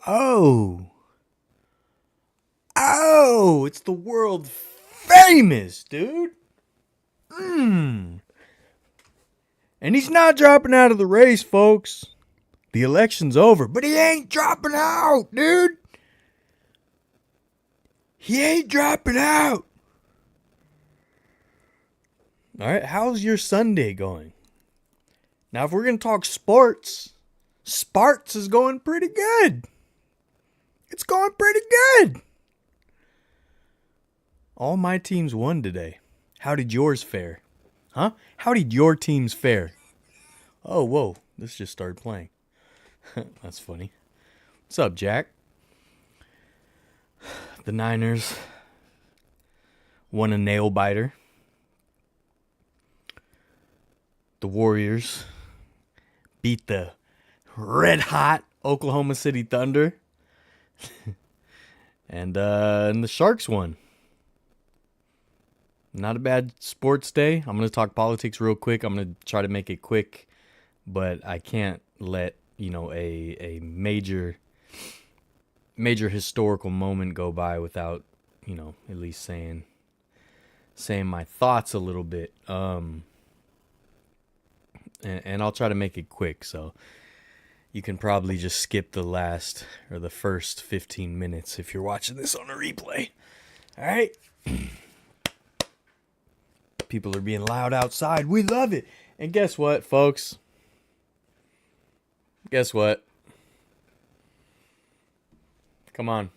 Oh. Oh, it's the world famous, dude. And he's not dropping out of the race, folks. The election's over, but he ain't dropping out, dude. He ain't dropping out. All right, how's your Sunday going? Now, if we're going to talk sports, Sparks is going pretty good. It's going pretty good. All my teams won today. How did yours fare? Huh? How did your teams fare? Oh, whoa. This just started playing. That's funny. What's up, Jack? The Niners won a nail biter. The Warriors beat the red hot Oklahoma City Thunder. and the Sharks won. Not a bad sports day. I'm going to talk politics real quick. I'm going to try to make it quick, but I can't let, a major historical moment go by without, at least saying my thoughts a little bit. And I'll try to make it quick, so you can probably just skip the first 15 minutes if you're watching this on a replay. All right? People are being loud outside. We love it. And guess what, folks? Guess what? Come on.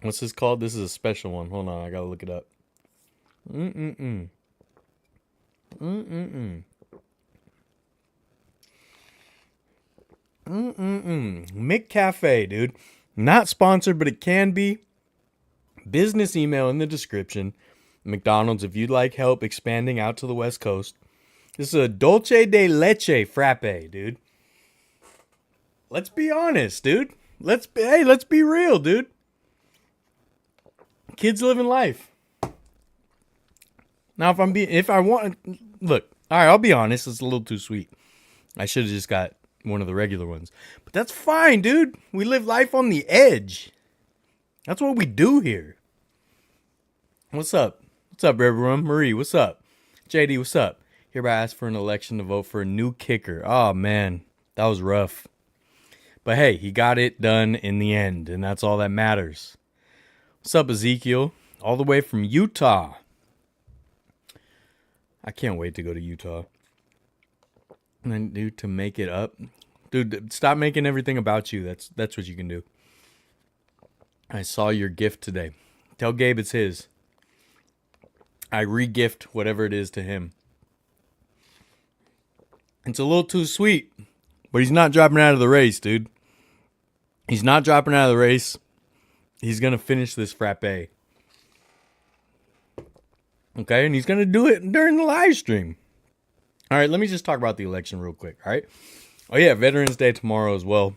What's this called? This is a special one. Hold on, I gotta look it up. McCafe, dude. Not sponsored, but it can be. Business email in the description. McDonald's, if you'd like help expanding out to the West Coast. This is a dulce de leche frappe, dude. Let's be honest, dude. Let's be real, dude. Kids living life. Now, look, all right, I'll be honest, it's a little too sweet. I should have just got one of the regular ones. But that's fine, dude. We live life on the edge. That's what we do here. What's up? What's up, everyone? Marie, what's up? JD, what's up? Hereby ask for an election to vote for a new kicker. Oh, man, that was rough. But hey, he got it done in the end, and that's all that matters. What's up, Ezekiel? All the way from Utah. I can't wait to go to Utah. And then, dude, to make it up. Dude, stop making everything about you. That's what you can do. I saw your gift today. Tell Gabe it's his. I re-gift whatever it is to him. It's a little too sweet, but he's not dropping out of the race, dude. He's not dropping out of the race. He's going to finish this frappe. Okay, and he's going to do it during the live stream. All right, let me just talk about the election real quick, all right? Oh, yeah, Veterans Day tomorrow as well.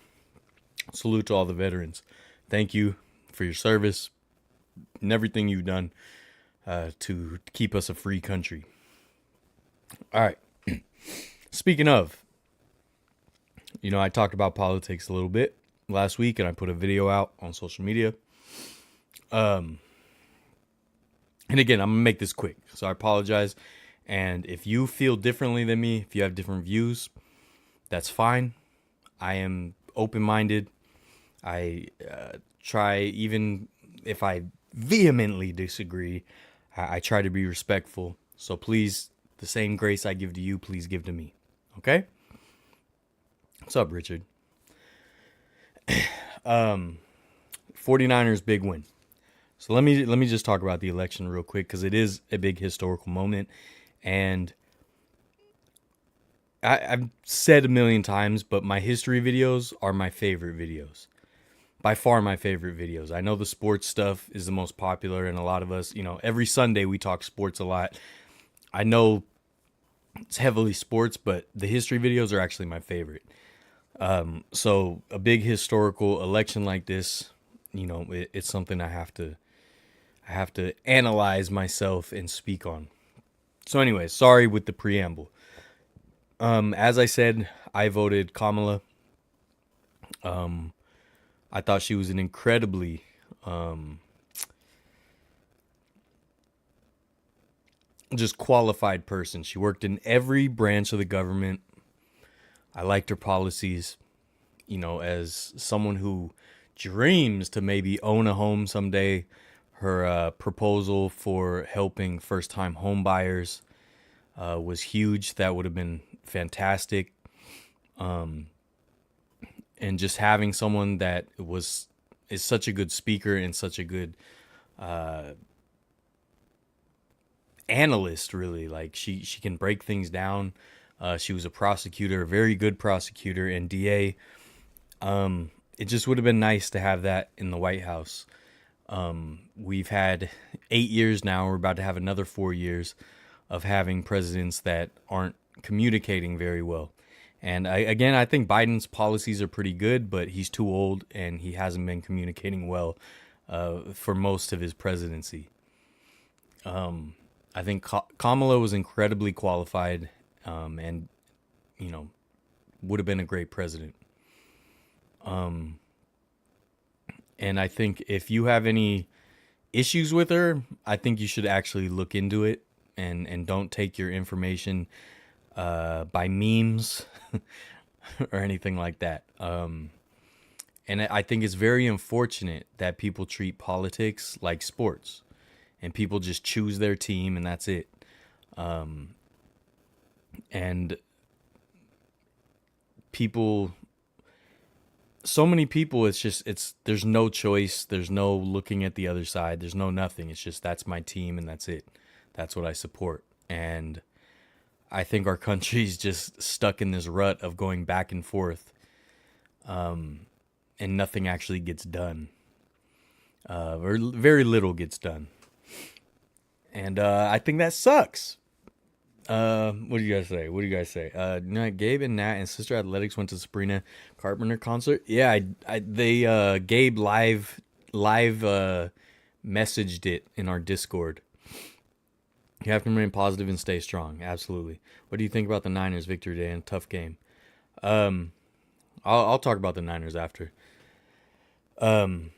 Salute to all the veterans. Thank you for your service and everything you've done to keep us a free country. All right. Speaking of, I talked about politics a little bit last week, and I put a video out on social media. And again, I'm going to make this quick, so I apologize. And if you feel differently than me, if you have different views, that's fine. I am open-minded. I try, even if I vehemently disagree, I try to be respectful. So please, the same grace I give to you, please give to me. Okay? What's up, Richard? 49ers big win. So let me just talk about the election real quick, because it is a big historical moment. And I've said a million times, but my history videos are my favorite videos. By far my favorite videos. I know the sports stuff is the most popular, and a lot of us, every Sunday we talk sports a lot. I know it's heavily sports, but the history videos are actually my favorite. So a big historical election like this, it's something I have to analyze myself and speak on. So anyway, sorry with the preamble. As I said, I voted Kamala. I thought she was an incredibly just qualified person. She worked in every branch of the government. I liked her policies. As someone who dreams to maybe own a home someday, her proposal for helping first-time home buyers was huge. That would have been fantastic. And just having someone that is such a good speaker and such a good analyst, really. Like she can break things down. She was a prosecutor, a very good prosecutor and DA. It just would have been nice to have that in the White House. We've had 8 years now. We're about to have another 4 years of having presidents that aren't communicating very well. And I think Biden's policies are pretty good, but he's too old and he hasn't been communicating well for most of his presidency. I think Kamala was incredibly qualified and, would have been a great president. And I think if you have any issues with her, I think you should actually look into it and don't take your information by memes or anything like that. And I think it's very unfortunate that people treat politics like sports and people just choose their team and that's it. And so many people, there's no choice. There's no looking at the other side. There's no nothing. It's just, that's my team and that's it. That's what I support. And I think our country's just stuck in this rut of going back and forth, and nothing actually gets done, or very little gets done. And I think that sucks. What do you guys say? Gabe and Nat and Sister Athletics went to Sabrina Carpenter concert. Yeah, Gabe live messaged it in our Discord. You have to remain positive and stay strong. Absolutely. What do you think about the Niners victory day and tough game? I'll talk about the Niners after. I've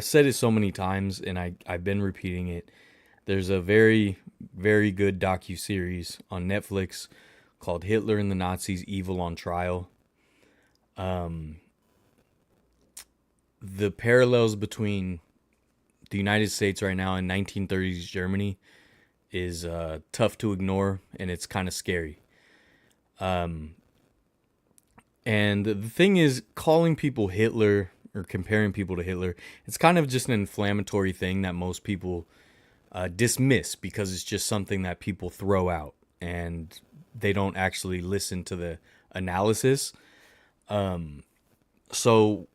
said it so many times and I've been repeating it. There's a very, very good docuseries on Netflix called Hitler and the Nazis, Evil on Trial. The parallels between the United States right now and 1930s Germany is tough to ignore, and it's kind of scary. And the thing is, calling people Hitler or comparing people to Hitler, it's kind of just an inflammatory thing that most people dismiss because it's just something that people throw out and they don't actually listen to the analysis. So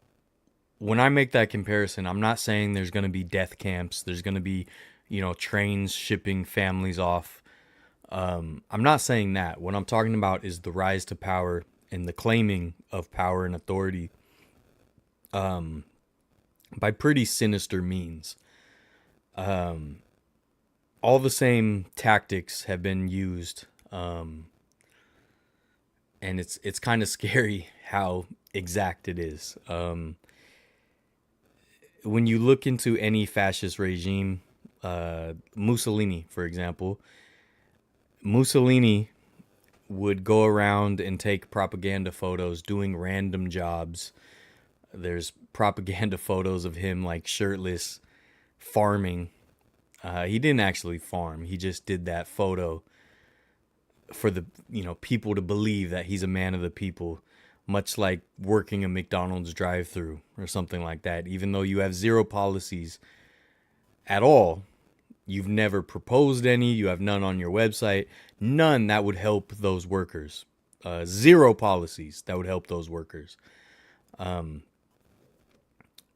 when I make that comparison, I'm not saying there's going to be death camps. There's going to be, trains shipping families off. I'm not saying that. What I'm talking about is the rise to power and the claiming of power and authority by pretty sinister means. All the same tactics have been used, and it's kind of scary how exact it is. When you look into any fascist regime, Mussolini, for example, Mussolini would go around and take propaganda photos doing random jobs. There's propaganda photos of him like shirtless farming. He didn't actually farm. He just did that photo for the people to believe that he's a man of the people, much like working a McDonald's drive-thru or something like that. Even though you have zero policies at all, you've never proposed any, you have none on your website, none that would help those workers. Zero policies that would help those workers. And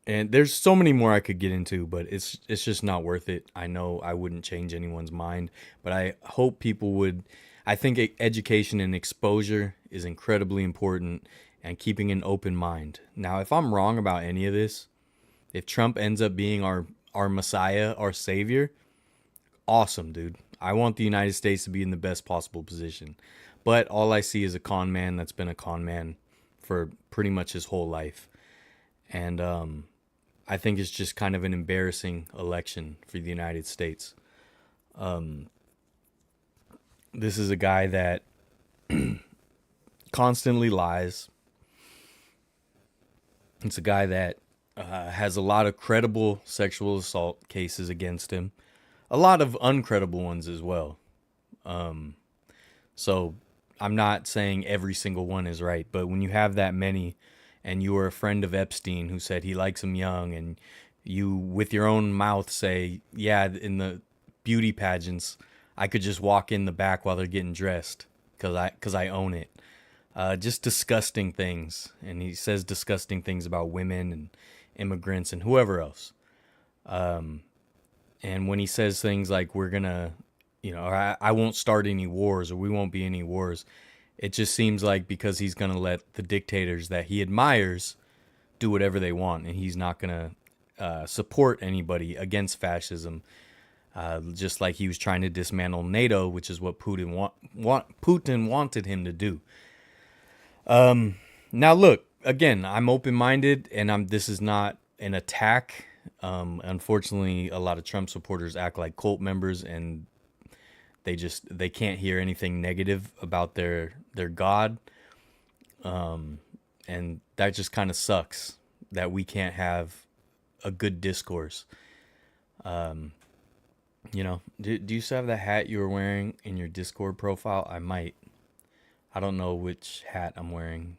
there's so many more I could get into, but it's just not worth it. I know I wouldn't change anyone's mind, but I hope people would. I think education and exposure is incredibly important, and keeping an open mind. Now, if I'm wrong about any of this, if Trump ends up being our messiah, our savior, awesome, dude. I want the United States to be in the best possible position. But all I see is a con man that's been a con man for pretty much his whole life. And I think it's just kind of an embarrassing election for the United States. This is a guy that constantly lies. It's a guy that has a lot of credible sexual assault cases against him. A lot of uncredible ones as well. So I'm not saying every single one is right, but when you have that many and you are a friend of Epstein who said he likes him young, and you with your own mouth say, yeah, in the beauty pageants, I could just walk in the back while they're getting dressed because I own it. Just disgusting things. And he says disgusting things about women and immigrants and whoever else. And when he says things like we're going to, I won't start any wars, or we won't be any wars, it just seems like because he's going to let the dictators that he admires do whatever they want, and he's not going to support anybody against fascism. Just like he was trying to dismantle NATO, which is what Putin wanted him to do. Now look, again, I'm open-minded, and this is not an attack. Unfortunately, a lot of Trump supporters act like cult members, and they can't hear anything negative about their God. And that just kind of sucks that we can't have a good discourse. Do you still have the hat you were wearing in your Discord profile? I might. I don't know which hat I'm wearing.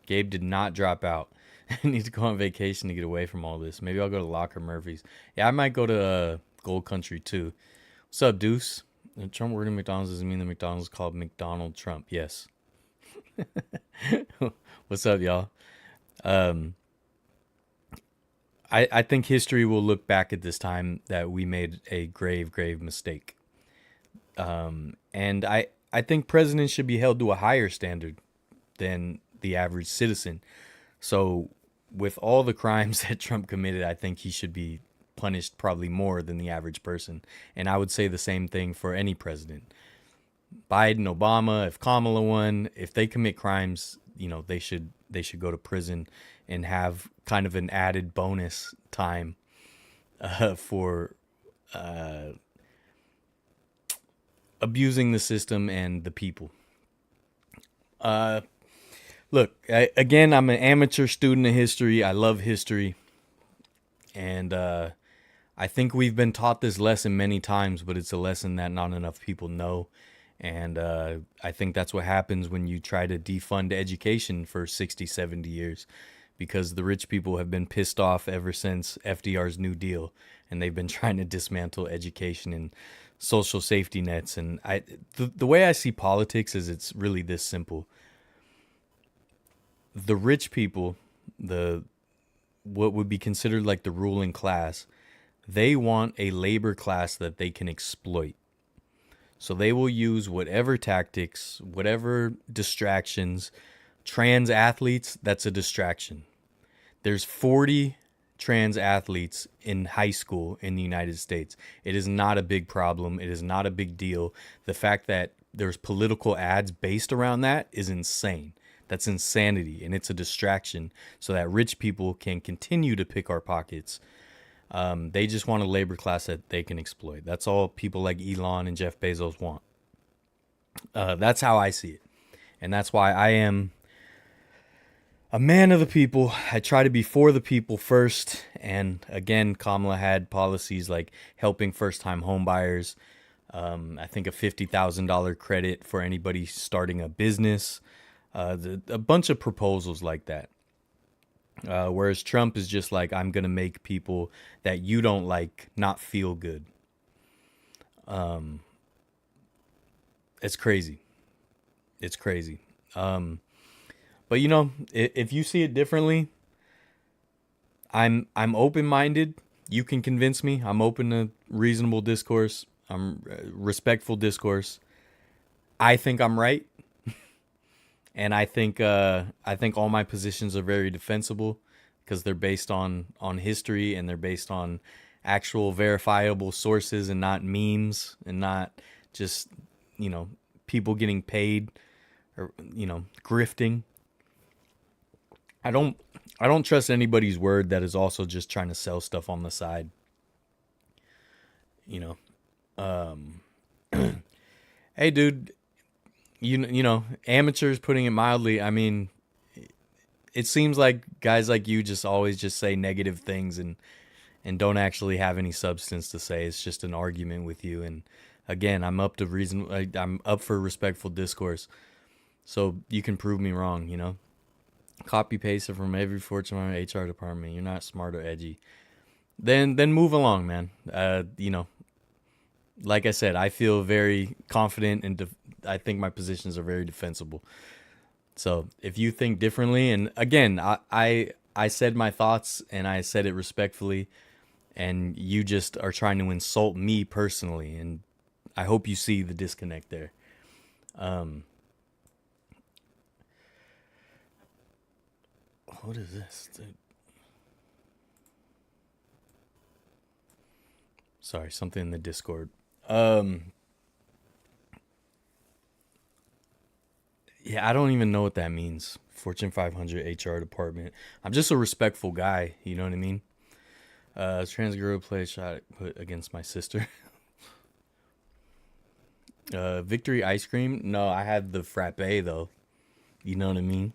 Gabe did not drop out. I need to go on vacation to get away from all this. Maybe I'll go to Locker Murphy's. Yeah, I might go to Gold Country too. What's up, Deuce? The Trump word in McDonald's doesn't mean the McDonald's called McDonald Trump. Yes. What's up, y'all? I think history will look back at this time that we made a grave mistake. And I think presidents should be held to a higher standard than the average citizen. So with all the crimes that Trump committed, I think he should be punished probably more than the average person. And I would say the same thing for any president. Biden, Obama, if Kamala won, if they commit crimes, they should go to prison and have kind of an added bonus time for abusing the system and the people. Look, again, I'm an amateur student of history. I love history. And I think we've been taught this lesson many times, but it's a lesson that not enough people know. And I think that's what happens when you try to defund education for 60, 70 years, because the rich people have been pissed off ever since FDR's New Deal, and they've been trying to dismantle education and social safety nets. And the way I see politics is it's really this simple. The rich people, what would be considered like the ruling class, they want a labor class that they can exploit. So they will use whatever tactics, whatever distractions. Trans athletes, that's a distraction. There's 40 trans athletes in high school in the United States. It is not a big problem. It is not a big deal. The fact that there's political ads based around that is insane. That's insanity, and it's a distraction so that rich people can continue to pick our pockets. They just want a labor class that they can exploit. That's all people like Elon and Jeff Bezos want. That's how I see it. And that's why I am a man of the people. I try to be for the people first. And again, Kamala had policies like helping first-time home buyers. I think a $50,000 credit for anybody starting a business. A bunch of proposals like that. Whereas Trump is just like, I'm going to make people that you don't like not feel good. It's crazy. It's crazy. But if you see it differently, I'm open-minded. You can convince me. I'm open to reasonable discourse. I'm respectful discourse. I think I'm right. And I think all my positions are very defensible because they're based on history, and they're based on actual verifiable sources and not memes and not just people getting paid or, grifting. I don't trust anybody's word that is also just trying to sell stuff on the side. Hey, dude, amateurs, putting it mildly. I mean, it seems like guys like you just always just say negative things and don't actually have any substance to say. It's just an argument with you. And again, I'm up for respectful discourse. So you can prove me wrong, Copy paste it from every Fortune HR department. You're not smart or edgy. Then move along, man. Like I said, I feel very confident and I think my positions are very defensible. So if you think differently, and again, I said my thoughts and I said it respectfully, and you just are trying to insult me personally, and I hope you see the disconnect there. What is this? Sorry, something in the Discord. Yeah, I don't even know what that means. Fortune 500 HR department. I'm just a respectful guy. You know what I mean? Trans girl play shot put against my sister. Victory ice cream? No, I had the frappe though. You know what I mean?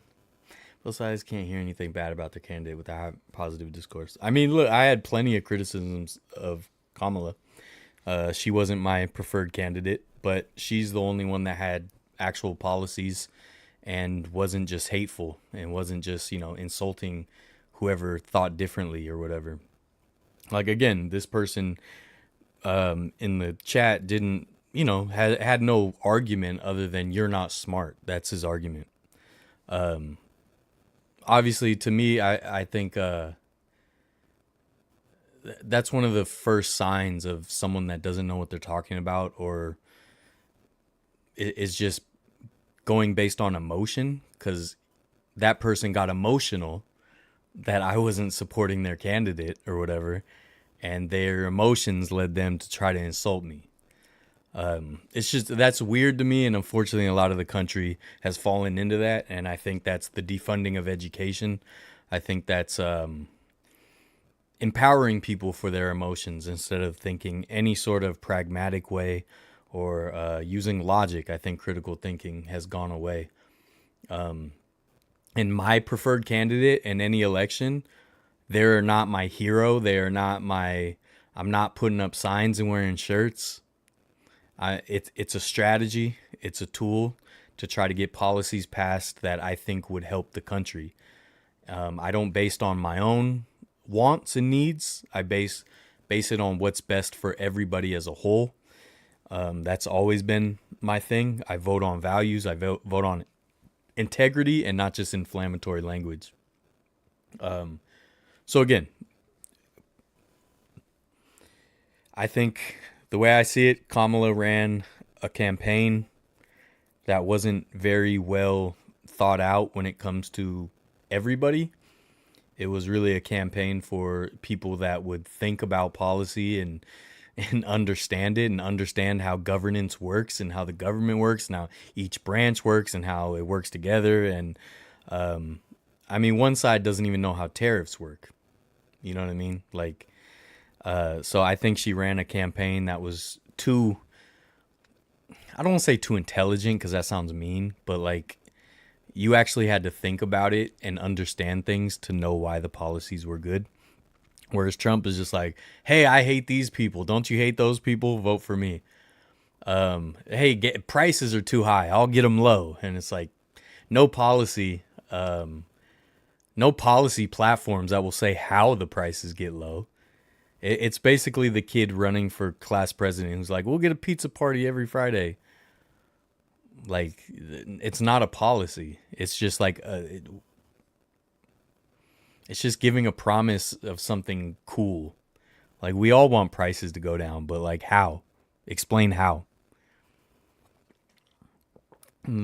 Both sides can't hear anything bad about their candidate without positive discourse. I mean, look, I had plenty of criticisms of Kamala. She wasn't my preferred candidate, but she's the only one that had actual policies and wasn't just hateful and wasn't just, insulting whoever thought differently or whatever. Like, again, this person in the chat didn't, had no argument other than you're not smart. That's his argument. Obviously, to me, I think that's one of the first signs of someone that doesn't know what they're talking about or is just going based on emotion, because that person got emotional that I wasn't supporting their candidate or whatever, and their emotions led them to try to insult me. It's just, that's weird to me, and unfortunately a lot of the country has fallen into that, and I think that's the defunding of education. I think that's empowering people for their emotions instead of thinking any sort of pragmatic way or using logic. I think critical thinking has gone away. And my preferred candidate in any election, they're not my hero. They're not I'm not putting up signs and wearing shirts. It's a strategy. It's a tool to try to get policies passed that I think would help the country. I don't base it on my own wants and needs. I base it on what's best for everybody as a whole. That's always been my thing. I vote on values. I vote on integrity and not just inflammatory language. So again, I think the way I see it, Kamala ran a campaign that wasn't very well thought out when it comes to everybody. It was really a campaign for people that would think about policy and understand it and understand how governance works and how the government works and how each branch works and how it works together. And I mean, one side doesn't even know how tariffs work. You know what I mean? Like, so I think she ran a campaign that was too, I don't want to say too intelligent because that sounds mean, but like, you actually had to think about it and understand things to know why the policies were good. Whereas Trump is just like, hey, I hate these people. Don't you hate those people? Vote for me. Hey, prices are too high. I'll get them low. And it's like, no policy platforms that will say how the prices get low. It's basically the kid running for class president who's like, we'll get a pizza party every Friday. Like, it's not a policy. It's just like it's just giving a promise of something cool. Like, we all want prices to go down, but like, how? Explain how.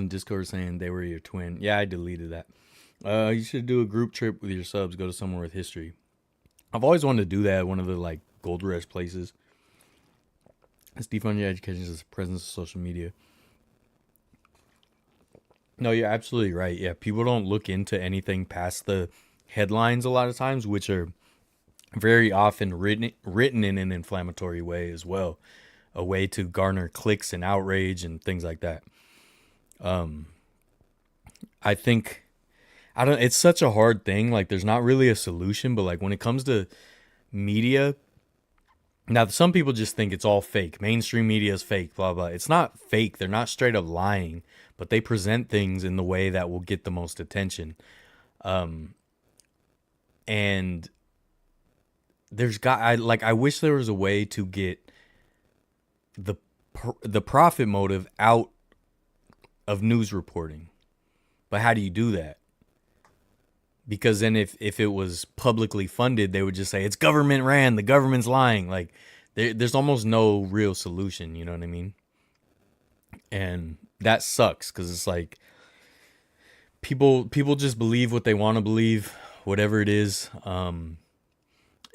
Discord saying they were your twin. Yeah, I deleted that. You should do a group trip with your subs. Go to somewhere with history. I've always wanted to do that at one of the like gold rush places. It's defund your education as a presence of social media. No, you're absolutely right. Yeah, people don't look into anything past the headlines a lot of times, which are very often written in an inflammatory way as well, a way to garner clicks and outrage and things like that. I think I don't. It's such a hard thing. Like, there's not really a solution, but like when it comes to media, now some people just think it's all fake. Mainstream media is fake. Blah blah. It's not fake. They're not straight up lying, but they present things in the way that will get the most attention. And I wish there was a way to get the the profit motive out of news reporting. But how do you do that? Because then if it was publicly funded, they would just say it's government ran, the government's lying. Like there's almost no real solution, you know what I mean? And that sucks because it's like people just believe what they want to believe, whatever it is.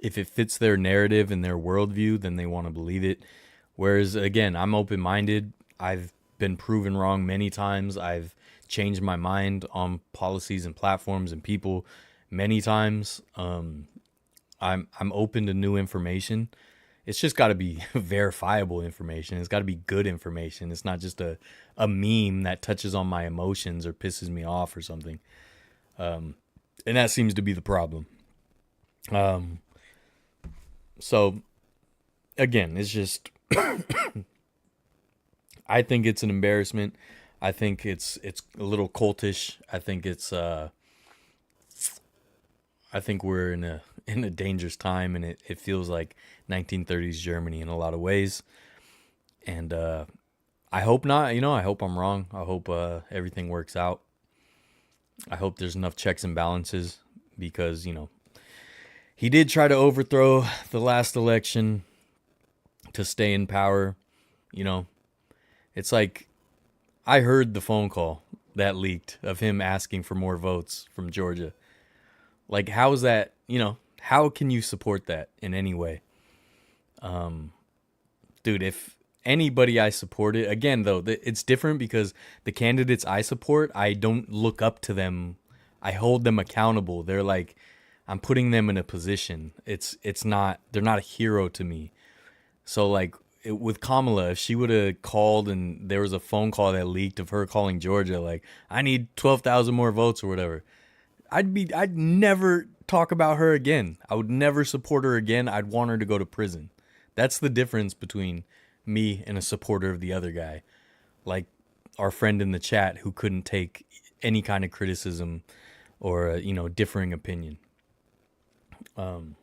If it fits their narrative and their worldview, then they want to believe it. Whereas again, I'm open-minded. I've been proven wrong many times. I've changed my mind on policies and platforms and people many times. I'm open to new information. It's just got to be verifiable information. It's got to be good information. It's not just a meme that touches on my emotions or pisses me off or something. And that seems to be the problem. So again, it's just I think it's an embarrassment. I think it's a little cultish. I think I think we're in a dangerous time, and it feels like 1930s Germany in a lot of ways. And I hope not. I hope I'm wrong. I hope everything works out. I hope there's enough checks and balances because he did try to overthrow the last election to stay in power. It's like I heard the phone call that leaked of him asking for more votes from Georgia. Like, how is that, how can you support that in any way? Dude, if anybody I supported, again, though, it's different because the candidates I support, I don't look up to them. I hold them accountable. They're like, I'm putting them in a position. It's not, they're not a hero to me. So like with Kamala, if she would have called and there was a phone call that leaked of her calling Georgia, like, I need 12,000 more votes or whatever, I'd never talk about her again. I would never support her again. I'd want her to go to prison. That's the difference between me and a supporter of the other guy. Like our friend in the chat who couldn't take any kind of criticism or, differing opinion. And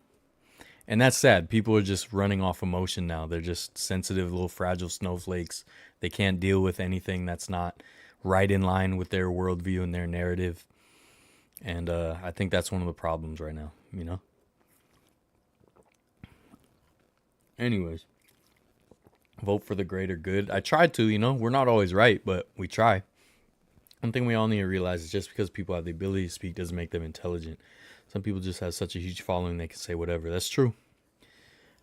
that's sad. People are just running off emotion now. They're just sensitive, little fragile snowflakes. They can't deal with anything that's not right in line with their worldview and their narrative. And I think that's one of the problems right now, Anyways, vote for the greater good. I tried to, we're not always right, but we try. One thing we all need to realize is just because people have the ability to speak doesn't make them intelligent. Some people just have such a huge following they can say whatever. That's true.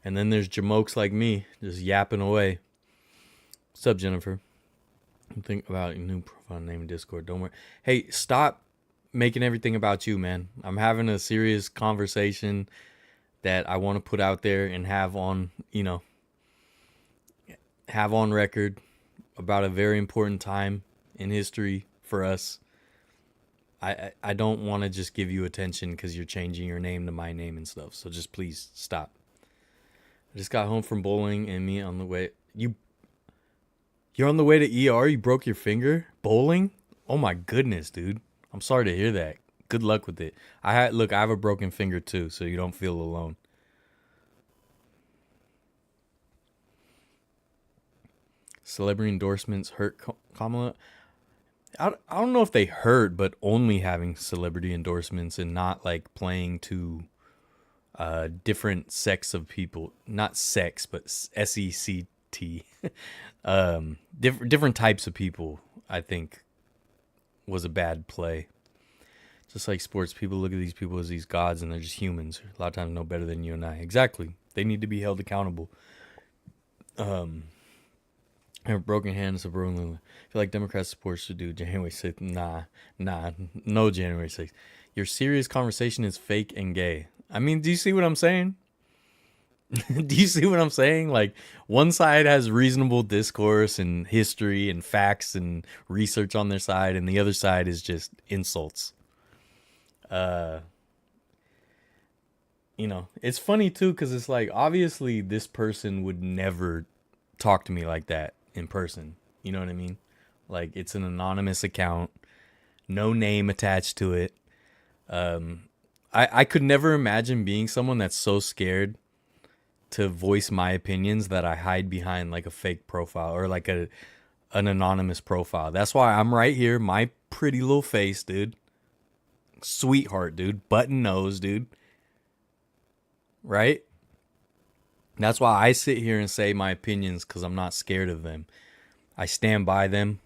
And then there's jamokes like me just yapping away. What's up, Jennifer? Think about your new profile name in Discord. Don't worry. Hey, stop making everything about you, man. I'm having a serious conversation that I want to put out there and have on, have on record about a very important time in history for us. I don't want to just give you attention because you're changing your name to my name and stuff. So just please stop. I just got home from bowling and me on the way. You're on the way to ER? You broke your finger? Bowling? Oh my goodness, dude. I'm sorry to hear that. Good luck with it. I have a broken finger too, so you don't feel alone. Celebrity endorsements hurt Kamala? I don't know if they hurt, but only having celebrity endorsements and not like playing to different sects of people. Not sex, but SECT. Different types of people, I think, was a bad play. Just like sports, people look at these people as these gods and they're just humans. A lot of times no better than you and I. Exactly. They need to be held accountable. And Have broken hands of broken. I feel like Democrat supporters should do January 6th. Nah, no January 6th. Your serious conversation is fake and gay. I mean, do you see what I'm saying? Do you see what I'm saying? Like, one side has reasonable discourse and history and facts and research on their side, and the other side is just insults. It's funny too, because it's like, obviously this person would never talk to me like that in person. You know what I mean? Like, it's an anonymous account, no name attached to it. I could never imagine being someone that's so scared to voice my opinions that I hide behind like a fake profile or like an anonymous profile. That's why I'm right here, my pretty little face, dude. Sweetheart, dude. Button nose, dude. Right? That's why I sit here and say my opinions, because I'm not scared of them. I stand by them.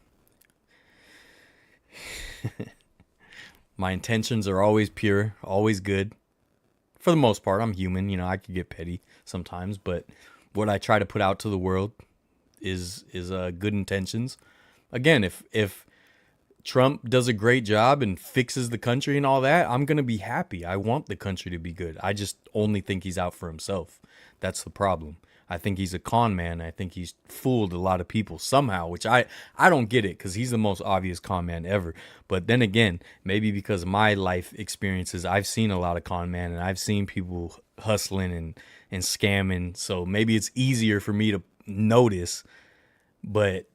My intentions are always pure, always good. For the most part, I'm human. I could get petty sometimes, but what I try to put out to the world is good intentions. Again, if Trump does a great job and fixes the country and all that, I'm going to be happy. I want the country to be good. I just only think he's out for himself. That's the problem. I think he's a con man. I think he's fooled a lot of people somehow, which I don't get it, because he's the most obvious con man ever. But then again, maybe because of my life experiences, I've seen a lot of con man, and I've seen people hustling and scamming. So maybe it's easier for me to notice. But,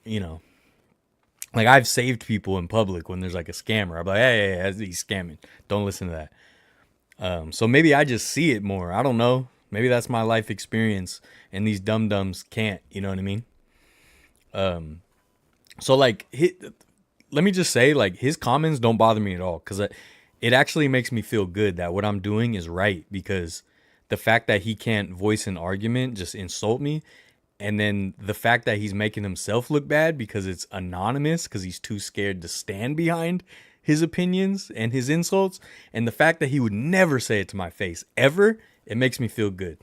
like, I've saved people in public when there's like a scammer. I'm like, hey, he's scamming. Don't listen to that. So maybe I just see it more. I don't know. Maybe that's my life experience, and these dum-dums can't, you know what I mean? So like, let me just say, like, his comments don't bother me at all, because it actually makes me feel good that what I'm doing is right, because the fact that he can't voice an argument just insult me. And then the fact that he's making himself look bad because it's anonymous, because he's too scared to stand behind his opinions and his insults. And the fact that he would never say it to my face, ever, it makes me feel good.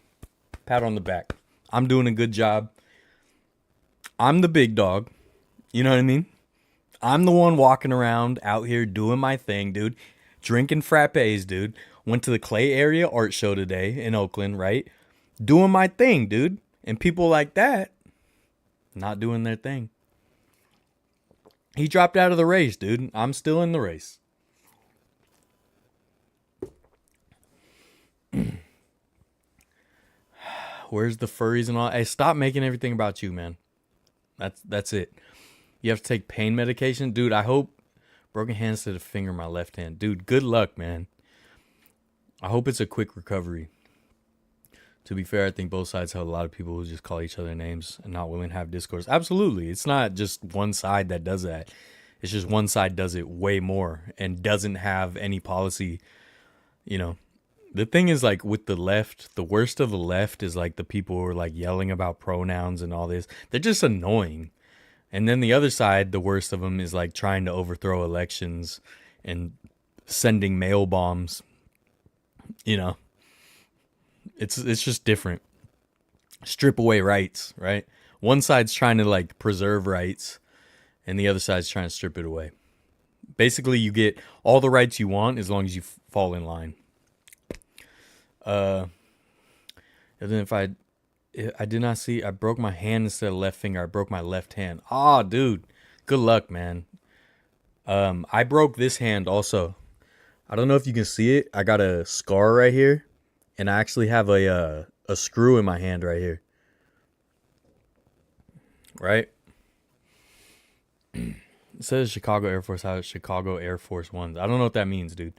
Pat on the back. I'm doing a good job. I'm the big dog. You know what I mean? I'm the one walking around out here doing my thing, dude. Drinking frappes, dude. Went to the Klay area art show today in Oakland, right? Doing my thing, dude. And people like that, not doing their thing. He dropped out of the race, dude. I'm still in the race. Where's the furries and all? Hey, stop making everything about you, man. That's it. You have to take pain medication. Dude, I hope broken hands to the finger in my left hand. Dude, good luck, man. I hope it's a quick recovery. To be fair, I think both sides have a lot of people who just call each other names and not willing to have discourse. Absolutely. It's not just one side that does that. It's just one side does it way more and doesn't have any policy. The thing is, like, with the left, the worst of the left is like the people who are like yelling about pronouns and all this. They're just annoying. And then the other side, the worst of them, is like trying to overthrow elections and sending mail bombs. It's just different. Strip away rights, right? One side's trying to like preserve rights, and the other side's trying to strip it away. Basically, you get all the rights you want as long as you fall in line. And then if I did not see, I broke my hand instead of left finger. I broke my left hand. Ah, dude, good luck, man. I broke this hand also. I don't know if you can see it. I got a scar right here. And I actually have a screw in my hand right here. Right? It says Chicago Air Force House, Chicago Air Force Ones. I don't know what that means, dude.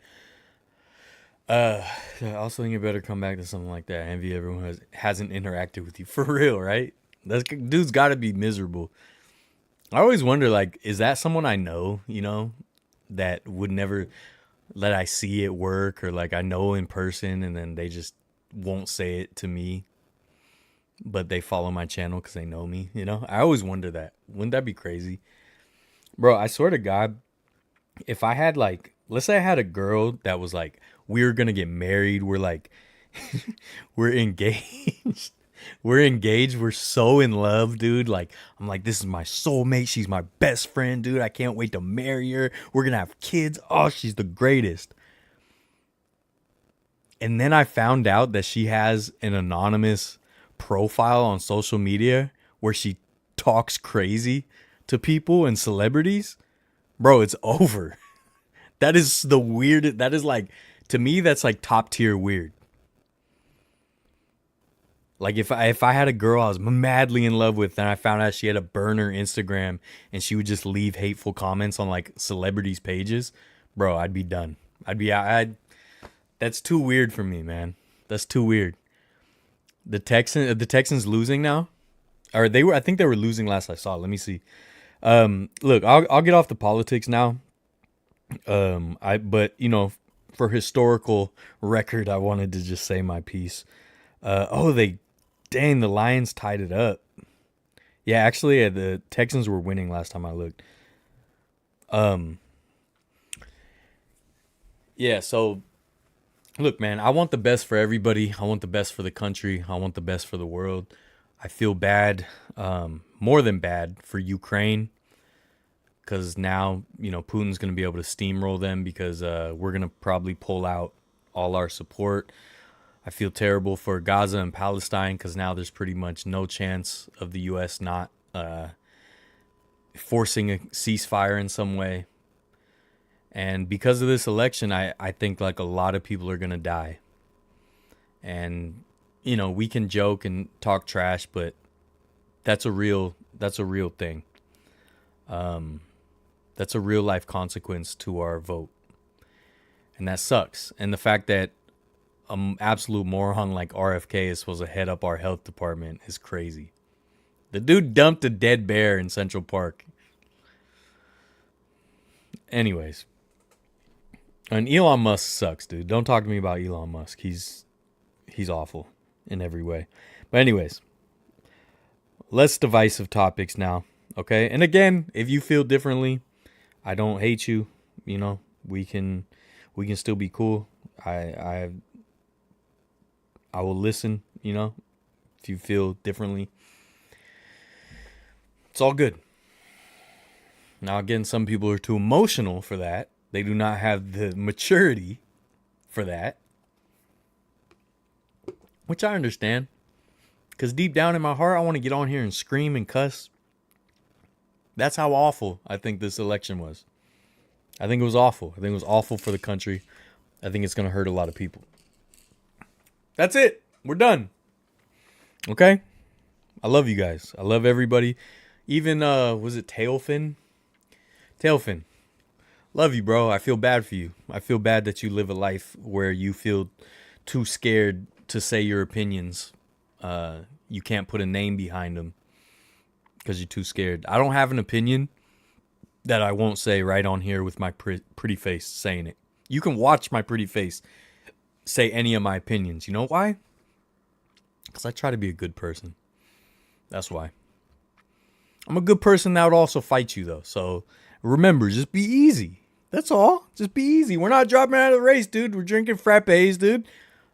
I also think you better come back to something like that. Envy everyone who hasn't interacted with you. For real, right? That dude's got to be miserable. I always wonder, like, is that someone I know, that would never let I see at work, or like I know in person, and then they just won't say it to me, but they follow my channel because they know me. I always wonder that. Wouldn't that be crazy? Bro, I swear to God, if I had like, let's say I had a girl that was like, we're gonna get married, we're like we're engaged, We're engaged. We're so in love, dude. Like, I'm like, this is my soulmate. She's my best friend, dude. I can't wait to marry her. We're going to have kids. Oh, she's the greatest. And then I found out that she has an anonymous profile on social media where she talks crazy to people and celebrities. Bro, it's over. That is the weirdest. That is like, to me, that's like top tier weird. Like if I had a girl I was madly in love with and I found out she had a burner Instagram and she would just leave hateful comments on like celebrities' pages, bro, I'd be done. I'd that's too weird for me, man. That's too weird. The Texans losing now? Or I think they were losing last I saw. Let me see. Look, I'll get off the politics now. But you know, for historical record, I wanted to just say my piece. The Lions tied it up. Yeah, actually, the Texans were winning last time I looked. Yeah, so look, man, I want the best for everybody. I want the best for the country. I want the best for the world. I feel bad, more than bad, for Ukraine. Because now, you know, Putin's going to be able to steamroll them because we're going to probably pull out all our support. I feel terrible for Gaza and Palestine because now there's pretty much no chance of the U.S. not forcing a ceasefire in some way. And because of this election, I think like a lot of people are going to die. And, you know, we can joke and talk trash, but that's a real thing. That's a real life consequence to our vote. And that sucks. And the fact that an absolute moron like RFK is supposed to head up our health department is crazy. The dude dumped a dead bear in Central Park. Anyways. And Elon Musk sucks, dude. Don't talk to me about Elon Musk. He's awful in every way. But anyways, less divisive topics now, okay? And again, if you feel differently, I don't hate you. You know, we can still be cool. I will listen, you know, if you feel differently. It's all good. Now, again, some people are too emotional for that. They do not have the maturity for that. Which I understand. Because deep down in my heart, I want to get on here and scream and cuss. That's how awful I think this election was. I think it was awful. I think it was awful for the country. I think it's going to hurt a lot of people. That's it. We're done. Okay? I love you guys. I love everybody. Even, was it Tailfin? Tailfin. Love you, bro. I feel bad for you. I feel bad that you live a life where you feel too scared to say your opinions. You can't put a name behind them because you're too scared. I don't have an opinion that I won't say right on here with my pretty face saying it. You can watch my pretty face say any of my opinions. You know why? Because I try to be a good person. That's why. I'm a good person that would also fight you, though. So remember, just be easy. That's all. Just be easy. We're not dropping out of the race, dude. We're drinking frappes, dude.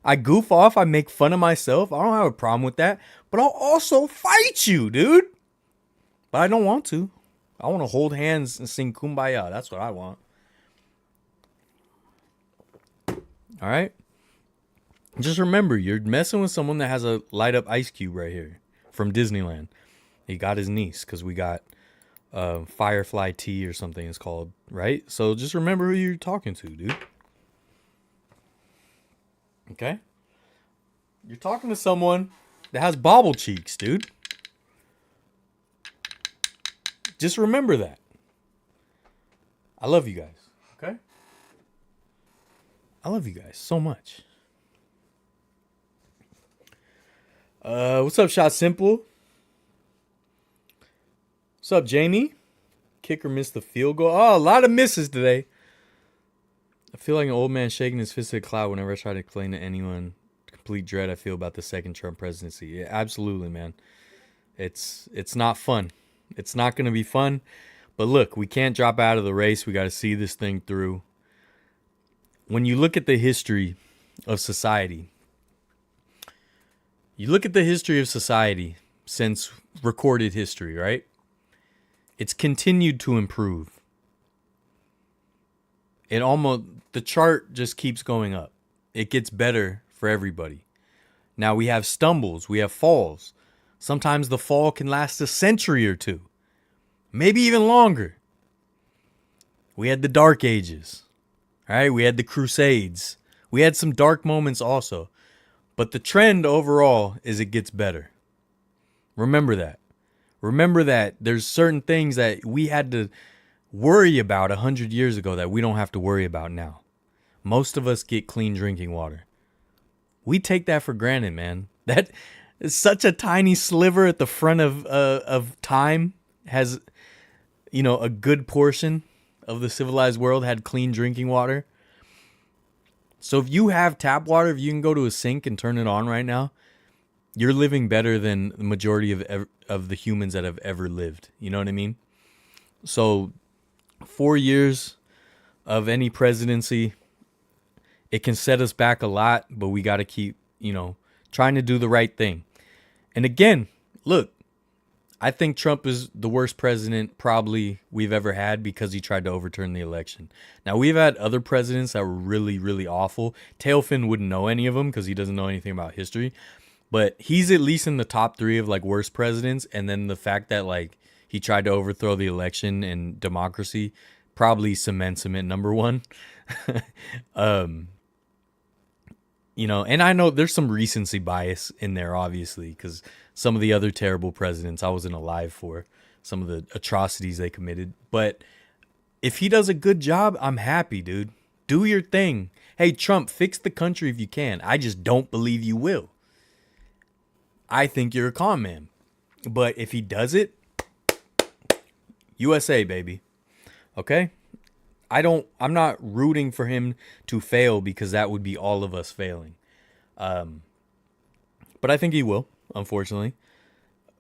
I goof off. I make fun of myself. I don't have a problem with that. But I'll also fight you, dude. But I don't want to. I want to hold hands and sing Kumbaya. That's what I want. All right? Just remember, you're messing with someone that has a light up ice cube right here from Disneyland. He got his niece because we got Firefly tea or something it's called, right? So just remember who you're talking to, dude. Okay? You're talking to someone that has bobble cheeks, dude. Just remember that. I love you guys. Okay? I love you guys so much. What's up, Shot Simple? What's up, Jamie? Kicker missed the field goal. Oh, a lot of misses today. I feel like an old man shaking his fist at the cloud whenever I try to explain to anyone the complete dread I feel about the second Trump presidency. Yeah, absolutely, man. It's not fun. It's not going to be fun. But look, we can't drop out of the race. We got to see this thing through. When you look at the history of society, You look at the history of society since recorded history, right? It's continued to improve. The chart just keeps going up. It gets better for everybody. Now we have stumbles, we have falls. Sometimes the fall can last a century or two, maybe even longer. We had the Dark Ages, right? We had the Crusades. We had some dark moments also. But the trend overall is it gets better. Remember that. Remember that there's certain things that we had to worry about 100 years ago that we don't have to worry about now. Most of us get clean drinking water. We take that for granted, man. That is such a tiny sliver at the front of time. Has, a good portion of the civilized world had clean drinking water. So if you have tap water, if you can go to a sink and turn it on right now, you're living better than the majority of the humans that have ever lived. You know what I mean? So 4 years of any presidency, it can set us back a lot, but we got to keep, trying to do the right thing. And again, look, I think Trump is the worst president probably we've ever had because he tried to overturn the election. Now, we've had other presidents that were really, really awful. Tailfin wouldn't know any of them because he doesn't know anything about history. But he's at least in the top 3 of worst presidents. And then the fact that he tried to overthrow the election and democracy probably cements him at number 1. And I know there's some recency bias in there, obviously, because some of the other terrible presidents I wasn't alive for, some of the atrocities they committed. But if he does a good job, I'm happy, dude. Do your thing. Hey, Trump, fix the country if you can. I just don't believe you will. I think you're a con man. But if he does it, USA, baby. Okay? I'm not rooting for him to fail because that would be all of us failing. But I think he will, unfortunately.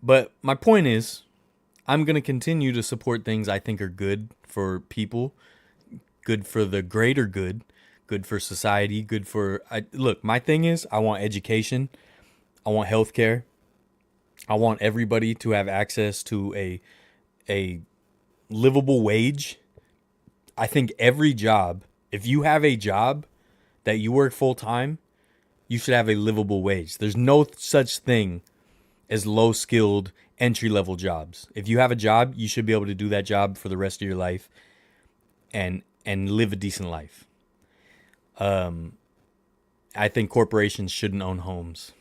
But my point is, I'm going to continue to support things I think are good for people, good for the greater good, good for society, good for... Look, my thing is, I want education. I want healthcare. I want everybody to have access to a livable wage. I think every job, if you have a job that you work full time, you should have a livable wage. There's no such thing as low skilled entry level jobs. If you have a job, you should be able to do that job for the rest of your life and live a decent life. I think corporations shouldn't own homes.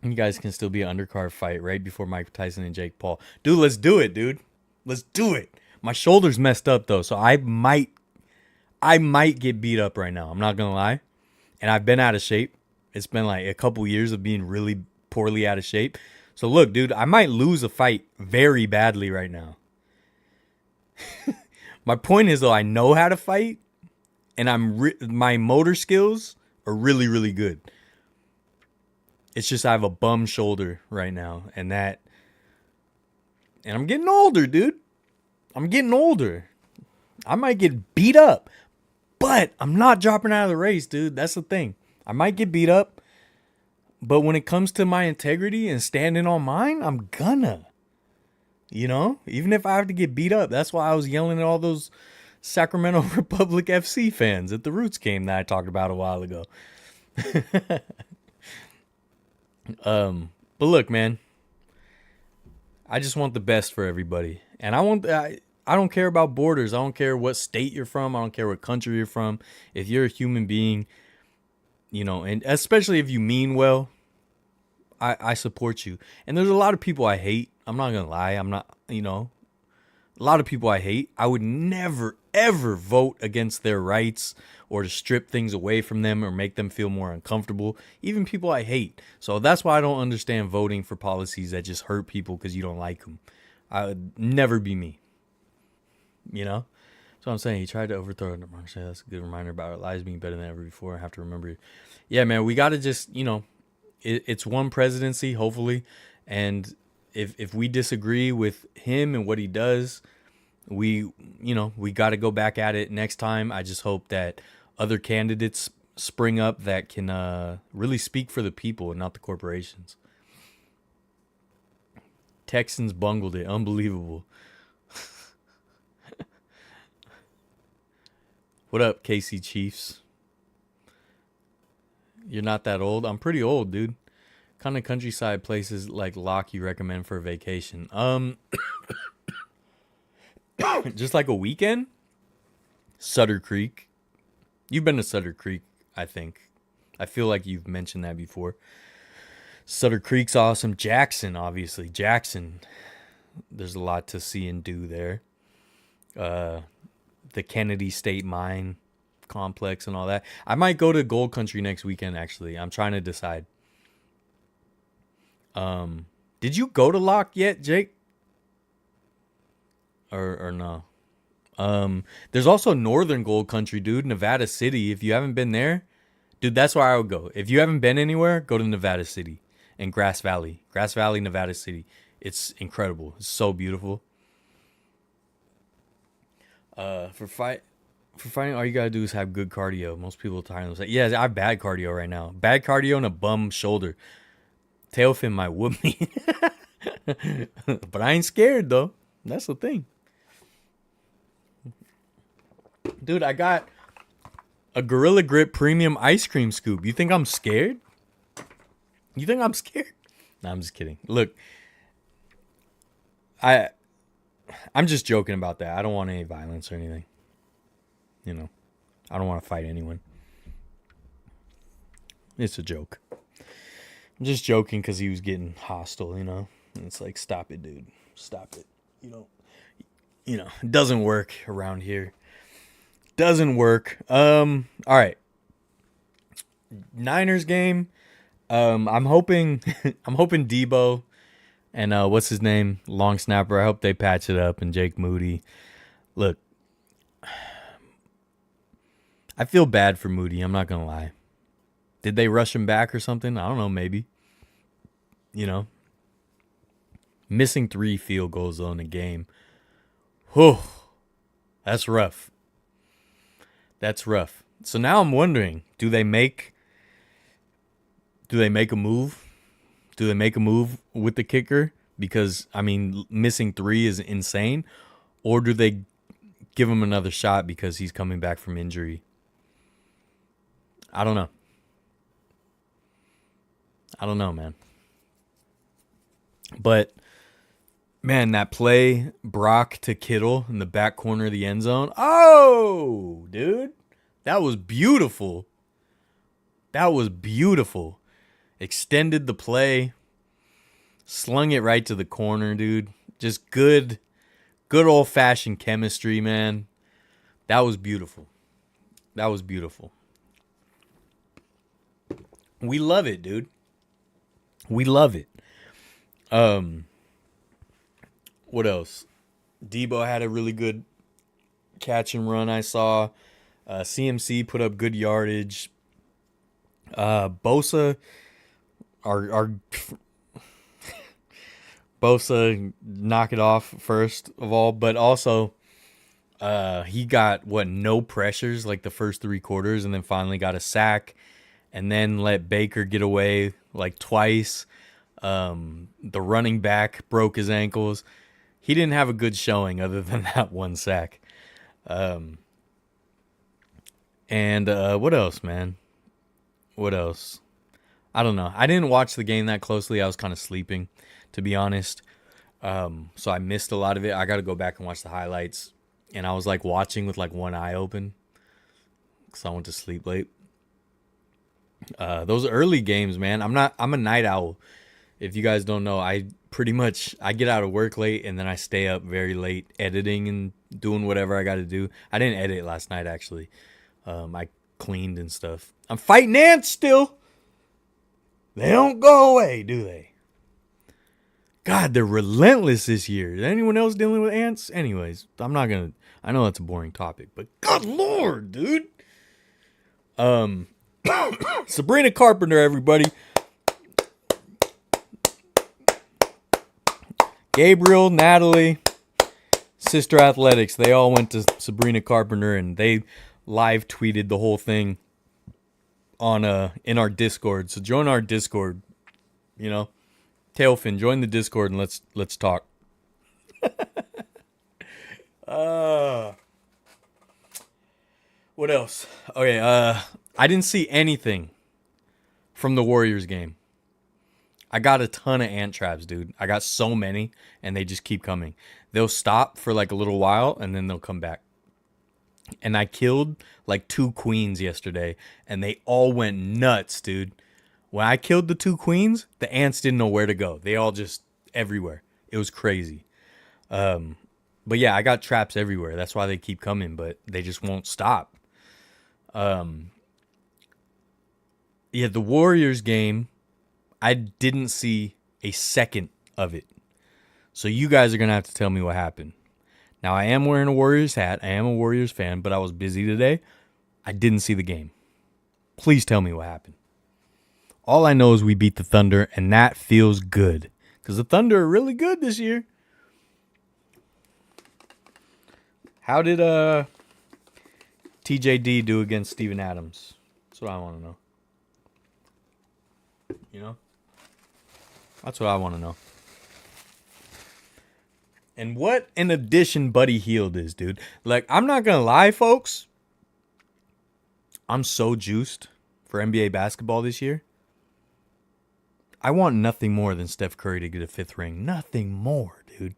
You guys can still be an undercard fight right before Mike Tyson and Jake Paul. Dude, let's do it, dude. Let's do it. My shoulder's messed up, though, so I might get beat up right now. I'm not going to lie. And I've been out of shape. It's been a couple years of being really poorly out of shape. So, look, dude, I might lose a fight very badly right now. My point is, though, I know how to fight, and my motor skills are really, really good. It's just I have a bum shoulder right now, and I'm getting older, dude. I'm getting older. I might get beat up, but I'm not dropping out of the race, dude. That's the thing. I might get beat up, but when it comes to my integrity and standing on mine, I'm gonna. Even if I have to get beat up. That's why I was yelling at all those Sacramento Republic FC fans at the Roots game that I talked about a while ago. But look, man, I just want the best for everybody. And I don't care about borders. I don't care what state you're from. I don't care what country you're from. If you're a human being, and especially if you mean well, I support you. And there's a lot of people I hate. I'm not going to lie. I'm not, a lot of people I hate. I would never, ever vote against their rights or to strip things away from them or make them feel more uncomfortable. Even people I hate. So that's why I don't understand voting for policies that just hurt people because you don't like them. I would never be me. So I'm saying he tried to overthrow democracy. That's a good reminder about our lives being better than ever before. I have to remember. Yeah, man, we got to just, it's one presidency, hopefully. And if we disagree with him and what he does, we got to go back at it next time. I just hope that other candidates spring up that can really speak for the people and not the corporations. Texans bungled it. Unbelievable. What up, KC Chiefs? You're not that old? I'm pretty old, dude. Kind of countryside places like Locke you recommend for a vacation? Just like a weekend? Sutter Creek. You've been to Sutter Creek, I think. I feel like you've mentioned that before. Sutter Creek's awesome. Jackson, obviously. Jackson. There's a lot to see and do there. The Kennedy State Mine Complex and all that. I might go to Gold Country next weekend, actually. I'm trying to decide. Did you go to Locke yet, Jake? Or no? There's also Northern Gold Country, dude. Nevada City. If you haven't been there, dude, that's where I would go. If you haven't been anywhere, go to Nevada City and Grass Valley. Grass Valley, Nevada City. It's incredible. It's so beautiful. For fighting, all you gotta do is have good cardio. Most people tire themselves. Yeah, I have bad cardio right now. Bad cardio and a bum shoulder. Tailfin might whoop me. But I ain't scared, though. That's the thing. Dude, I got a Gorilla Grip premium ice cream scoop. You think I'm scared? You think I'm scared? No, I'm just kidding. Look, I'm just joking about that. I don't want any violence or anything. You know, I don't want to fight anyone. It's a joke. I'm just joking because he was getting hostile, you know. And it's like, stop it, dude. Stop it. You know, it doesn't work around here. Doesn't work. All right. Niners game. I'm hoping Debo and what's his name? Long snapper. I hope they patch it up, and Jake Moody. Look, I feel bad for Moody. I'm not going to lie. Did they rush him back or something? I don't know, maybe. You know. Missing 3 field goals though in a game. Whew. That's rough. That's rough. So now I'm wondering, do they make a move? Do they make a move with the kicker? Because, I mean, missing 3 is insane. Or do they give him another shot because he's coming back from injury? I don't know. I don't know, man. But, man, that play, Brock to Kittle in the back corner of the end zone. Oh, dude. That was beautiful. That was beautiful. Extended the play. Slung it right to the corner, dude. Just good old-fashioned chemistry, man. That was beautiful. That was beautiful. We love it, dude. We love it. What else? Debo had a really good catch and run, I saw. CMC put up good yardage. Bosa, our Bosa knock it off first of all, but also he got no pressures like the first 3 quarters, and then finally got a sack, and then let Baker get away like twice. The running back broke his ankles. He didn't have a good showing other than that 1 sack. And what else, man? What else? I don't know. I didn't watch the game that closely. I was kind of sleeping, to be honest. So I missed a lot of it. I got to go back and watch the highlights. And I was like watching with like one eye open because I went to sleep late. Those early games, man. I'm a night owl. If you guys don't know, I get out of work late and then I stay up very late editing and doing whatever I got to do. I didn't edit last night, actually. I cleaned and stuff. I'm fighting ants still. They don't go away, do they? God, they're relentless this year. Is anyone else dealing with ants? Anyways, I know that's a boring topic, but good Lord, dude. Sabrina Carpenter, everybody. Gabriel, Natalie, Sister Athletics, they all went to Sabrina Carpenter and they live tweeted the whole thing. on in our Discord. So join our Discord. You know, Tailfin, join the Discord and let's talk. What else? Okay, I didn't see anything from the Warriors game. I got a ton of ant traps, dude. I got so many, and they just keep coming. They'll stop for like a little while, and then they'll come back. And I killed like 2 queens yesterday, and they all went nuts, dude. When I killed the 2 queens, the ants didn't know where to go. They all just everywhere. It was crazy. But yeah, I got traps everywhere. That's why they keep coming, but they just won't stop. Yeah, the Warriors game, I didn't see a second of it. So you guys are going to have to tell me what happened. Now, I am wearing a Warriors hat. I am a Warriors fan, but I was busy today. I didn't see the game. Please tell me what happened. All I know is we beat the Thunder, and that feels good. Because the Thunder are really good this year. How did TJD do against Steven Adams? That's what I want to know. You know? That's what I want to know. And what an addition Buddy Hield is, dude. Like, I'm not going to lie, folks. I'm so juiced for NBA basketball this year. I want nothing more than Steph Curry to get a 5th ring. Nothing more, dude.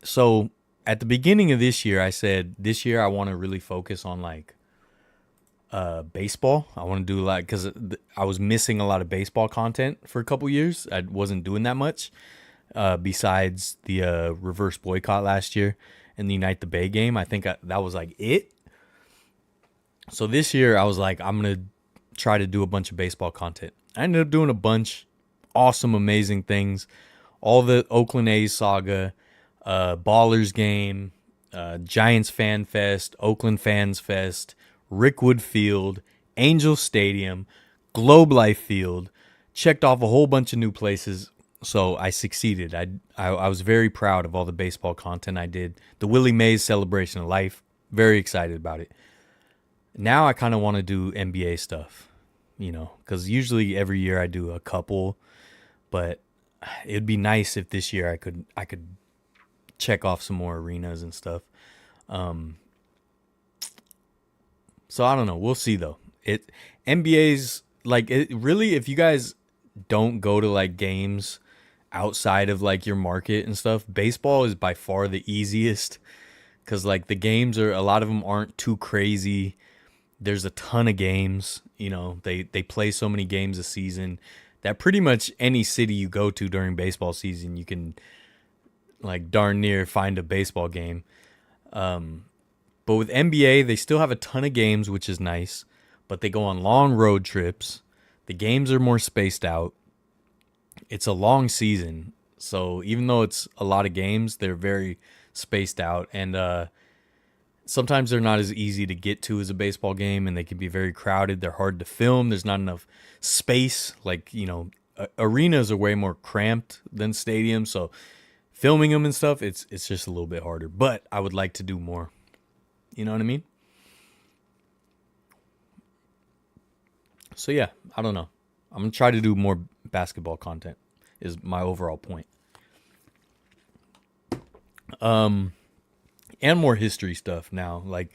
So, at the beginning of this year, I said, this year I want to really focus on, like, baseball. I want to do, like, because I was missing a lot of baseball content for a couple years. I wasn't doing that much. Besides the reverse boycott last year and the Unite the Bay game. I think that was like it. So this year I was like, I'm going to try to do a bunch of baseball content. I ended up doing a bunch. Awesome, amazing things. All the Oakland A's saga, Ballers game, Giants Fan Fest, Oakland Fans Fest, Rickwood Field, Angel Stadium, Globe Life Field. Checked off a whole bunch of new places. So I succeeded. I was very proud of all the baseball content I did. The Willie Mays Celebration of Life. Very excited about it. Now I kind of want to do NBA stuff, you know, because usually every year I do a couple, but it'd be nice if this year I could check off some more arenas and stuff. So I don't know. We'll see though. NBA's like it really. If you guys don't go to like games outside of like your market and stuff, baseball is by far the easiest because like the games a lot of them aren't too crazy. There's a ton of games, you know, they play so many games a season that pretty much any city you go to during baseball season, you can like darn near find a baseball game. But with NBA, they still have a ton of games, which is nice, but they go on long road trips. The games are more spaced out. It's a long season, so even though it's a lot of games, they're very spaced out, and sometimes they're not as easy to get to as a baseball game, and they can be very crowded. They're hard to film. There's not enough space. Like, you know, arenas are way more cramped than stadiums, so filming them and stuff, it's just a little bit harder. But I would like to do more. You know what I mean? So yeah, I don't know. I'm going to try to do more basketball content is my overall point. And more history stuff now. Like,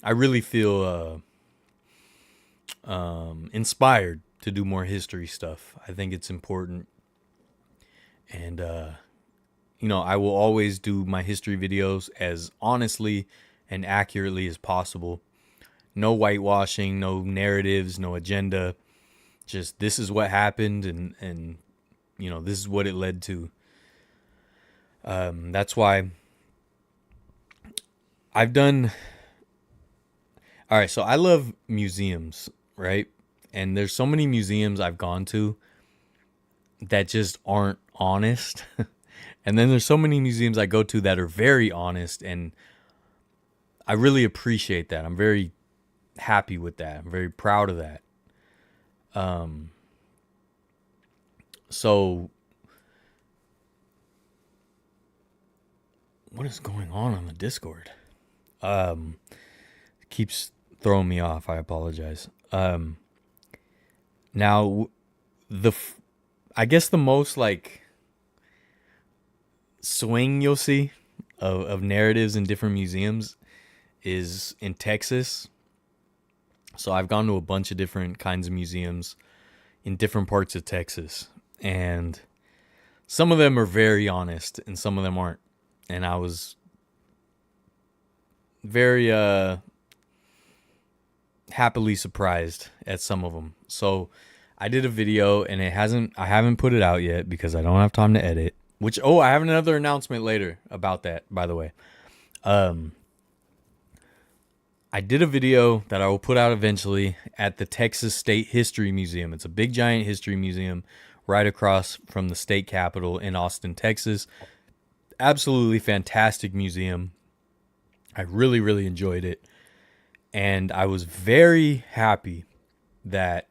I really feel inspired to do more history stuff. I think it's important. And, you know, I will always do my history videos as honestly and accurately as possible. No whitewashing, no narratives, no agenda. Just this is what happened and you know, this is what it led to. That's why I've done... All right, so I love museums, right? And there's so many museums I've gone to that just aren't honest. And then there's so many museums I go to that are very honest, and I really appreciate that. I'm very happy with that. I'm very proud of that. So what is going on the Discord? Keeps throwing me off. I apologize. Now, I guess the most like swing you'll see of narratives in different museums is in Texas. So I've gone to a bunch of different kinds of museums in different parts of Texas, and some of them are very honest and some of them aren't. And I was very happily surprised at some of them. So I did a video and I haven't put it out yet because I don't have time to edit. I have another announcement later about that, by the way. I did a video that I will put out eventually at the Texas State History Museum. It's a big giant history museum right across from the state capitol in Austin, Texas. Absolutely fantastic museum. I really, really enjoyed it. And I was very happy that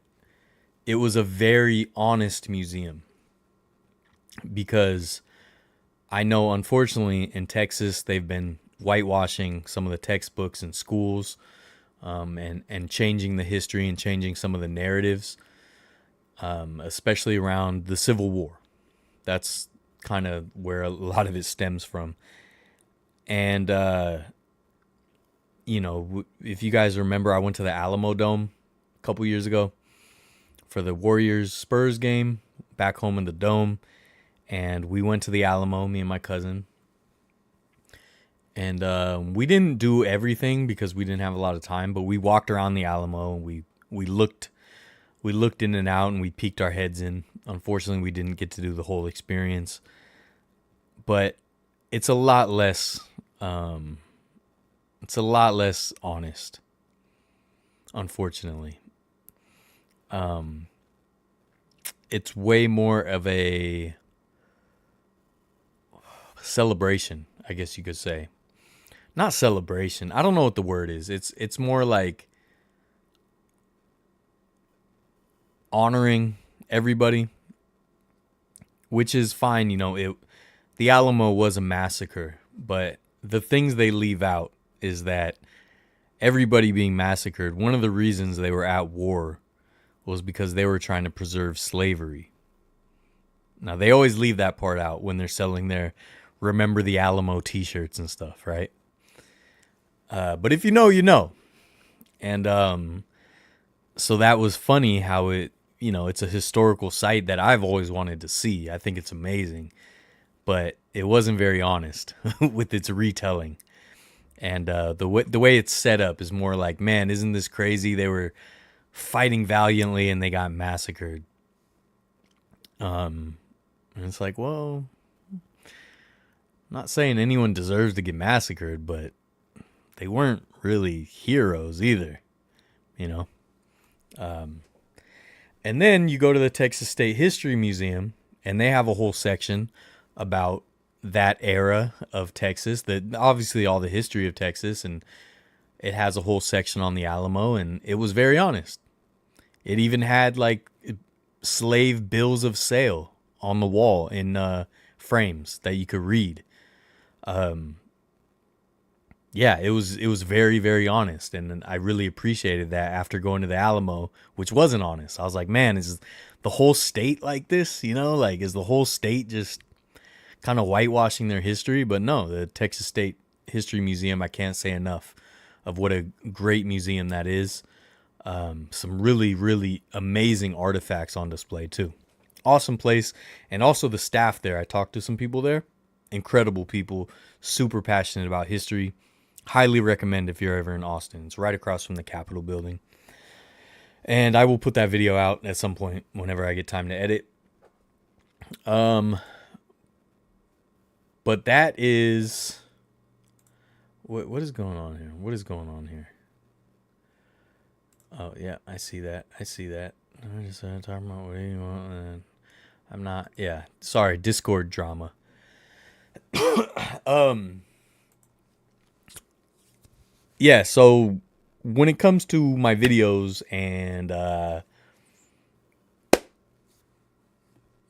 it was a very honest museum. Because I know, unfortunately, in Texas, they've been whitewashing some of the textbooks in schools, and changing the history and changing some of the narratives, especially around the Civil War. That's kind of where a lot of it stems from. And, if you guys remember, I went to the Alamo Dome a couple years ago for the Warriors-Spurs game back home in the Dome. And we went to the Alamo, me and my cousin. And we didn't do everything because we didn't have a lot of time, but we walked around the Alamo and we looked in and out and we peeked our heads in. Unfortunately, we didn't get to do the whole experience. But it's a lot less honest, unfortunately. It's way more of a celebration, I guess you could say. Not celebration. I don't know what the word is. It's more like honoring everybody, which is fine. The Alamo was a massacre, but the things they leave out is that everybody being massacred, one of the reasons they were at war was because they were trying to preserve slavery. Now, they always leave that part out when they're selling their Remember the Alamo t-shirts and stuff, right? But if you know, you know. And so that was funny how it's a historical site that I've always wanted to see. I think it's amazing. But it wasn't very honest with its retelling. And the way it's set up is more like, man, isn't this crazy? They were fighting valiantly and they got massacred. And it's like, well, I'm not saying anyone deserves to get massacred, but they weren't really heroes either, And then you go to the Texas State History Museum, and they have a whole section about that era of Texas, that obviously all the history of Texas, and it has a whole section on the Alamo, and it was very honest. It even had like slave bills of sale on the wall in frames that you could read. Yeah, it was very, very honest, and I really appreciated that after going to the Alamo, which wasn't honest. I was like, man, is the whole state like this? Like, is the whole state just kind of whitewashing their history? But no, the Texas State History Museum, I can't say enough of what a great museum that is. Some really, really amazing artifacts on display too. Awesome place. And also the staff there. I talked to some people there. Incredible people. Super passionate about history. Highly recommend if you're ever in Austin. It's right across from the Capitol building. And I will put that video out at some point whenever I get time to edit. But that is... What is going on here? What is going on here? Oh, yeah, I see that. I just talking about what do you want? I'm not... Yeah, sorry, Discord drama. Yeah, so when it comes to my videos and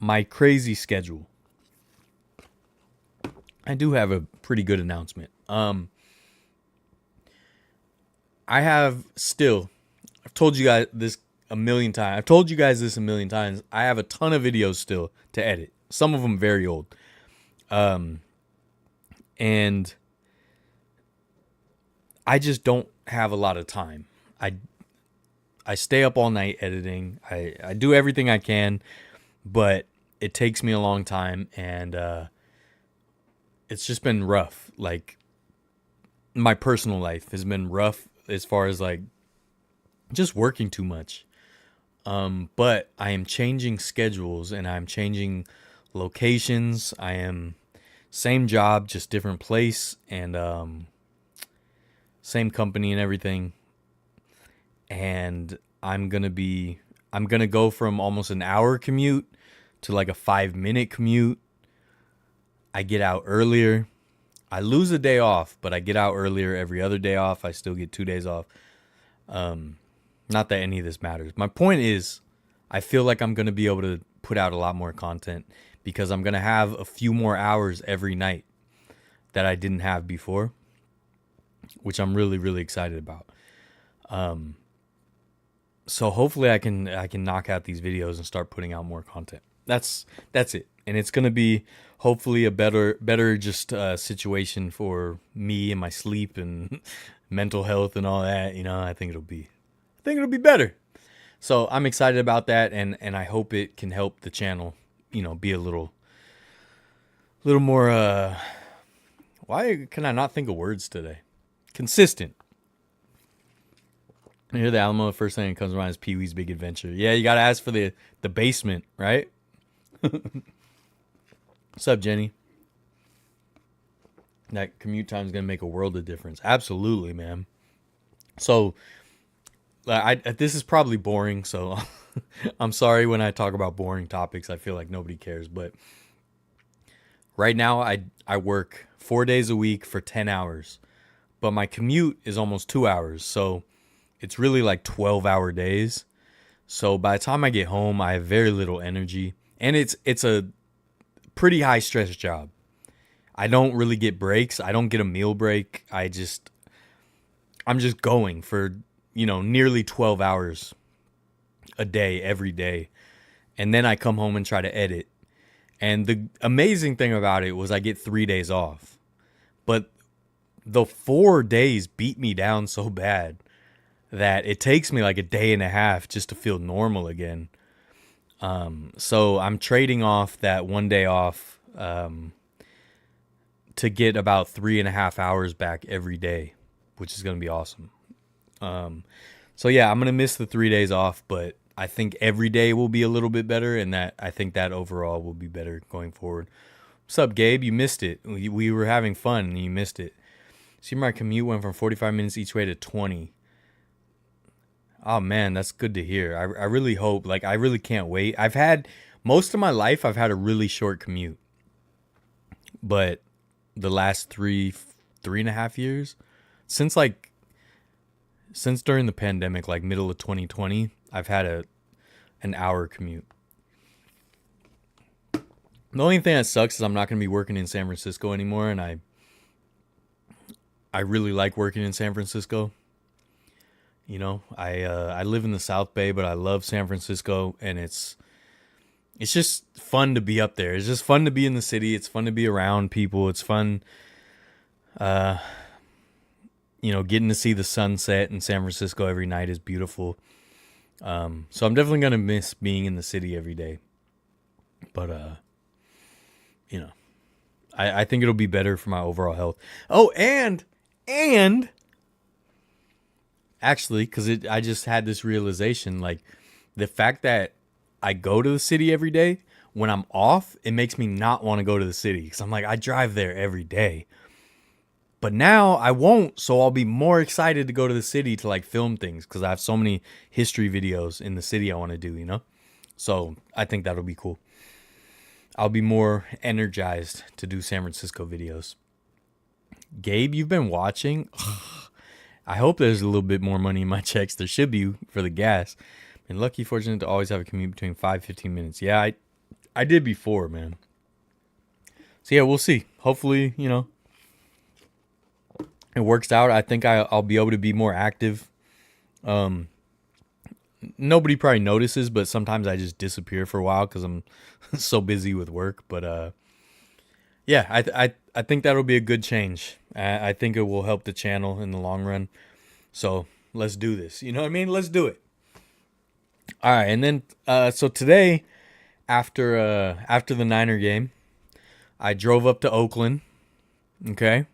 my crazy schedule, I do have a pretty good announcement. I have still I've told you guys this a million times. I've told you guys this a million times. I have a ton of videos still to edit. Some of them very old. And I just don't have a lot of time. I stay up all night editing. I do everything I can, but it takes me a long time, and it's just been rough. Like, my personal life has been rough as far as like just working too much. But I am changing schedules and I'm changing locations. I am same job, just different place, and same company and everything. And I'm gonna go from almost an hour commute to like a 5-minute commute. I get out earlier. I lose a day off, but I get out earlier every other day off. I still get 2 days off. Not that any of this matters. My point is, I feel like I'm going to be able to put out a lot more content because I'm going to have a few more hours every night that I didn't have before, which I'm really, really excited about. So hopefully I can knock out these videos and start putting out more content. That's it. And it's going to be hopefully a better just situation for me and my sleep and mental health and all that. You know, I think it'll be better. So I'm excited about that, and I hope it can help the channel, you know, be a little more, why can I not think of words today? Consistent. I hear the Alamo, the first thing that comes to mind is Pee-wee's Big Adventure. Yeah, you got to ask for the basement, right? What's up, Jenny? That commute time is going to make a world of difference. Absolutely, man. So, this is probably boring, so I'm sorry when I talk about boring topics. I feel like nobody cares, but right now I work 4 days a week for 10 hours, but my commute is almost 2 hours, so it's really like 12-hour days. So by the time I get home, I have very little energy, and it's a pretty high stress job. I don't really get breaks. I don't get a meal break. I'm just going for, you know, nearly 12 hours a day, every day. And then I come home and try to edit. And the amazing thing about it was I get 3 days off. But the 4 days beat me down so bad that it takes me like a day and a half just to feel normal again. So I'm trading off that 1 day off to get about 3.5 hours back every day, which is going to be awesome. So yeah, I'm going to miss the 3 days off, but I think every day will be a little bit better, and that I think that overall will be better going forward. What's up, Gabe? You missed it. We were having fun and you missed it. See, my commute went from 45 minutes each way to 20. Oh man, that's good to hear. I really hope, like, I really can't wait. I've had, most of my life, I've had a really short commute, but the last 3.5 years, since during the pandemic, like middle of 2020, I've had an hour commute. The only thing that sucks is I'm not going to be working in San Francisco anymore, and I really like working in San Francisco. You know, I live in the South Bay, but I love San Francisco, and it's just fun to be up there. It's just fun to be in the city. It's fun to be around people. It's fun, you know, getting to see the sunset in San Francisco every night is beautiful. So I'm definitely going to miss being in the city every day. But, you know, I think it'll be better for my overall health. Oh, and actually, because I just had this realization, like, the fact that I go to the city every day, when I'm off, it makes me not want to go to the city. Because I'm like, I drive there every day. But now I won't, so I'll be more excited to go to the city to, like, film things. Because I have so many history videos in the city I want to do, you know? So I think that'll be cool. I'll be more energized to do San Francisco videos. Gabe, you've been watching? I hope there's a little bit more money in my checks. There should be for the gas. Been lucky, fortunate to always have a commute between 5-15 minutes. Yeah, I did before, man. So yeah, we'll see. Hopefully, you know, it works out. I think I'll be able to be more active. nobody probably notices, but sometimes I just disappear for a while because I'm so busy with work. But yeah, I think that'll be a good change. I think it will help the channel in the long run. So let's do this. You know what I mean? Let's do it. All right, and then so today after the Niner game, I drove up to Oakland. Okay,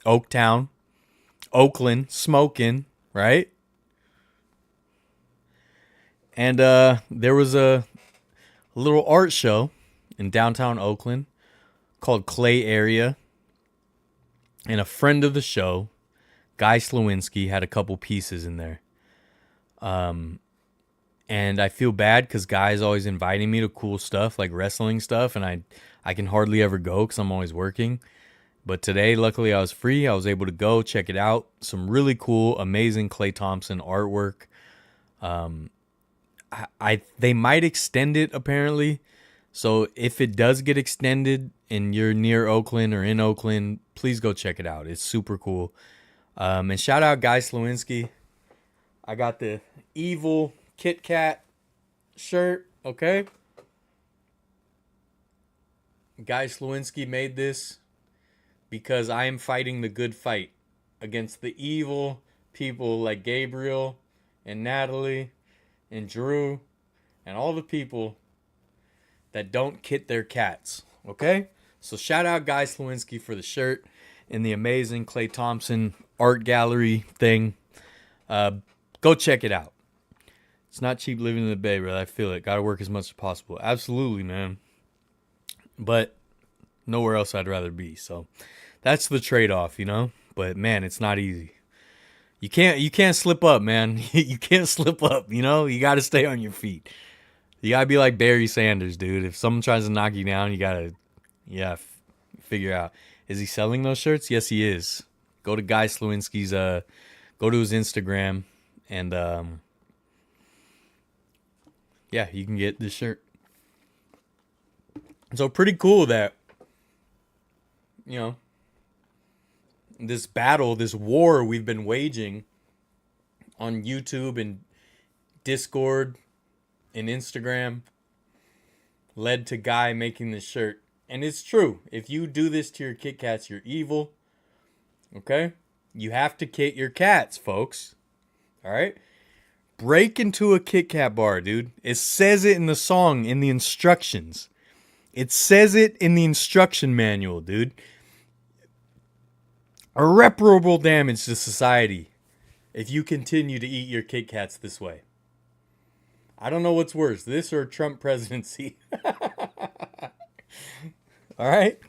Oaktown, Oakland, smoking, right? And there was a little art show in downtown Oakland called Klay Area. And a friend of the show, Guy Sliwinski, had a couple pieces in there. And I feel bad because Guy's always inviting me to cool stuff like wrestling stuff. And I can hardly ever go because I'm always working. But today, luckily, I was free. I was able to go check it out. Some really cool, amazing Klay Thompson artwork. They might extend it apparently. So if it does get extended and you're near Oakland or in Oakland, please go check it out. It's super cool. And shout out Guy Sliwinski. I got the evil Kit Kat shirt. Okay. Guy Sliwinski made this because I am fighting the good fight against the evil people like Gabriel and Natalie and Drew and all the people that don't kit their cats. Okay? So shout out Guy Sliwinski for the shirt and the amazing Klay Thompson art gallery thing. Go check it out. It's not cheap living in the Bay, bro. I feel it. Gotta work as much as possible. Absolutely, man. But nowhere else I'd rather be. So that's the trade-off, you know? But man, it's not easy. You can't slip up, man. You can't slip up, you know? You gotta stay on your feet. You gotta be like Barry Sanders, dude. If someone tries to knock you down, you gotta, figure out. Is he selling those shirts? Yes, he is. Go to Guy Sliwinski's, go to his Instagram, and you can get this shirt. So pretty cool that, you know, this battle, this war we've been waging on YouTube and Discord and Instagram led to Guy making this shirt. And it's true. If you do this to your Kit Kats, you're evil. Okay? You have to kit your cats, folks. All right? Break into a Kit Kat bar, dude. It says it in the song, in the instructions. It says it in the instruction manual, dude. Irreparable damage to society if you continue to eat your Kit Kats this way. I don't know what's worse, this or Trump presidency. All right?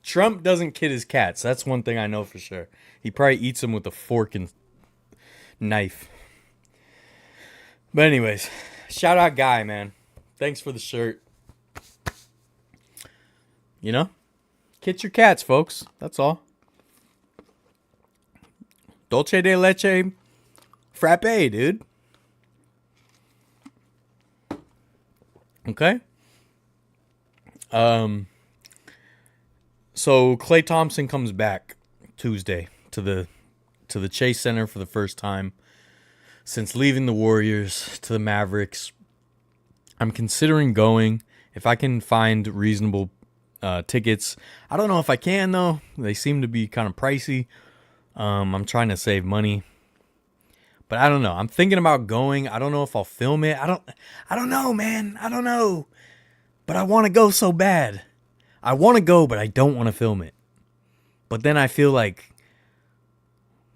Trump doesn't kit his cats. That's one thing I know for sure. He probably eats them with a fork and knife. But anyways, shout out Guy, man. Thanks for the shirt. You know? Kit your cats, folks. That's all. Dolce de leche frappe, dude. Okay? So Klay Thompson comes back Tuesday to the Chase Center for the first time since leaving the Warriors to the Mavericks. I'm considering going if I can find reasonable tickets. I don't know if I can though. They seem to be kind of pricey. I'm trying to save money. But I don't know. I'm thinking about going. I don't know if I'll film it. I don't know, man. I don't know. But I want to go so bad. I want to go, but I don't want to film it. But then I feel like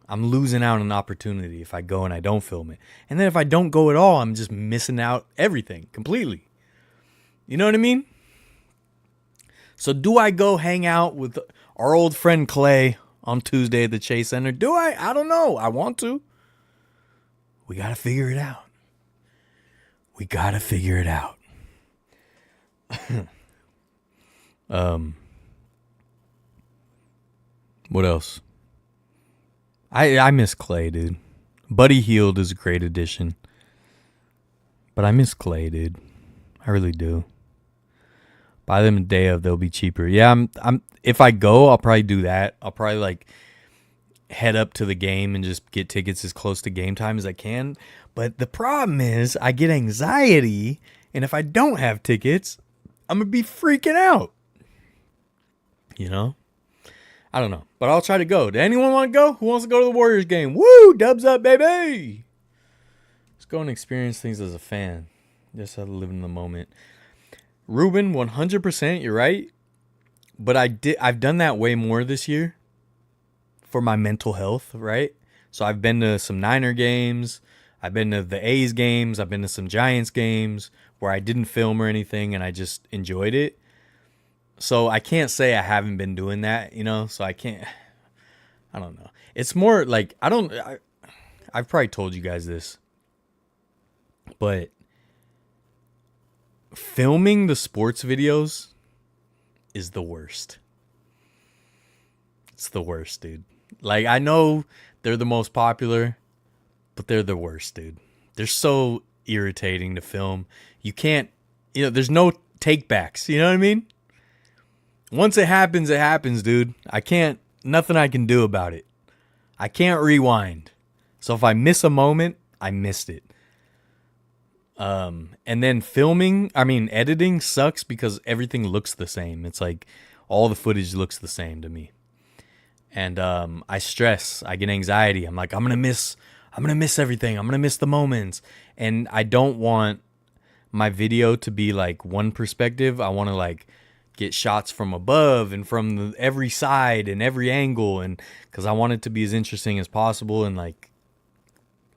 I'm losing out on an opportunity if I go and I don't film it. And then if I don't go at all, I'm just missing out everything completely. You know what I mean? So do I go hang out with our old friend Klay on Tuesday at the Chase Center? Do I? I don't know. I want to. We got to figure it out. We got to figure it out. What else? I miss Klay, dude. Buddy Hield is a great addition. But I miss Klay, dude. I really do. Buy them a day of, they'll be cheaper. Yeah, I'm if I go, I'll probably do that. I'll probably like head up to the game and just get tickets as close to game time as I can. But the problem is I get anxiety, and if I don't have tickets, I'm going to be freaking out. You know? I don't know. But I'll try to go. Does anyone want to go? Who wants to go to the Warriors game? Woo! Dubs up, baby! Let's go and experience things as a fan. Just have to live in the moment. Ruben, 100%, you're right. But I've done that way more this year for my mental health, right? So I've been to some Niner games. I've been to the A's games. I've been to some Giants games where I didn't film or anything and I just enjoyed it. So I can't say I haven't been doing that, you know? So I don't know. It's more like, I've probably told you guys this, but filming the sports videos is the worst. It's the worst, dude. Like, I know they're the most popular, but they're the worst, dude. They're so irritating to film. You can't, there's no takebacks. You know what I mean? Once it happens, dude. Nothing I can do about it. I can't rewind. So if I miss a moment, I missed it. And then editing sucks because everything looks the same. It's like all the footage looks the same to me. And I stress, I get anxiety. I'm like, I'm gonna miss everything. I'm gonna miss the moments. And I don't want my video to be like one perspective. I want to like get shots from above and from every side and every angle, and because I want it to be as interesting as possible. And like,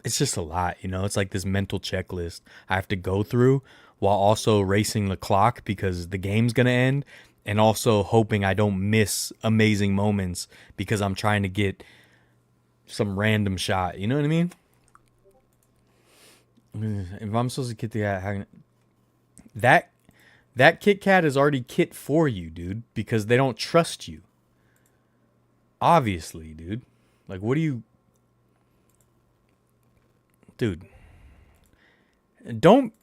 it's just a lot, it's like this mental checklist I have to go through while also racing the clock because the game's gonna end, and also hoping I don't miss amazing moments because I'm trying to get some random shot. You know what I mean? If I'm supposed to get that Kit Kat is already kit for you, dude, because they don't trust you. Obviously, dude. Like, what do you... Dude. Don't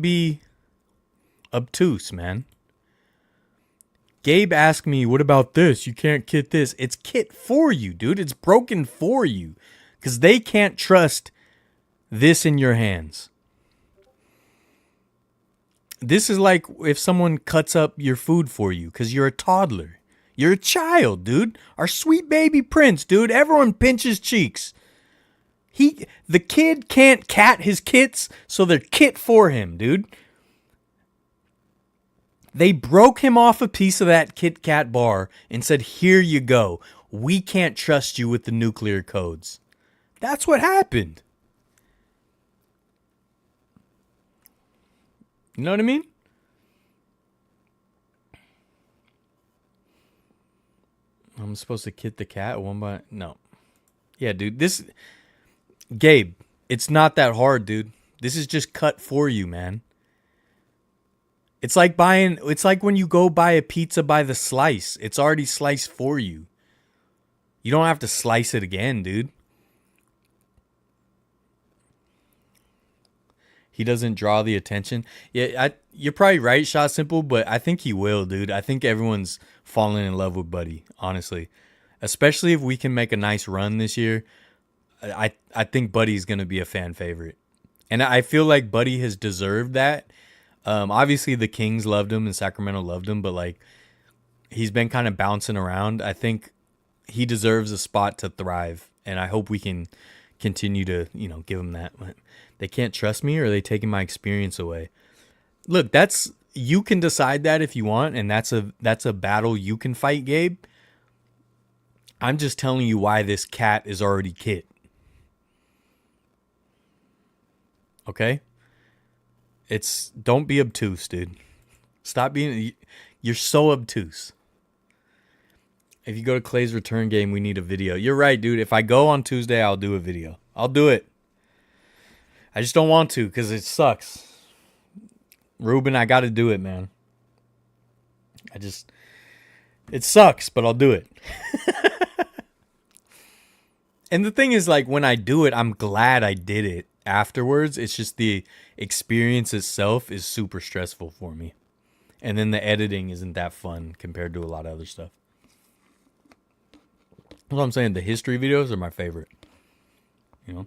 be obtuse, man. Gabe asked me, what about this? You can't kit this. It's kit for you, dude. It's broken for you. Because they can't trust this in your hands. This is like if someone cuts up your food for you because you're a toddler. You're a child, dude. Our sweet baby prince, dude. Everyone pinches cheeks. The kid can't cat his kits, so they're kit for him, dude. They broke him off a piece of that Kit Kat bar and said, here you go. We can't trust you with the nuclear codes. That's what happened. You know what I mean? I'm supposed to kit the cat one by... No. Yeah, dude. Gabe, it's not that hard, dude. This is just cut for you, man. It's like when you go buy a pizza by the slice. It's already sliced for you. You don't have to slice it again, dude. He doesn't draw the attention. Yeah, you're probably right, Shot Simple, but I think he will, dude. I think everyone's falling in love with Buddy, honestly. Especially if we can make a nice run this year. I think Buddy's going to be a fan favorite. And I feel like Buddy has deserved that. Obviously, the Kings loved him and Sacramento loved him, but like he's been kind of bouncing around. I think he deserves a spot to thrive, and I hope we can continue to, give him that. They can't trust me, or are they taking my experience away? Look, you can decide that if you want, and that's a battle you can fight, Gabe. I'm just telling you why this cat is already kit. Okay? Don't be obtuse, dude. Stop being, you're so obtuse. If you go to Clay's return game, we need a video. You're right, dude. If I go on Tuesday, I'll do a video. I'll do it. I just don't want to because it sucks. Ruben, I got to do it, man. It sucks, but I'll do it. And the thing is, like, when I do it, I'm glad I did it afterwards. It's just the experience itself is super stressful for me. And then the editing isn't that fun compared to a lot of other stuff. That's what I'm saying. The history videos are my favorite. You know.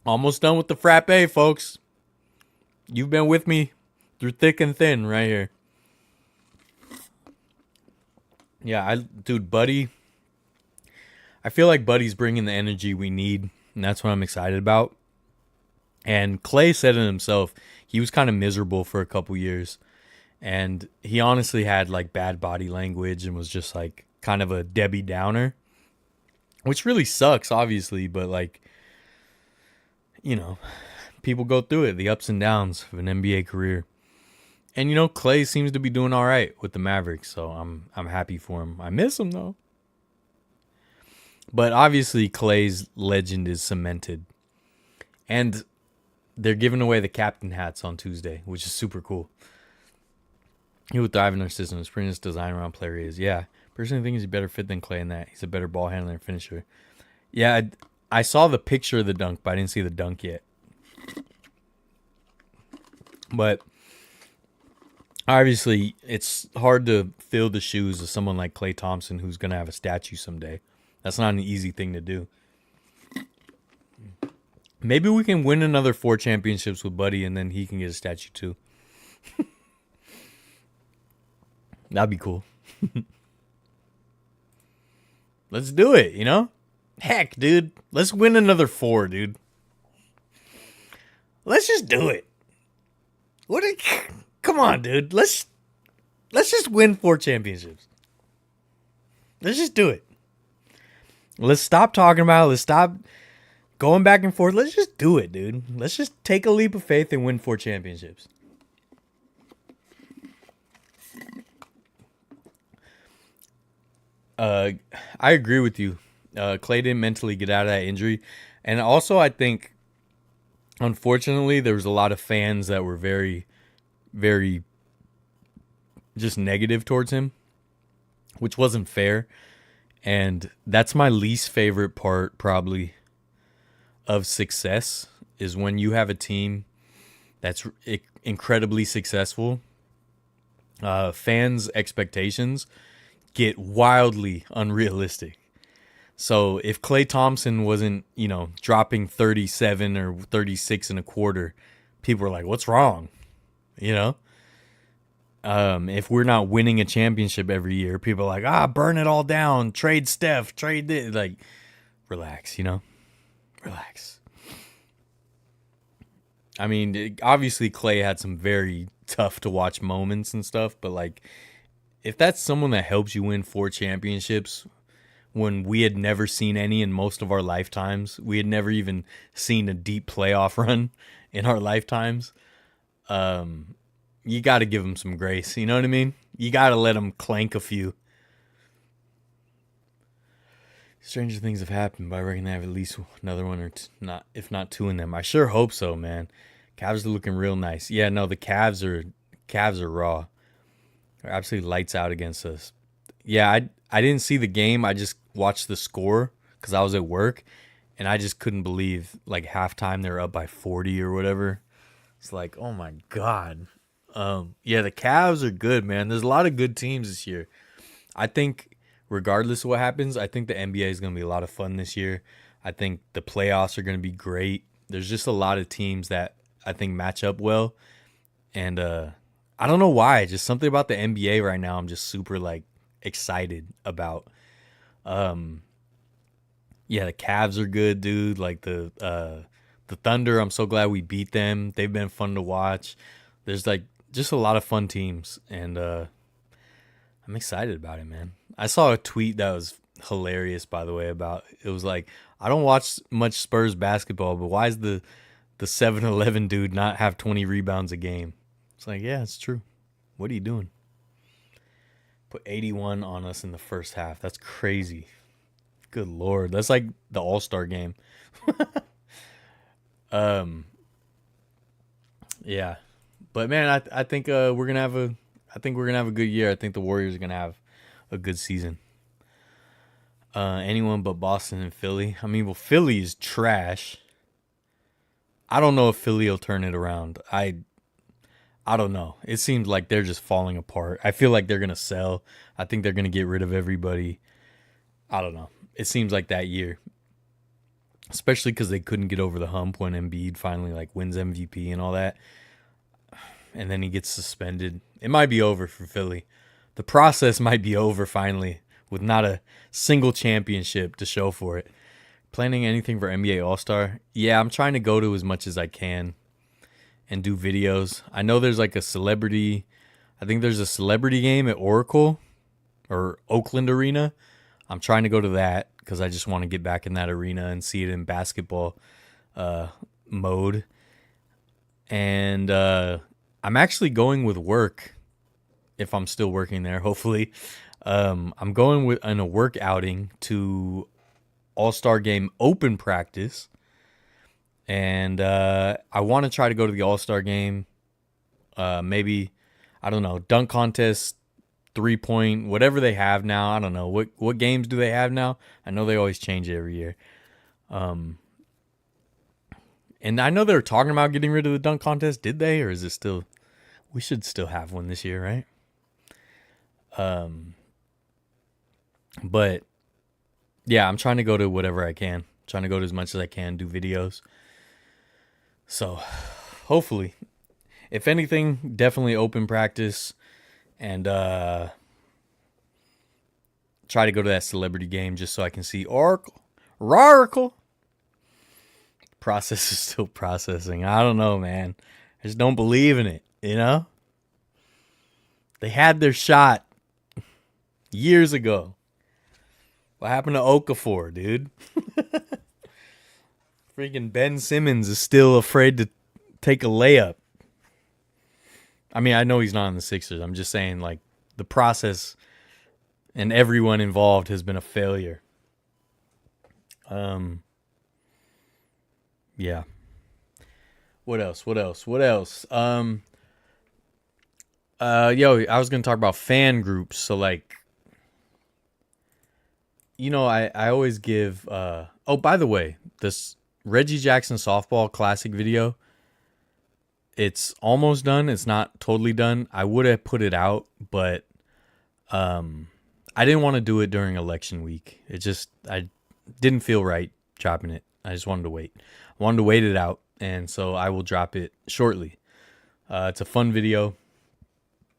Almost done with the frappe, folks. You've been with me through thick and thin right here. Yeah, dude, Buddy. I feel like Buddy's bringing the energy we need, and that's what I'm excited about. And Klay said it himself. He was kind of miserable for a couple years. And he honestly had like bad body language and was just like kind of a Debbie Downer. Which really sucks, obviously, but like, you know, people go through it, the ups and downs of an NBA career. And you know, Klay seems to be doing all right with the Mavericks, so I'm happy for him. I miss him though. But obviously Klay's legend is cemented. And they're giving away the captain hats on Tuesday, which is super cool. He would thrive in our system. His prettiest design around player is. Yeah. Personally, I think he's a better fit than Klay in that. He's a better ball handler and finisher. Yeah, I saw the picture of the dunk, but I didn't see the dunk yet. But obviously, it's hard to fill the shoes of someone like Klay Thompson who's going to have a statue someday. That's not an easy thing to do. Maybe we can win another 4 championships with Buddy, and then he can get a statue too. That'd be cool. Let's do it, you know? Heck, dude. Let's win another 4, dude. Let's just do it. Come on, dude. Let's just win 4 championships. Let's just do it. Let's stop talking about it. Let's stop going back and forth. Let's just do it, dude. Let's just take a leap of faith and win 4 championships. I agree with you. Klay didn't mentally get out of that injury. And also, I think, unfortunately, there was a lot of fans that were very, very just negative towards him, which wasn't fair. And that's my least favorite part, probably, of success, is when you have a team that's incredibly successful. Fans' expectations get wildly unrealistic. So if Klay Thompson wasn't, dropping 37 or 36 and a quarter, people were like, what's wrong? If we're not winning a championship every year, people are like, burn it all down, trade Steph, trade this. Like, relax, relax. I mean, obviously Klay had some very tough to watch moments and stuff, but like, if that's someone that helps you win 4 championships when we had never seen any in most of our lifetimes, we had never even seen a deep playoff run in our lifetimes, you got to give him some grace. You know what I mean? You got to let him clank a few. Stranger things have happened, but I reckon they have at least another one or not, if not 2 in them. I sure hope so, man. Cavs are looking real nice. Yeah, no, the Cavs are raw. They're absolutely lights out against us. Yeah, I didn't see the game. I just watched the score because I was at work, and I just couldn't believe, like, halftime they were up by 40 or whatever. It's like, oh my God. Yeah, the Cavs are good, man. There's a lot of good teams this year. I think regardless of what happens, I think the NBA is going to be a lot of fun this year. I think the playoffs are going to be great. There's just a lot of teams that I think match up well. And I don't know why. Just something about the NBA right now I'm just super, like, excited about. Yeah, the Cavs are good, dude. Like, the Thunder, I'm so glad we beat them. They've been fun to watch. There's, like, just a lot of fun teams. And I'm excited about it, man. I saw a tweet that was hilarious, by the way, about it was like, I don't watch much Spurs basketball, but why is the 7-Eleven dude not have 20 rebounds a game? It's like, yeah, it's true. What are you doing? Put 81 on us in the first half. That's crazy. Good Lord. That's like the All-Star game. Yeah. But man, I think we're gonna have a good year. I think the Warriors are gonna have a good season. Anyone but Boston and Philly. I mean, well, Philly is trash. I don't know if Philly will turn it around. I I don't know. It seems like they're just falling apart. I feel like they're going to sell. I think they're going to get rid of everybody. I don't know. It seems like that year. Especially because they couldn't get over the hump when Embiid finally like wins MVP and all that. And then he gets suspended. It might be over for Philly. The process might be over finally with not a single championship to show for it. Planning anything for NBA All-Star? Yeah, I'm trying to go to as much as I can and do videos. I know there's like a celebrity, I think there's a celebrity game at Oracle or Oakland Arena. I'm trying to go to that because I just want to get back in that arena and see it in basketball mode. And I'm actually going with work, if I'm still working there, hopefully. I'm going in a work outing to All-Star Game open practice. And I want to try to go to the All-Star Game. Maybe, I don't know, dunk contest, 3-point, whatever they have now. I don't know. What games do they have now? I know they always change it every year. And I know they were talking about getting rid of the dunk contest. Did they? Or is it still... We should still have one this year, right? But, yeah, I'm trying to go to whatever I can. Trying to go to as much as I can, do videos. So, hopefully. If anything, definitely open practice. And try to go to that celebrity game just so I can see Oracle. Process is still processing. I don't know, man. I just don't believe in it, you know? They had their shot years ago. What happened to Okafor, dude? Freaking Ben Simmons is still afraid to take a layup. I mean, I know he's not on the Sixers. I'm just saying, like, the process and everyone involved has been a failure. Yeah. What else? I was going to talk about fan groups. So, like, you know, I always give, oh, by the way, this Reggie Jackson softball classic video, it's almost done. It's not totally done. I would have put it out, but, I didn't want to do it during election week. I didn't feel right dropping it. I just wanted to wait. I wanted to wait it out, and so I will drop it shortly. It's a fun video.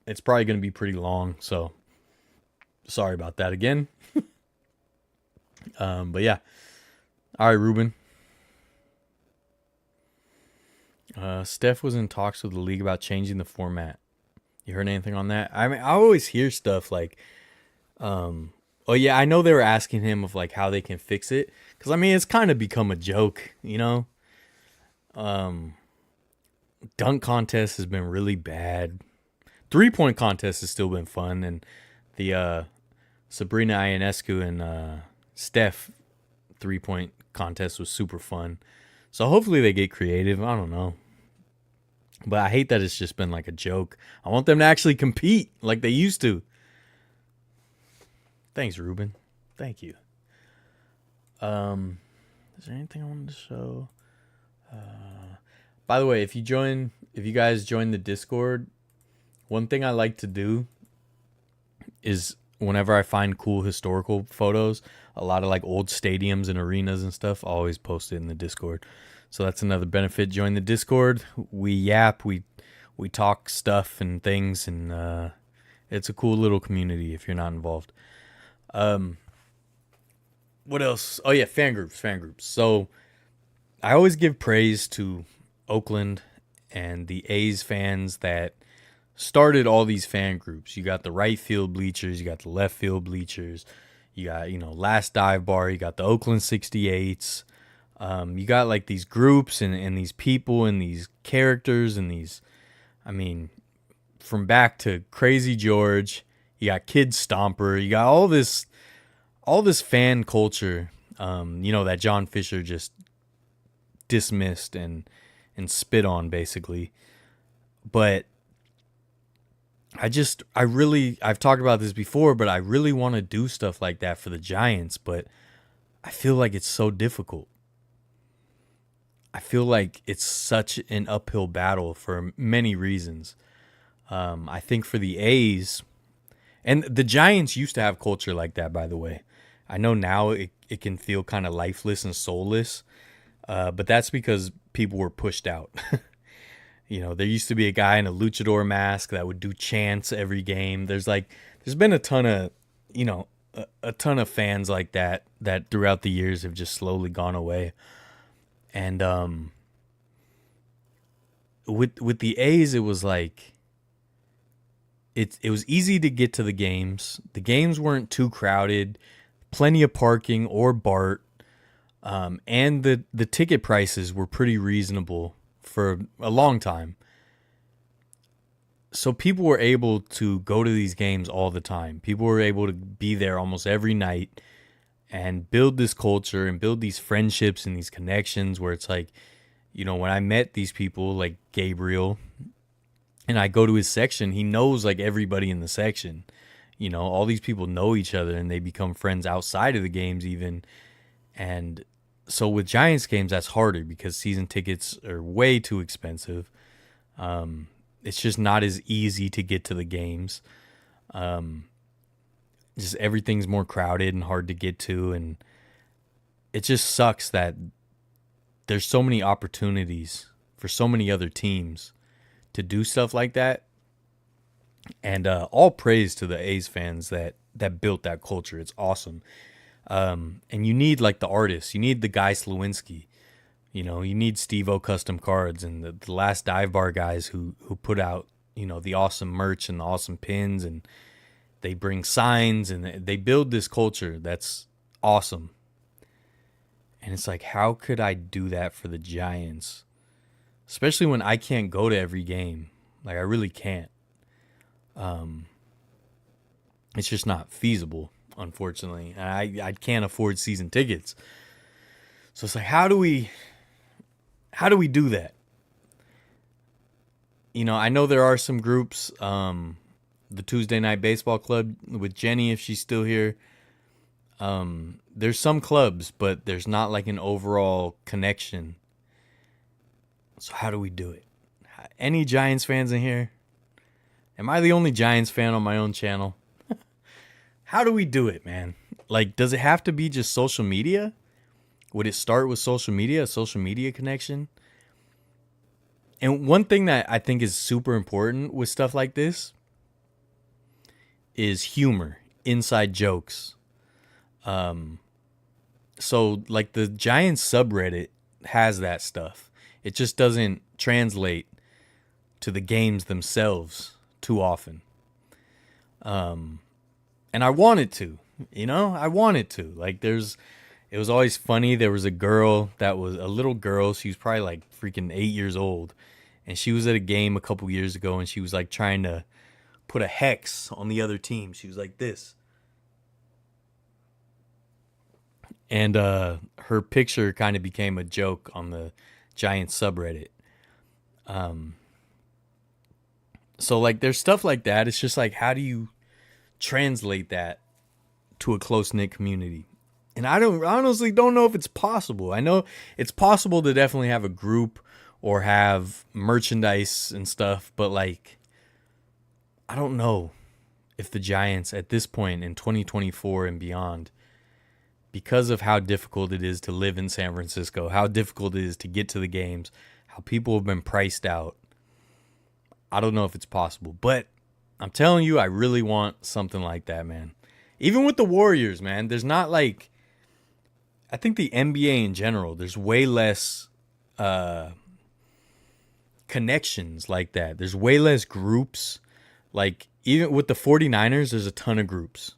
It's probably going to be pretty long, so sorry about that again. But yeah. All right, Ruben. Steph was in talks with the league about changing the format. You heard anything on that? I mean, I always hear stuff like, oh yeah, I know they were asking him of like how they can fix it. Cause I mean, it's kind of become a joke, you know? Dunk contest has been really bad. 3-point contest has still been fun. And the, Sabrina Ionescu and, Steph 3-point contest was super fun. So hopefully they get creative. I don't know. But I hate that it's just been like a joke. I want them to actually compete like they used to. Thanks, Ruben. Thank you. Is there anything I wanted to show? By the way, if you guys join the Discord, one thing I like to do is whenever I find cool historical photos, a lot of like old stadiums and arenas and stuff, I always post it in the Discord. So that's another benefit. Join the Discord. We yap, we talk stuff and things, and it's a cool little community if you're not involved. What else? Oh yeah, fan groups. So I always give praise to Oakland and the A's fans that started all these fan groups. You got the right field bleachers, you got the left field bleachers, you got, LastDiveBar, you got the Oakland 68s. You got like these groups and these people and these characters and these, I mean, from back to Crazy George, you got Kid Stomper, you got all this fan culture, that John Fisher just dismissed and spit on basically. But I've talked about this before, but I really want to do stuff like that for the Giants, but I feel like it's so difficult. I feel like it's such an uphill battle for many reasons. I think for the A's, and the Giants used to have culture like that, by the way. I know now it can feel kind of lifeless and soulless, but that's because people were pushed out. There used to be a guy in a luchador mask that would do chants every game. There's been a ton of, a ton of fans like that throughout the years have just slowly gone away. And with the A's, it was like it was easy to get to the games. The games weren't too crowded, plenty of parking or BART, and the ticket prices were pretty reasonable for a long time. So people were able to go to these games all the time. People were able to be there almost every night and build this culture and build these friendships and these connections where it's like, when I met these people like Gabriel and I go to his section, he knows like everybody in the section. All these people know each other and they become friends outside of the games even. And so with Giants games, that's harder because season tickets are way too expensive. It's just not as easy to get to the games. Just everything's more crowded and hard to get to. And it just sucks that there's so many opportunities for so many other teams to do stuff like that. And all praise to the A's fans that built that culture. It's awesome. And you need like the artists. You need the Guy Sliwinski. You need Steve-O Custom Cards and the LastDiveBar guys who put out, the awesome merch and the awesome pins, and they bring signs and they build this culture that's awesome. And it's like, how could I do that for the Giants? Especially when I can't go to every game. Like, I really can't. It's just not feasible, unfortunately. And I can't afford season tickets. So it's like, how do we do that? I know there are some groups, the Tuesday Night Baseball Club with Jenny, if she's still here. There's some clubs, but there's not like an overall connection. So how do we do it? Any Giants fans in here? Am I the only Giants fan on my own channel? How do we do it, man? Like, does it have to be just social media? Would it start with social media, a social media connection? And one thing that I think is super important with stuff like this is humor, inside jokes. So like the Giants subreddit has that stuff. It just doesn't translate to the games themselves too often. And I want it to, I want it to. Like it was always funny. There was a girl that was a little girl. She was probably like freaking 8 years old. And she was at a game a couple years ago and she was like trying to put a hex on the other team. She was like this. And her picture kind of became a joke on the Giants subreddit. So like there's stuff like that. It's just like, how do you translate that to a close-knit community? And I honestly don't know if it's possible. I know it's possible to definitely have a group or have merchandise and stuff, but like, I don't know if the Giants at this point in 2024 and beyond, because of how difficult it is to live in San Francisco, how difficult it is to get to the games, how people have been priced out, I don't know if it's possible. But I'm telling you, I really want something like that, man. Even with the Warriors, man, there's not like, I think the NBA in general, there's way less connections like that. There's way less groups. Like, even with the 49ers, there's a ton of groups.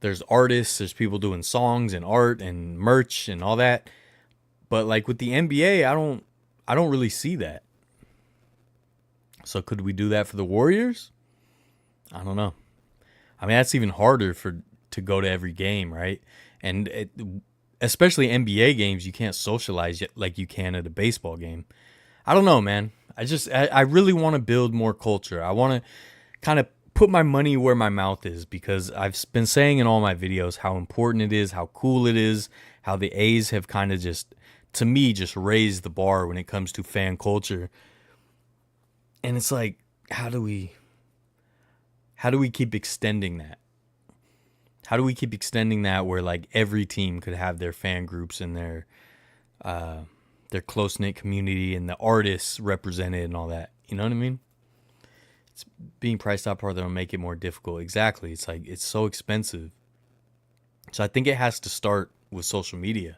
There's artists, there's people doing songs and art and merch and all that. But like with the NBA, I don't really see that. So could we do that for the Warriors? I don't know. I mean, that's even harder to go to every game, right? And especially NBA games, you can't socialize like you can at a baseball game. I don't know, man. I really want to build more culture. I want to kind of put my money where my mouth is, because I've been saying in all my videos how important it is, how cool it is, how the A's have kind of just, to me, just raised the bar when it comes to fan culture. And it's like, how do we keep extending that? How do we keep extending that where like every team could have their fan groups and their close knit community and the artists represented and all that? You know what I mean? It's being priced out part that'll make it more difficult. Exactly. It's like it's so expensive. So I think it has to start with social media.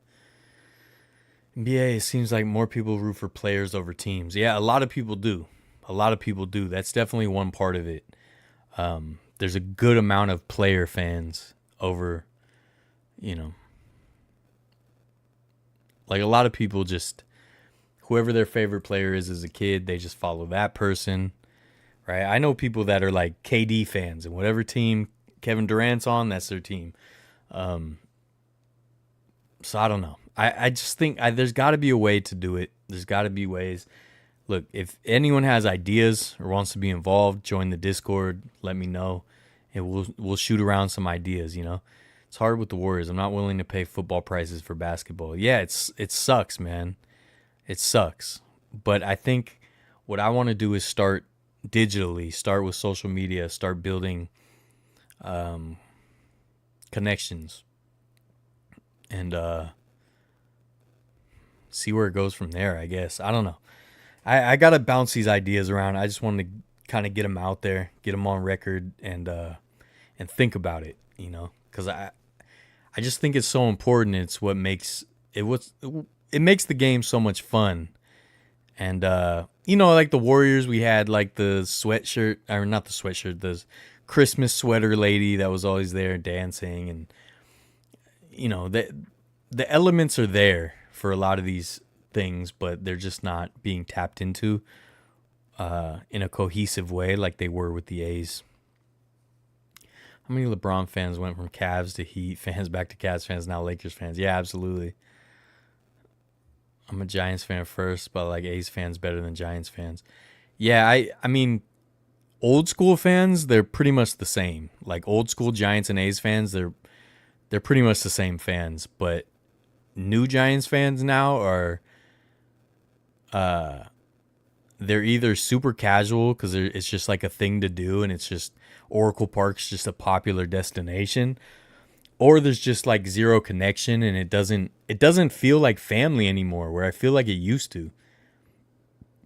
NBA, it seems like more people root for players over teams. Yeah, a lot of people do. That's definitely one part of it. There's a good amount of player fans over, like a lot of people just, whoever their favorite player is as a kid, they just follow that person, right? I know people that are like KD fans and whatever team Kevin Durant's on, that's their team. So I don't know. I just think there's got to be a way to do it. There's got to be ways. Look, if anyone has ideas or wants to be involved, join the Discord. Let me know, and we'll shoot around some ideas. It's hard with the Warriors. I'm not willing to pay football prices for basketball. Yeah, it sucks, man. It sucks. But I think what I want to do is start digitally, start with social media, start building connections, and see where it goes from there, I guess. I don't know. I got to bounce these ideas around. I just wanted to kind of get them out there, get them on record, and think about it, because I just think it's so important. It's what makes it makes the game so much fun. And like the Warriors, we had like the sweatshirt, or not the sweatshirt, the Christmas sweater lady that was always there dancing, and the elements are there for a lot of these things, but they're just not being tapped into in a cohesive way like they were with the A's. How many LeBron fans went from Cavs to Heat fans back to Cavs fans, now Lakers fans? Yeah, absolutely. I'm a Giants fan first, but like A's fans better than Giants fans. Yeah, I mean, old school fans, they're pretty much the same. Like old school Giants and A's fans, they're pretty much the same fans, but new Giants fans now are they're either super casual because it's just like a thing to do and it's just Oracle Park's just a popular destination, or there's just like zero connection and it doesn't feel like family anymore, where I feel like it used to.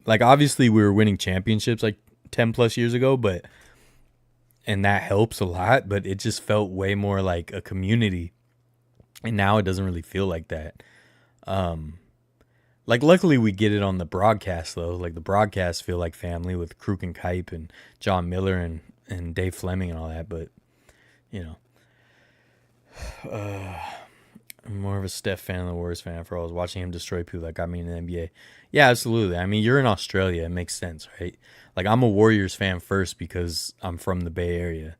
Like obviously we were winning championships like 10 plus years ago, and that helps a lot, but it just felt way more like a community. And now it doesn't really feel like that. Like luckily we get it on the broadcast though. Like the broadcasts feel like family with Kruk and Kipe and John Miller and Dave Fleming and all that. But I'm more of a Steph fan than the Warriors fan. For all I was watching him destroy people that got me in the NBA. Yeah, absolutely. I mean, you're in Australia. It makes sense, right? Like I'm a Warriors fan first because I'm from the Bay Area.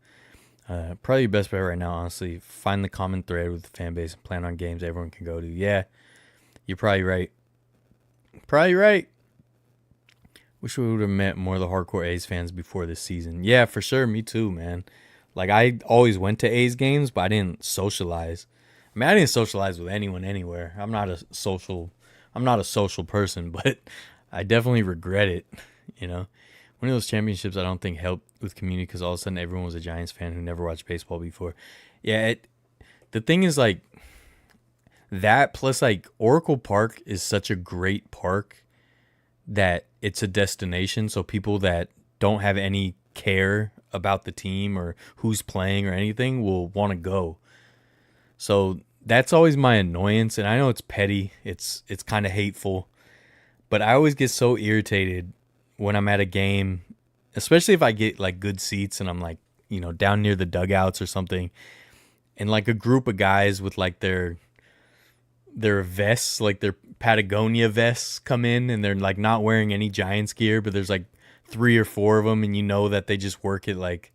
Probably your best bet right now, honestly. Find the common thread with the fan base and plan on games everyone can go to. Yeah, you're probably right. Wish we would have met more of the hardcore A's fans before this season. Yeah, for sure. Me too, man. Like I always went to A's games, but I didn't socialize. I mean, I didn't socialize with anyone anywhere. I'm not a social person, but I definitely regret it. One of those championships I don't think helped with community because all of a sudden everyone was a Giants fan who never watched baseball before. Yeah, the thing is like that plus like Oracle Park is such a great park that it's a destination. So people that don't have any care about the team or who's playing or anything will want to go. So that's always my annoyance. And I know it's petty. It's kind of hateful, but I always get so irritated when I'm at a game, especially if I get like good seats and I'm like, down near the dugouts or something, and like a group of guys with like their vests, like their Patagonia vests come in and they're like not wearing any Giants gear, but there's like 3 or 4 of them and that they just work at like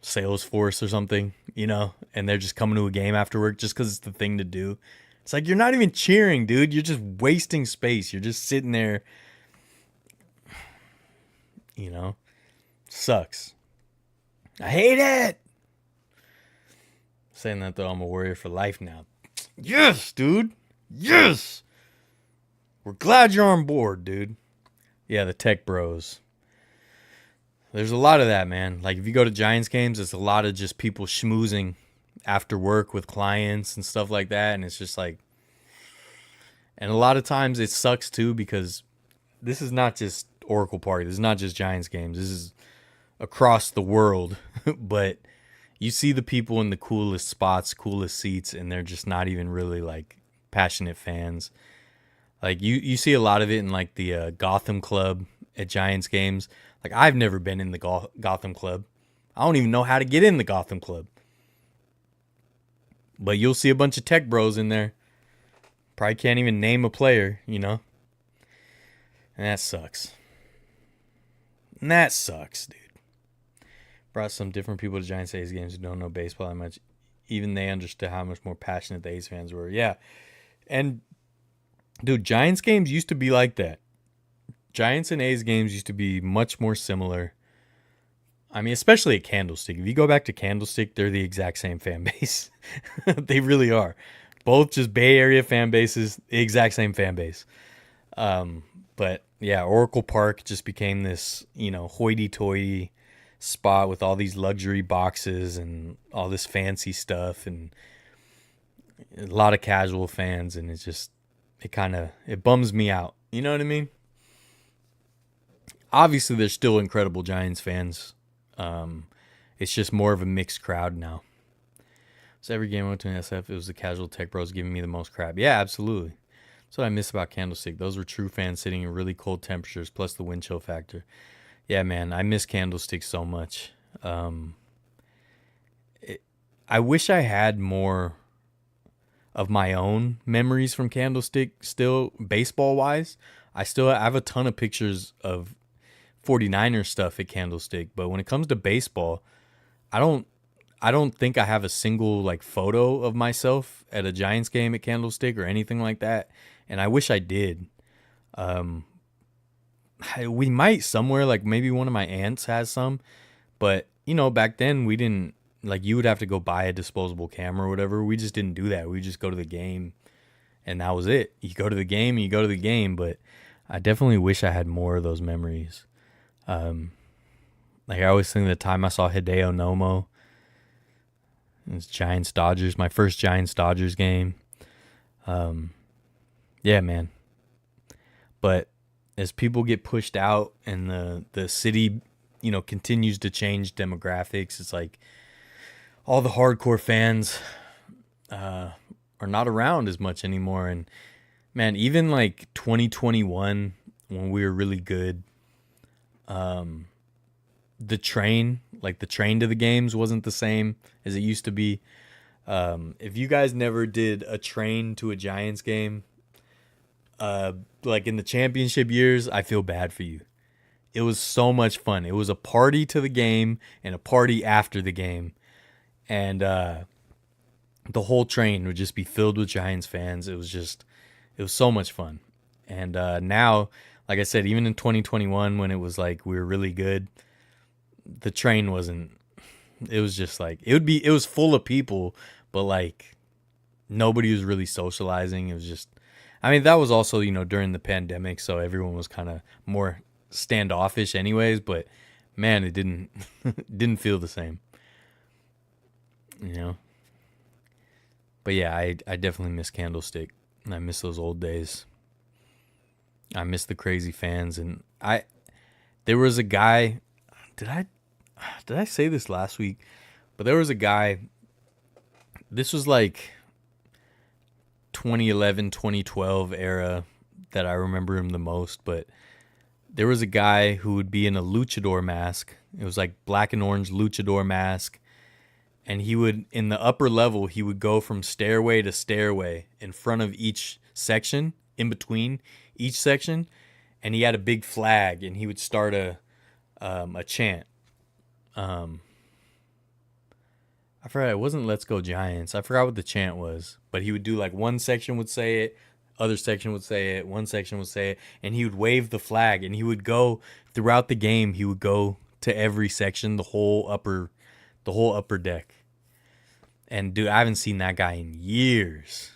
Salesforce or something, and they're just coming to a game after work just because it's the thing to do. It's like, you're not even cheering, dude. You're just wasting space. You're just sitting there. Sucks. I hate it. Saying that though, I'm a Warrior for life now. Yes, dude. Yes. We're glad you're on board, dude. Yeah, the tech bros. There's a lot of that, man. Like if you go to Giants games, it's a lot of just people schmoozing after work with clients and stuff like that, and it's just like, and a lot of times it sucks too because this is not just Oracle Park. This is not just Giants games. This is across the world. But you see the people in the coolest spots, coolest seats, and they're just not even really like passionate fans. Like you see a lot of it in like the Gotham Club at Giants games. Like I've never been in the Gotham Club. I don't even know how to get in the Gotham Club. But you'll see a bunch of tech bros in there. Probably can't even name a player, you know? And that sucks. And that sucks, dude. Brought some different people to Giants A's games who don't know baseball that much. Even they understood how much more passionate the A's fans were. Yeah. And, dude, Giants games used to be like that. Giants and A's games used to be much more similar. I mean, especially at Candlestick. If you go back to Candlestick, they're the exact same fan base. They really are. Both just Bay Area fan bases, the exact same fan base. But yeah, Oracle Park just became this, hoity-toity spot with all these luxury boxes and all this fancy stuff and a lot of casual fans, and it bums me out. You know what I mean? Obviously, there's still incredible Giants fans. It's just more of a mixed crowd now. So every game I went to in SF, it was the casual tech bros giving me the most crap. Yeah, absolutely. That's what I miss about Candlestick. Those were true fans sitting in really cold temperatures, plus the wind chill factor. Yeah, man, I miss Candlestick so much. I wish I had more of my own memories from Candlestick still, baseball-wise. I have a ton of pictures of 49ers stuff at Candlestick, but when it comes to baseball, I don't think I have a single like photo of myself at a Giants game at Candlestick or anything like that, and I wish I did. We might somewhere, like maybe one of my aunts has some, but back then we didn't, like, you would have to go buy a disposable camera or whatever. We just didn't do that. We just go to the game and that was it. You go to the game and you go to the game, but I definitely wish I had more of those memories. Like I always think the time I saw Hideo Nomo, it was Giants Dodgers, my first Giants Dodgers game. Yeah, man. But as people get pushed out and the city, continues to change demographics, it's like all the hardcore fans are not around as much anymore. And man, even like 2021 when we were really good, the train to the games wasn't the same as it used to be. If you guys never did a train to a Giants game, like in the championship years, I feel bad for you. It was so much fun. It was a party to the game and a party after the game. And the whole train would just be filled with Giants fans. It was so much fun. And now, like I said, even in 2021, when it was like we were really good, the train wasn't. It was just like it was full of people, but like nobody was really socializing. It was just, I mean, that was also during the pandemic, so everyone was kind of more standoffish, anyways. But man, it didn't feel the same. But yeah, I definitely miss Candlestick. And I miss those old days. I miss the crazy fans. And there was a guy, did I say this last week? But there was a guy, this was like 2011, 2012 era that I remember him the most. But there was a guy who would be in a luchador mask. It was like black and orange luchador mask. And he would, in the upper level, he would go from stairway to stairway in front of each section, in between each section. And he had a big flag, and he would start a chant. I forgot, it wasn't "Let's Go Giants." I forgot what the chant was. But he would do like one section would say it, other section would say it, one section would say it. And he would wave the flag, and he would go throughout the game. He would go to every section, the whole upper deck. And dude, I haven't seen that guy in years.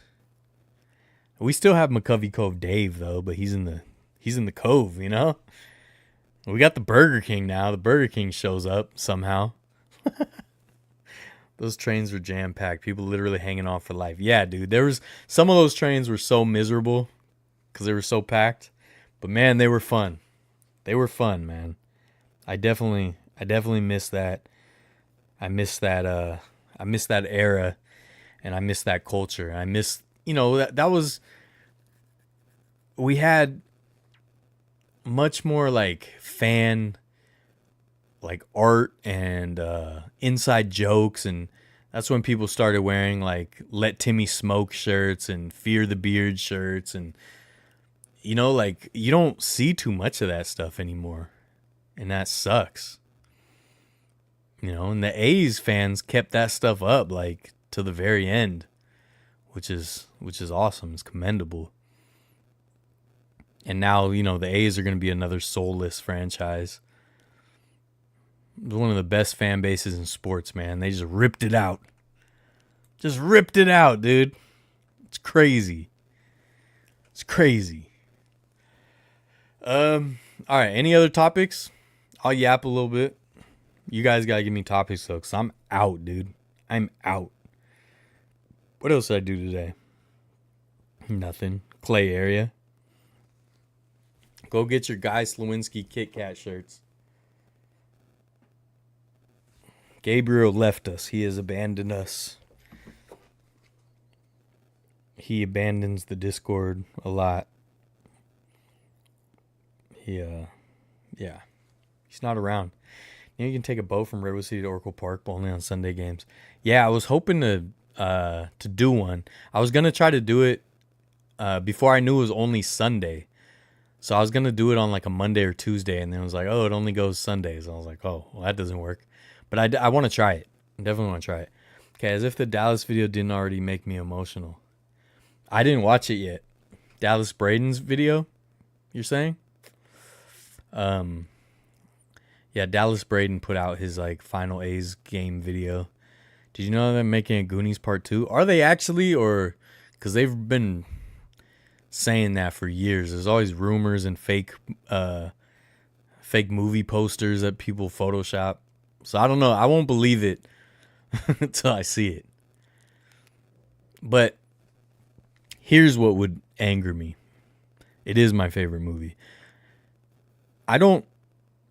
We still have McCovey Cove Dave though, but he's in the cove, We got the Burger King now. The Burger King shows up somehow. Those trains were jam-packed. People literally hanging off for life. Yeah, dude. There was some of those trains were so miserable because they were so packed. But man, they were fun. They were fun, man. I definitely miss that. I miss that era, and I miss that culture. I miss, that was, we had much more like fan, like art and inside jokes, and that's when people started wearing like Let Timmy Smoke shirts and Fear the Beard shirts, and like you don't see too much of that stuff anymore, and that sucks. And the A's fans kept that stuff up like to the very end, which is awesome. It's commendable. And now, the A's are going to be another soulless franchise. One of the best fan bases in sports, man. They just ripped it out. Just ripped it out, dude. It's crazy. It's crazy. All right. Any other topics? I'll yap a little bit. You guys got to give me topics, though, because I'm out, dude. I'm out. What else did I do today? Nothing. Klay area. Go get your Guy Sliwinski Kit Kat shirts. Gabriel left us. He has abandoned us. He abandons the Discord a lot. Yeah. He's not around. You can take a boat from Redwood City to Oracle Park, but only on Sunday games. Yeah, I was hoping to do one. I was gonna try to do it before I knew it was only Sunday. So I was gonna do it on like a Monday or Tuesday, and then it was like, oh, it only goes Sundays. I was like, oh, well, that doesn't work. But I want to try it. I definitely want to try it. Okay, as if the Dallas video didn't already make me emotional. I didn't watch it yet. Dallas Braden's video, you're saying? Yeah, Dallas Braden put out his like final A's game video. Did you know they're making a Goonies Part 2? Are they actually, or because they've been saying that for years? There's always rumors and fake movie posters that people Photoshop. So I don't know. I won't believe it until I see it. But here's what would anger me. It is my favorite movie.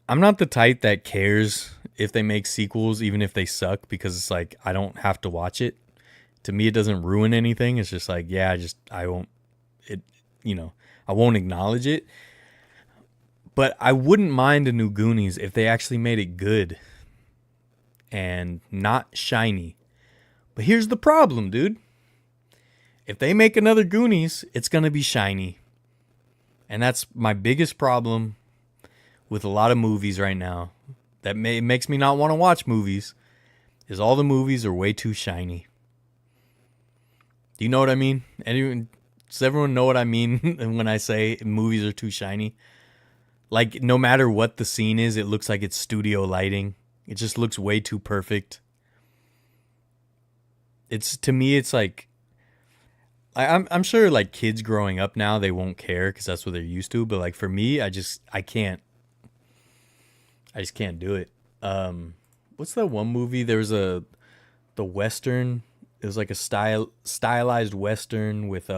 I'm not the type that cares if they make sequels, even if they suck, because it's like, I don't have to watch it. To me, it doesn't ruin anything. It's just like, yeah, I won't acknowledge it. But I wouldn't mind a new Goonies if they actually made it good and not shiny. But here's the problem, dude. If they make another Goonies, it's going to be shiny. And that's my biggest problem with a lot of movies right now. That makes me not want to watch movies, is all the movies are way too shiny. Do you know what I mean? Does everyone know what I mean when I say movies are too shiny? Like, no matter what the scene is, it looks like it's studio lighting. It just looks way too perfect. To me, it's like, I'm sure like kids growing up now, they won't care because that's what they're used to. But like for me, I can't. I just can't do it. What's that one movie? There was the Western. It was like a stylized Western with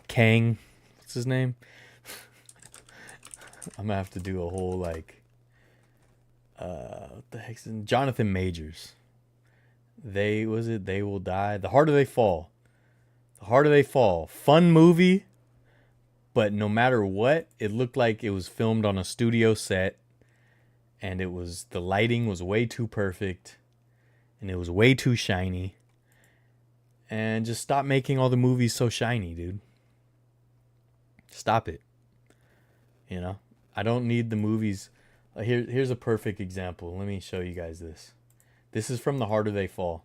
Kang. What's his name? I'm gonna have to do a whole like what the heck's in Jonathan Majors. They Will Die. The Harder They Fall. The Harder They Fall. Fun movie. But no matter what, it looked like it was filmed on a studio set, and the lighting was way too perfect, and it was way too shiny. And just stop making all the movies so shiny, dude. Stop it. I don't need the movies. Here's a perfect example. Let me show you guys this. This is from The Harder They Fall.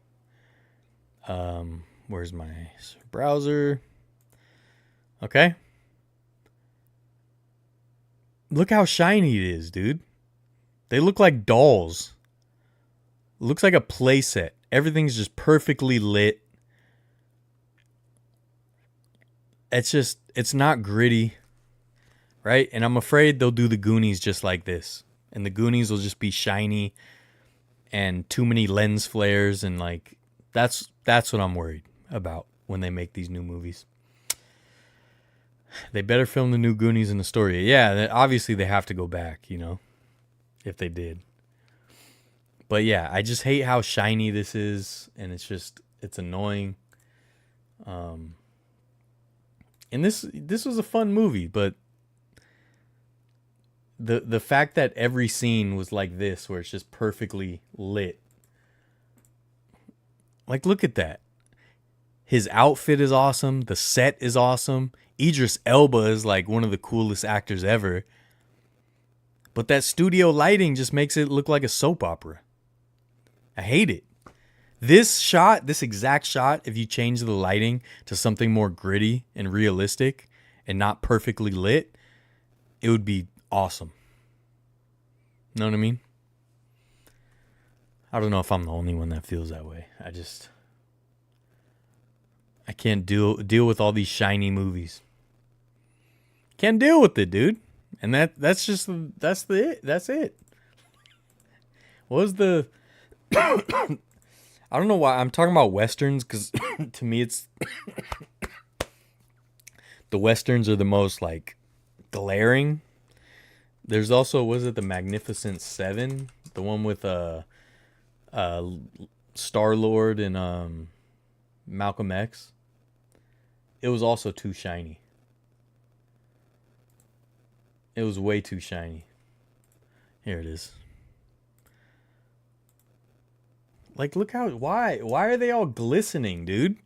Where's my browser? Okay. Look how shiny it is, dude. They look like dolls. It looks like a play set. Everything's just perfectly lit. It's not gritty. right? And I'm afraid they'll do the Goonies just like this. And the Goonies will just be shiny and too many lens flares, and like that's what I'm worried about when they make these new movies. They better film the new Goonies in the story. Yeah, obviously they have to go back, you know, if they did. But yeah, I just hate how shiny this is, and it's annoying. And this was a fun movie, but the fact that every scene was like this, where it's just perfectly lit. Like, look at that. His outfit is awesome. The set is awesome. Idris Elba is like one of the coolest actors ever. But that studio lighting just makes it look like a soap opera. I hate it. This exact shot, if you change the lighting to something more gritty and realistic and not perfectly lit, it would be awesome. Know what I mean? I don't know if I'm the only one that feels that way. I can't deal with all these shiny movies. Can't deal with it, dude. And that's it. What was the I don't know why I'm talking about westerns, because to me it's the westerns are the most like glaring. There's also, was it the Magnificent Seven, the one with Star-Lord and Malcolm X? It was also too shiny. It was way too shiny. Here it is. Like, look how, why are they all glistening, dude?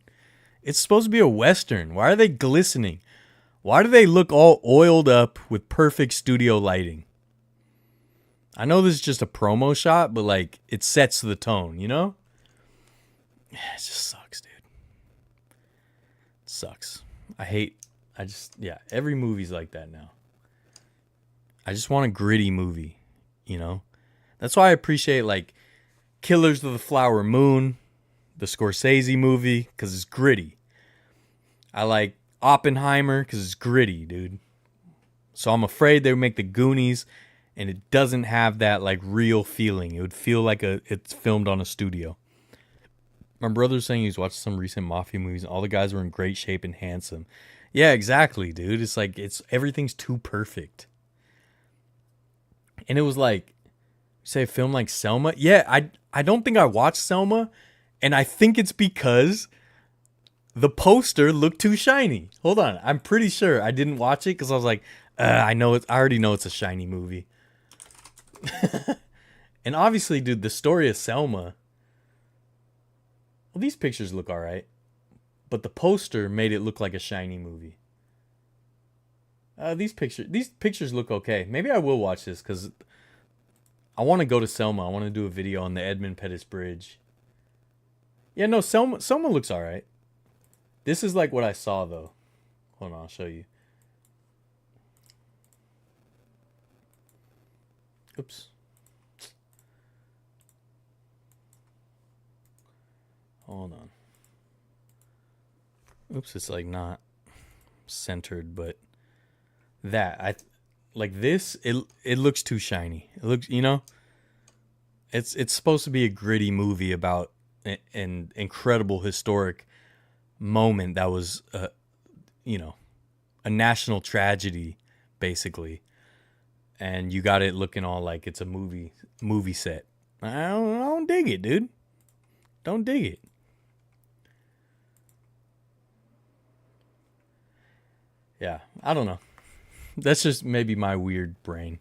It's supposed to be a Western. Why are they glistening? Why do they look all oiled up with perfect studio lighting? I know this is just a promo shot, but like, it sets the tone, you know? It just sucks, dude. It sucks. Every movie's like that now. I just want a gritty movie, you know? That's why I appreciate like Killers of the Flower Moon, the Scorsese movie, because it's gritty. I like Oppenheimer because it's gritty, dude. So I'm afraid they would make the Goonies and it doesn't have that like real feeling. It would feel like it's filmed on a studio. My brother's saying he's watched some recent mafia movies and all the guys were in great shape and handsome. Yeah, exactly, dude. It's like everything's too perfect. And it was like, say a film like Selma. Yeah, I don't think I watched Selma, and I think it's because the poster looked too shiny. Hold on, I'm pretty sure I didn't watch it because I was like, I already know it's a shiny movie. And obviously, dude, the story of Selma. Well, these pictures look all right, but the poster made it look like a shiny movie. These pictures look okay. Maybe I will watch this because I want to go to Selma. I want to do a video on the Edmund Pettus Bridge. Yeah, no, Selma looks all right. This is like what I saw, though. Hold on, I'll show you. Oops. Hold on. Oops, it's like not centered, but that like this, it looks too shiny. It looks, you know, it's supposed to be a gritty movie about an incredible historic moment that was you know, a national tragedy basically, and you got it looking all like it's a movie set. I don't dig it, dude. Don't dig it. Yeah, I don't know. That's just maybe my weird brain.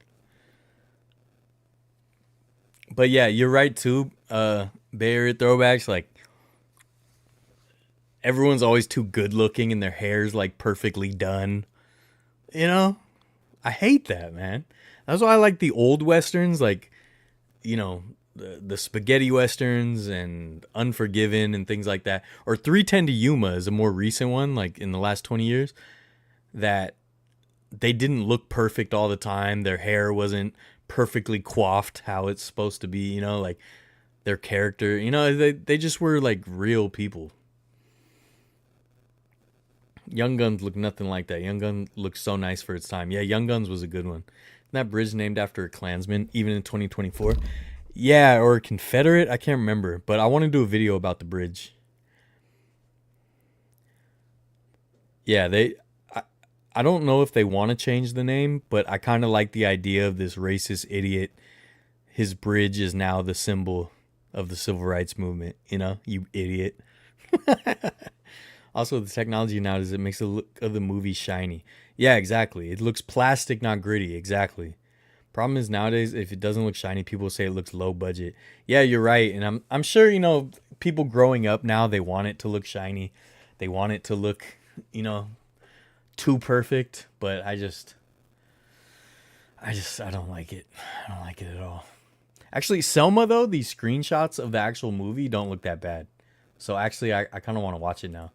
But yeah, you're right too. Bay Area throwbacks, like everyone's always too good looking and their hair's like perfectly done. You know? I hate that, man. That's why I like the old westerns, like, you know, the spaghetti westerns and Unforgiven and things like that. Or 310 to Yuma is a more recent one, like in the last 20 years, that they didn't look perfect all the time. Their hair wasn't perfectly coiffed how it's supposed to be, you know, like their character, you know, they just were like real people. Young Guns look nothing like that. Young Guns looks so nice for its time. Yeah, Young Guns was a good one. Isn't that bridge named after a Klansman, even in 2024? Yeah, or a Confederate? I can't remember. But I want to do a video about the bridge. Yeah, I don't know if they want to change the name, but I kind of like the idea of this racist idiot. His bridge is now the symbol of the civil rights movement. You know, you idiot. Also, the technology now is it makes the look of the movie shiny. Yeah, exactly. It looks plastic, not gritty. Exactly. Problem is nowadays, if it doesn't look shiny, people say it looks low budget. Yeah, you're right. And I'm sure, you know, people growing up now, they want it to look shiny. They want it to look, you know, too perfect. But I don't like it. I don't like it at all. Actually, Selma, though, these screenshots of the actual movie don't look that bad. So actually, I kind of want to watch it now.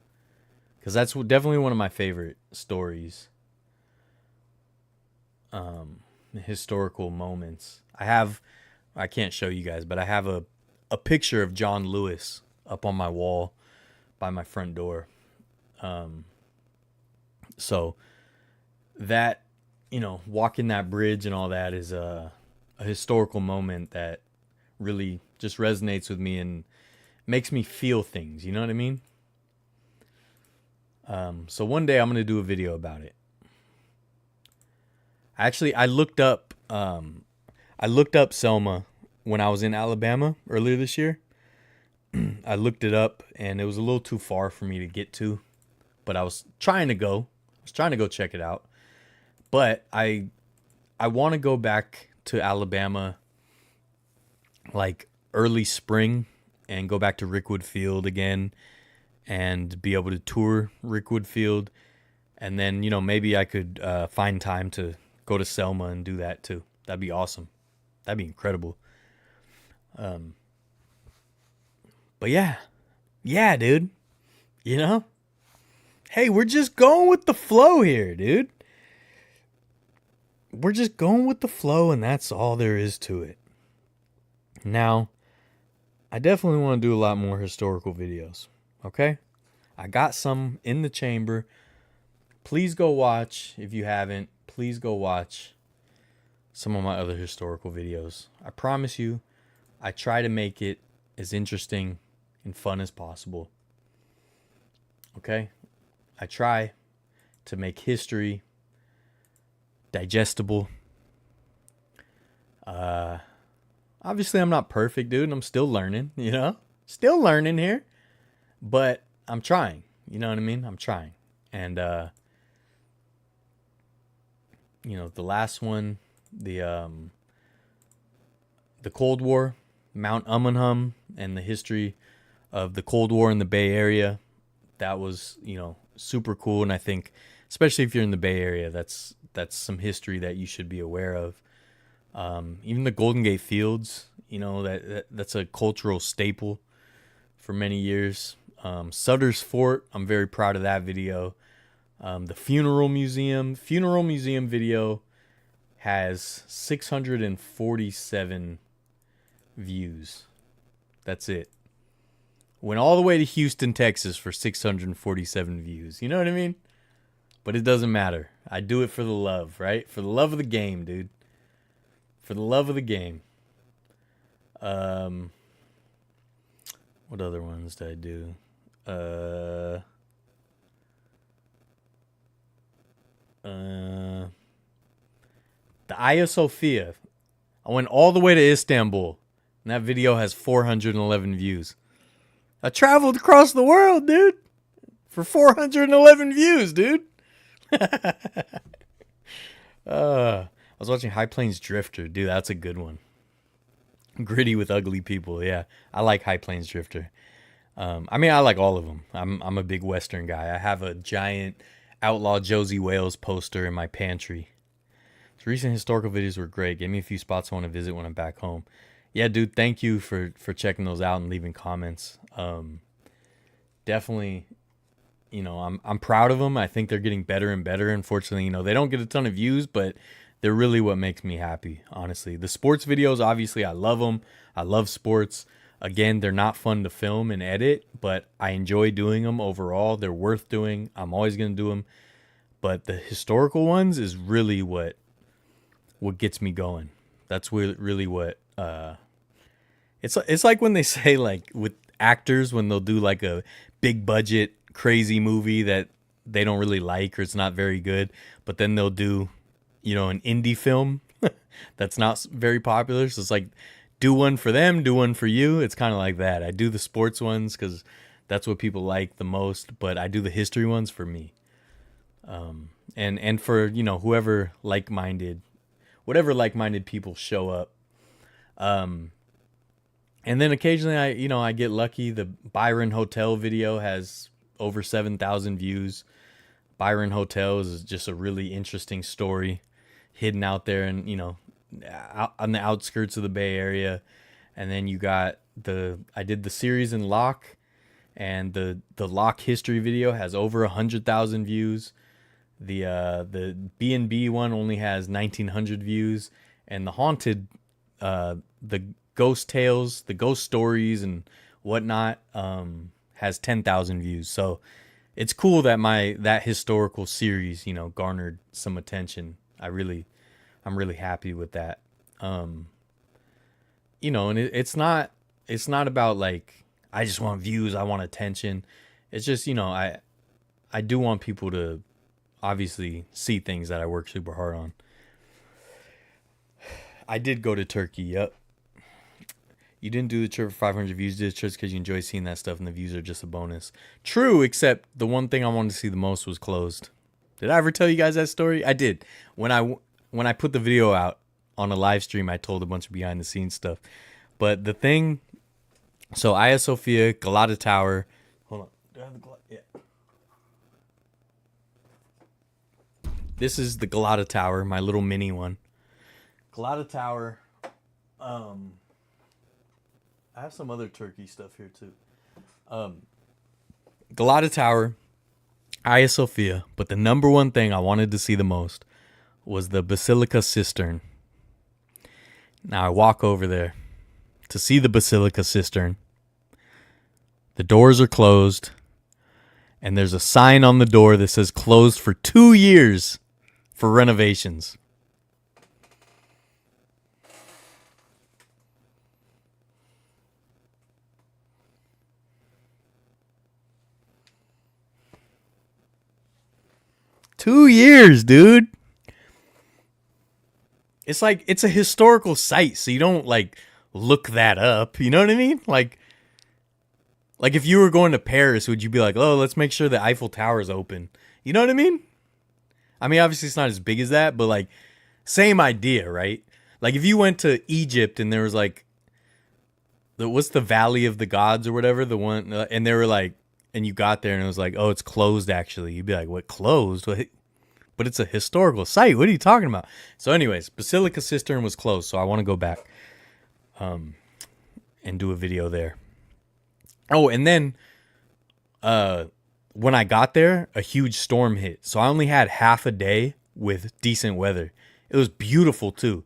Because that's definitely one of my favorite stories. Historical moments. I can't show you guys, but I have a picture of John Lewis up on my wall by my front door. So that, you know, walking that bridge and all that is a historical moment that really just resonates with me and makes me feel things. You know what I mean? So one day I'm going to do a video about it. Actually, I looked up Selma when I was in Alabama earlier this year. I looked it up and it was a little too far for me to get to, but I was trying to go. I was trying to go check it out. But I want to go back to Alabama like early spring and go back to Rickwood Field again and be able to tour Rickwood Field. And then, you know, maybe I could find time to go to Selma and do that too. That'd be awesome. That'd be incredible. But yeah, dude, you know, hey, we're just going with the flow here, dude. We're just going with the flow, and that's all there is to it. Now, I definitely want to do a lot more historical videos, okay? I got some in the chamber. Please go watch, if you haven't, please go watch some of my other historical videos. I promise you, I try to make it as interesting and fun as possible. Okay? I try to make history digestible. Obviously I'm not perfect, dude. I'm still learning, you know? Still learning here. But I'm trying. You know what I mean? I'm trying. And you know, the last one, the Cold War, Mount Umunhum, and the history of the Cold War in the Bay Area. That was, you know, super cool. And I think, especially if you're in the Bay Area, that's some history that you should be aware of. Even the Golden Gate Fields, you know, that's a cultural staple for many years. Sutter's Fort, I'm very proud of that video. The Funeral Museum video has 647 views. That's it. Went all the way to Houston, Texas for 647 views. You know what I mean? But it doesn't matter. I do it for the love, right? For the love of the game, dude. For the love of the game. What other ones did I do? The Hagia Sophia. I went all the way to Istanbul, and that video has 411 views. I traveled across the world, dude, for 411 views, dude. I was watching High Plains Drifter. Dude, that's a good one. Gritty with ugly people. Yeah, I like High Plains Drifter. I mean, I like all of them. I'm a big Western guy. I have a giant Outlaw Josie Wales poster in my pantry. His recent historical videos were great. Gave me a few spots I want to visit when I'm back home. Yeah, dude, thank you for checking those out and leaving comments. Definitely, you know, I'm proud of them. I think they're getting better and better. Unfortunately, you know, they don't get a ton of views, but they're really what makes me happy, honestly. The sports videos, obviously, I love them. I love sports. Again, they're not fun to film and edit, but I enjoy doing them overall. They're worth doing. I'm always going to do them. But the historical ones is really what gets me going. That's really what it's like when they say, like, with actors, when they'll do like a big budget crazy movie that they don't really like or it's not very good, but then they'll do, an indie film that's not very popular. So it's like, do one for them, do one for you. It's kind of like that. I do the sports ones because that's what people like the most, but I do the history ones for me. And for, whoever whatever like-minded people show up. And then occasionally I get lucky. The Byron Hotel video has over 7,000 views. Byron Hotel is just a really interesting story hidden out there and, out on the outskirts of the Bay Area. And then you got I did the series in Lock, and the Lock history video has over 100,000 views. The B&B one only has 1,900 views, and the haunted, the ghost tales, the ghost stories and whatnot, has 10,000 views. So it's cool that that historical series, garnered some attention. I'm really happy with that. And it's not about like, I just want views, I want attention. It's just, I do want people to obviously see things that I work super hard on. I did go to Turkey. Yep. You didn't do the trip for 500 views. You did it just because you enjoy seeing that stuff, and the views are just a bonus. True, except the one thing I wanted to see the most was closed. Did I ever tell you guys that story? I did. When I put the video out on a live stream, I told a bunch of behind the scenes stuff. But the thing, so Hagia Sophia, Galata Tower. Hold on. Do I have the Galata? Yeah. This is the Galata Tower, my little mini one. Galata Tower. I have some other Turkey stuff here too. Galata Tower, Hagia Sophia, but the number one thing I wanted to see the most was the Basilica Cistern. Now I walk over there to see the Basilica Cistern. The doors are closed, and there's a sign on the door that says closed for 2 years for renovations. Two years, dude. It's like, it's a historical site, so you don't like look that up. You know what I mean? Like if you were going to Paris, would you be like, oh, let's make sure the Eiffel Tower is open? You know what I mean? I mean, obviously it's not as big as that, but like, same idea, right? Like if you went to Egypt and there was like, what's the Valley of the Gods or whatever, the one, and they were like, and you got there and it was like, oh, it's closed actually. You'd be like, what, closed? What? But it's a historical site. What are you talking about? So anyways, Basilica Cistern was closed, so I want to go back and do a video there. Oh, and then when I got there, a huge storm hit. So I only had half a day with decent weather. It was beautiful too.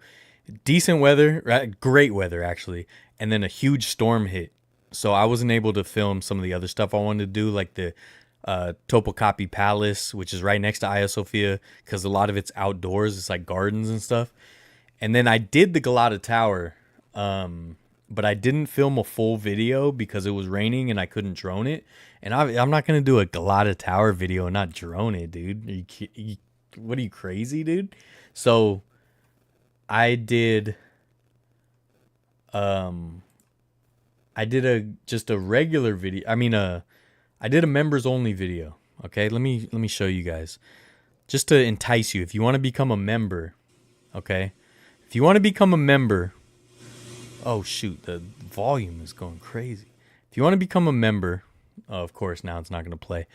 Decent weather, right? Great weather actually. And then a huge storm hit. So I wasn't able to film some of the other stuff I wanted to do, like the Topkapi Palace, which is right next to Hagia Sophia, because a lot of it's outdoors. It's like gardens and stuff. And then I did the Galata Tower, but I didn't film a full video because it was raining and I couldn't drone it. And I'm not going to do a Galata Tower video and not drone it, dude. What are you, crazy, dude? So I did just a regular video. I mean, I did a members only video. Okay, let me show you guys, just to entice you. If you want to become a member, okay, if you want to become a member, oh shoot, the volume is going crazy. If you want to become a member, of course now it's not going to play.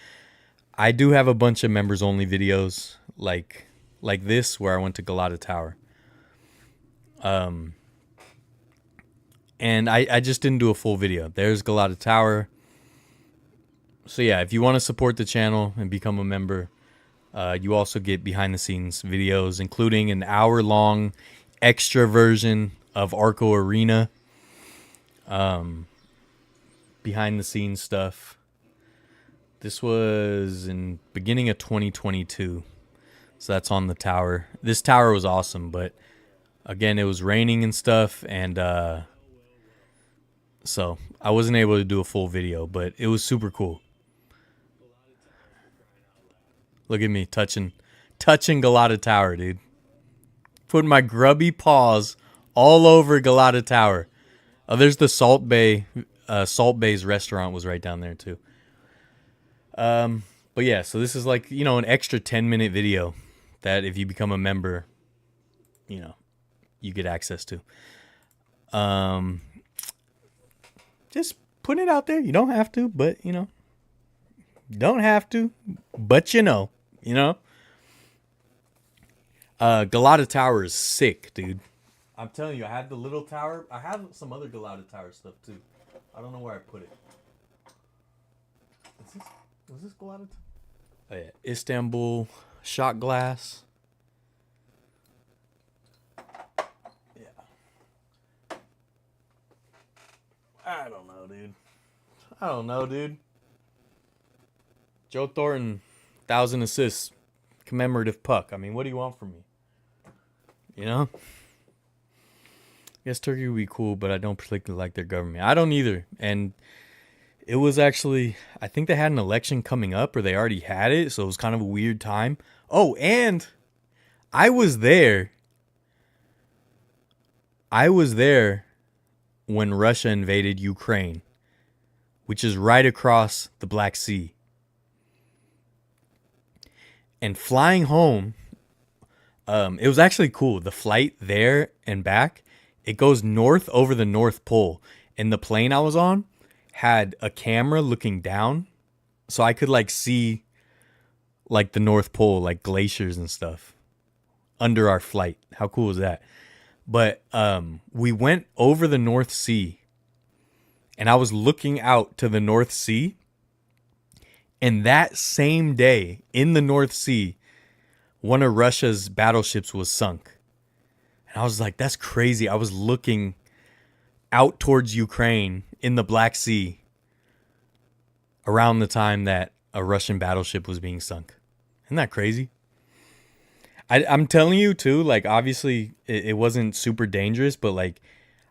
I do have a bunch of members only videos like this, where I went to Galata Tower. And I just didn't do a full video. There's Galata Tower. So yeah, if you want to support the channel and become a member, you also get behind the scenes videos, including an hour-long extra version of Arco Arena. behind the scenes stuff. This was in beginning of 2022. So that's on the tower. This tower was awesome, but again, it was raining and stuff, and so I wasn't able to do a full video, but it was super cool. Look at me touching Galata Tower, dude. Putting my grubby paws all over Galata Tower. Oh, there's the Salt Bay's restaurant was right down there too. But yeah, so this is like, you know, an extra 10-minute video that if you become a member, you know, you get access to. Just putting it out there. You don't have to, but you know. Don't have to, but you know. Galata Tower is sick, dude. I'm telling you, I had the little tower. I have some other Galata Tower stuff too. I don't know where I put it. Was this Galata Tower? Oh yeah, Istanbul shot glass. Yeah. I don't know, dude. Joe Thornton, 1,000 assists, commemorative puck. I mean, what do you want from me? You know? I guess Turkey would be cool, but I don't particularly like their government. I don't either. And it was actually, I think they had an election coming up, or they already had it, so it was kind of a weird time. Oh, and I was there. When Russia invaded Ukraine, which is right across the Black Sea. And flying home, it was actually cool. The flight there and back, it goes north over the North Pole. And the plane I was on had a camera looking down, so I could like see like the North Pole, like glaciers and stuff under our flight. How cool is that? But we went over the North Sea, and I was looking out to the North Sea. And that same day in the North Sea, one of Russia's battleships was sunk. And I was like, that's crazy. I was looking out towards Ukraine in the Black Sea around the time that a Russian battleship was being sunk. Isn't that crazy? I'm telling you too, like obviously it wasn't super dangerous, but like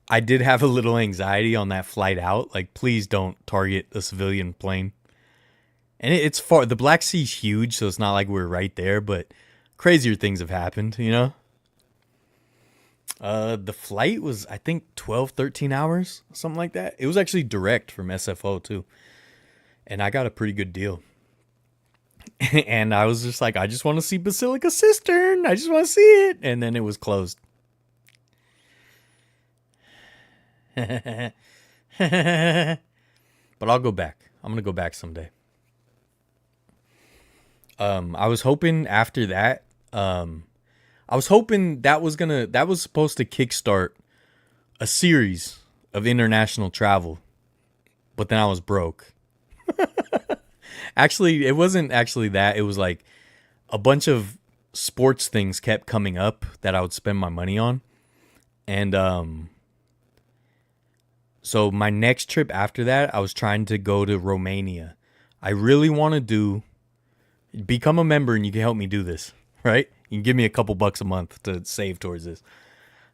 I did have a little anxiety on that flight out. Like, please don't target a civilian plane. And it's far. The Black Sea's huge, so it's not like we're right there, but crazier things have happened, you know? The flight was, I think, 12, 13 hours, something like that. It was actually direct from SFO, too. And I got a pretty good deal. And I was just like, I just want to see Basilica Cistern. I just want to see it. And then it was closed. But I'll go back. I'm going to go back someday. I was hoping after that, I was hoping that was supposed to kickstart a series of international travel, but then I was broke. Actually, it wasn't actually that. It was like a bunch of sports things kept coming up that I would spend my money on. And, so my next trip after that, I was trying to go to Romania. I really want to become a member and you can help me do this, right? You can give me a couple bucks a month to save towards this.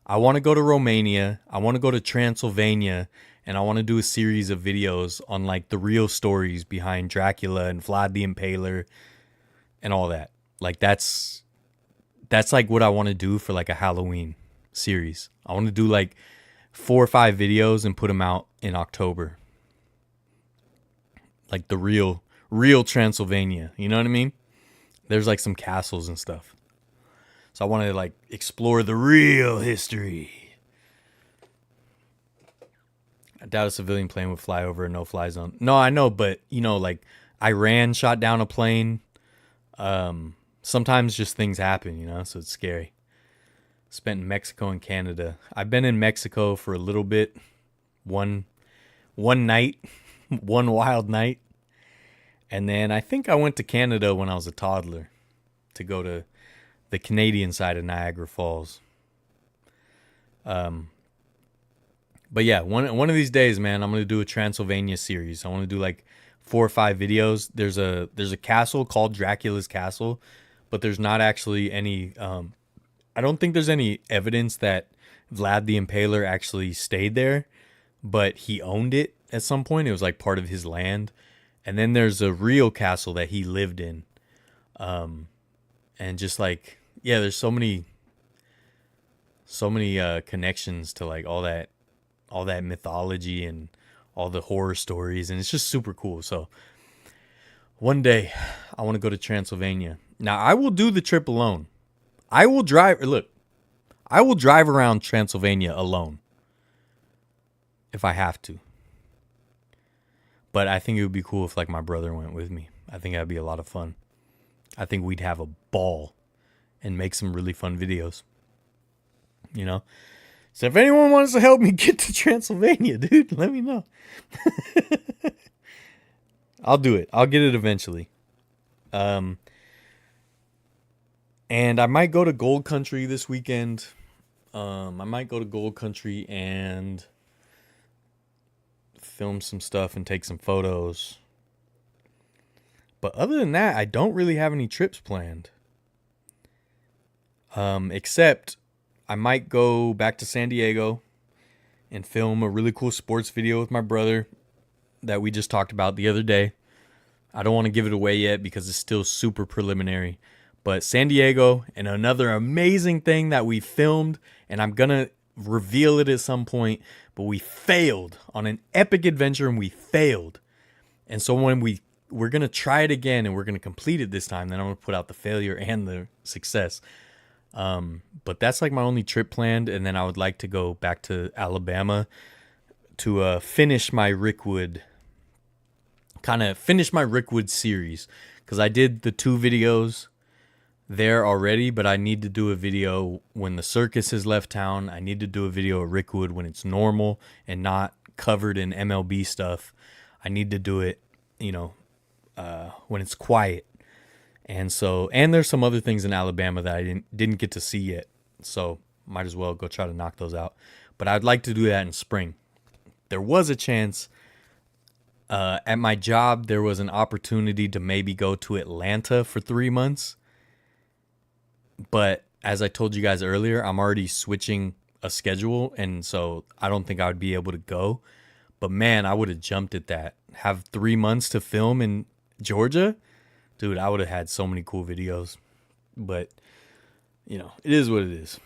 I want to go to Romania. I want to go to Transylvania, and I want to do a series of videos on like the real stories behind Dracula and Vlad the Impaler and all that. Like that's like what I want to do for like a Halloween series. I want to do like 4 or 5 videos and put them out in October. Like the real Transylvania, you know what I mean? There's like some castles and stuff. So I want to like explore the real history. I doubt a civilian plane would fly over a no-fly zone. No, I know, but you know, like Iran shot down a plane. Sometimes just things happen, you know, so it's scary. Spent in Mexico and Canada. I've been in Mexico for a little bit. One night, one wild night. And then I think I went to Canada when I was a toddler to go to the Canadian side of Niagara Falls. But yeah, one of these days, man, I'm gonna do a Transylvania series. I want to do like 4 or 5 videos. There's a castle called Dracula's Castle, but there's not actually any. I don't think there's any evidence that Vlad the Impaler actually stayed there, but he owned it at some point. It was like part of his land. And then there's a real castle that he lived in. And just like, yeah, there's so many connections to like all that mythology and all the horror stories, and it's just super cool. So one day I want to go to Transylvania. Now I will do the trip alone. I will drive around Transylvania alone if I have to. But I think it would be cool if like my brother went with me. I think that'd be a lot of fun. I think we'd have a ball and make some really fun videos. You know? So if anyone wants to help me get to Transylvania, dude, let me know. I'll do it. I'll get it eventually. And I might go to Gold Country this weekend. I might go to Gold Country and film some stuff and take some photos. But other than that, I don't really have any trips planned. Except I might go back to San Diego and film a really cool sports video with my brother that we just talked about the other day. I don't want to give it away yet because it's still super preliminary. But San Diego, and another amazing thing that we filmed, and I'm going to reveal it at some point, but we failed on an epic adventure and we failed. And so when we're going to try it again and we're going to complete it this time, then I'm going to put out the failure and the success. But that's like my only trip planned. And then I would like to go back to Alabama to finish my Rickwood series. Because I did the 2 videos there already, but I need to do a video when the circus has left town. I need to do a video at Rickwood when it's normal and not covered in MLB stuff. I need to do it, when it's quiet. And there's some other things in Alabama that I didn't get to see yet. So might as well go try to knock those out. But I'd like to do that in spring. There was a chance at my job, there was an opportunity to maybe go to Atlanta for 3 months. But as I told you guys earlier, I'm already switching a schedule. And so I don't think I would be able to go. But man, I would have jumped at that. Have 3 months to film in Georgia? Dude, I would have had so many cool videos. But, it is what it is.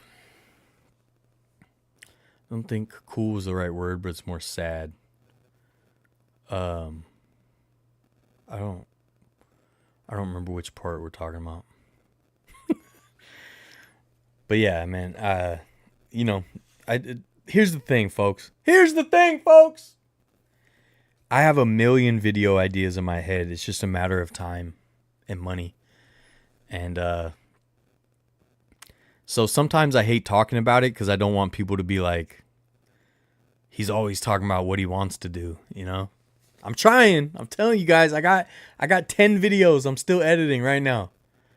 I don't think cool is the right word, but it's more sad. I don't remember which part we're talking about. But yeah, man, here's the thing, folks. I have a million video ideas in my head. It's just a matter of time and money. And so sometimes I hate talking about it because I don't want people to be like, he's always talking about what he wants to do, I'm trying. I'm telling you guys, I got 10 videos I'm still editing right now.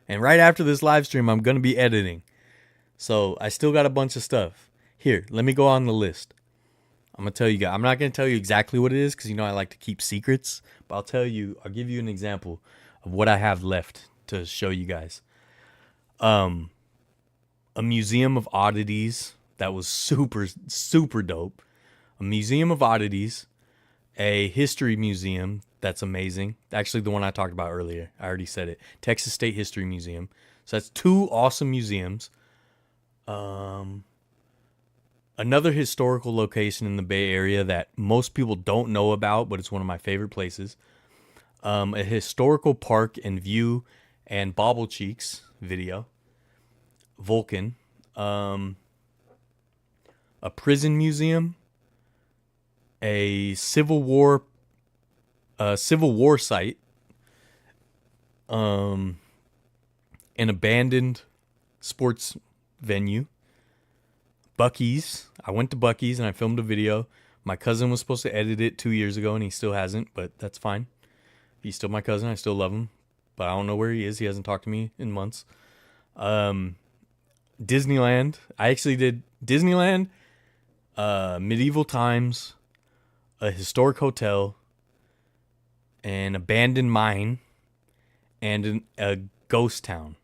And right after this live stream, I'm going to be editing. So I still got a bunch of stuff. Here, let me go on the list. I'm going to tell you guys. I'm not going to tell you exactly what it is because, I like to keep secrets. But I'll give you an example of what I have left to show you guys. A museum of oddities that was super, super dope. A museum of oddities. A history museum that's amazing. Actually, the one I talked about earlier. I already said it. Texas State History Museum. So that's 2 awesome museums. Another historical location in the Bay Area that most people don't know about, but it's one of my favorite places. A historical park and view and Bobble Cheeks video. Vulcan. A prison museum. A Civil War site. An abandoned sports venue. Buc-ee's. I went to Buc-ee's and I filmed a video. My cousin was supposed to edit it 2 years ago and he still hasn't, but that's fine. He's still my cousin. I still love him, but I don't know where he is. He hasn't talked to me in months. Disneyland. I actually did Disneyland. medieval times, a historic hotel, an abandoned mine, and a ghost town.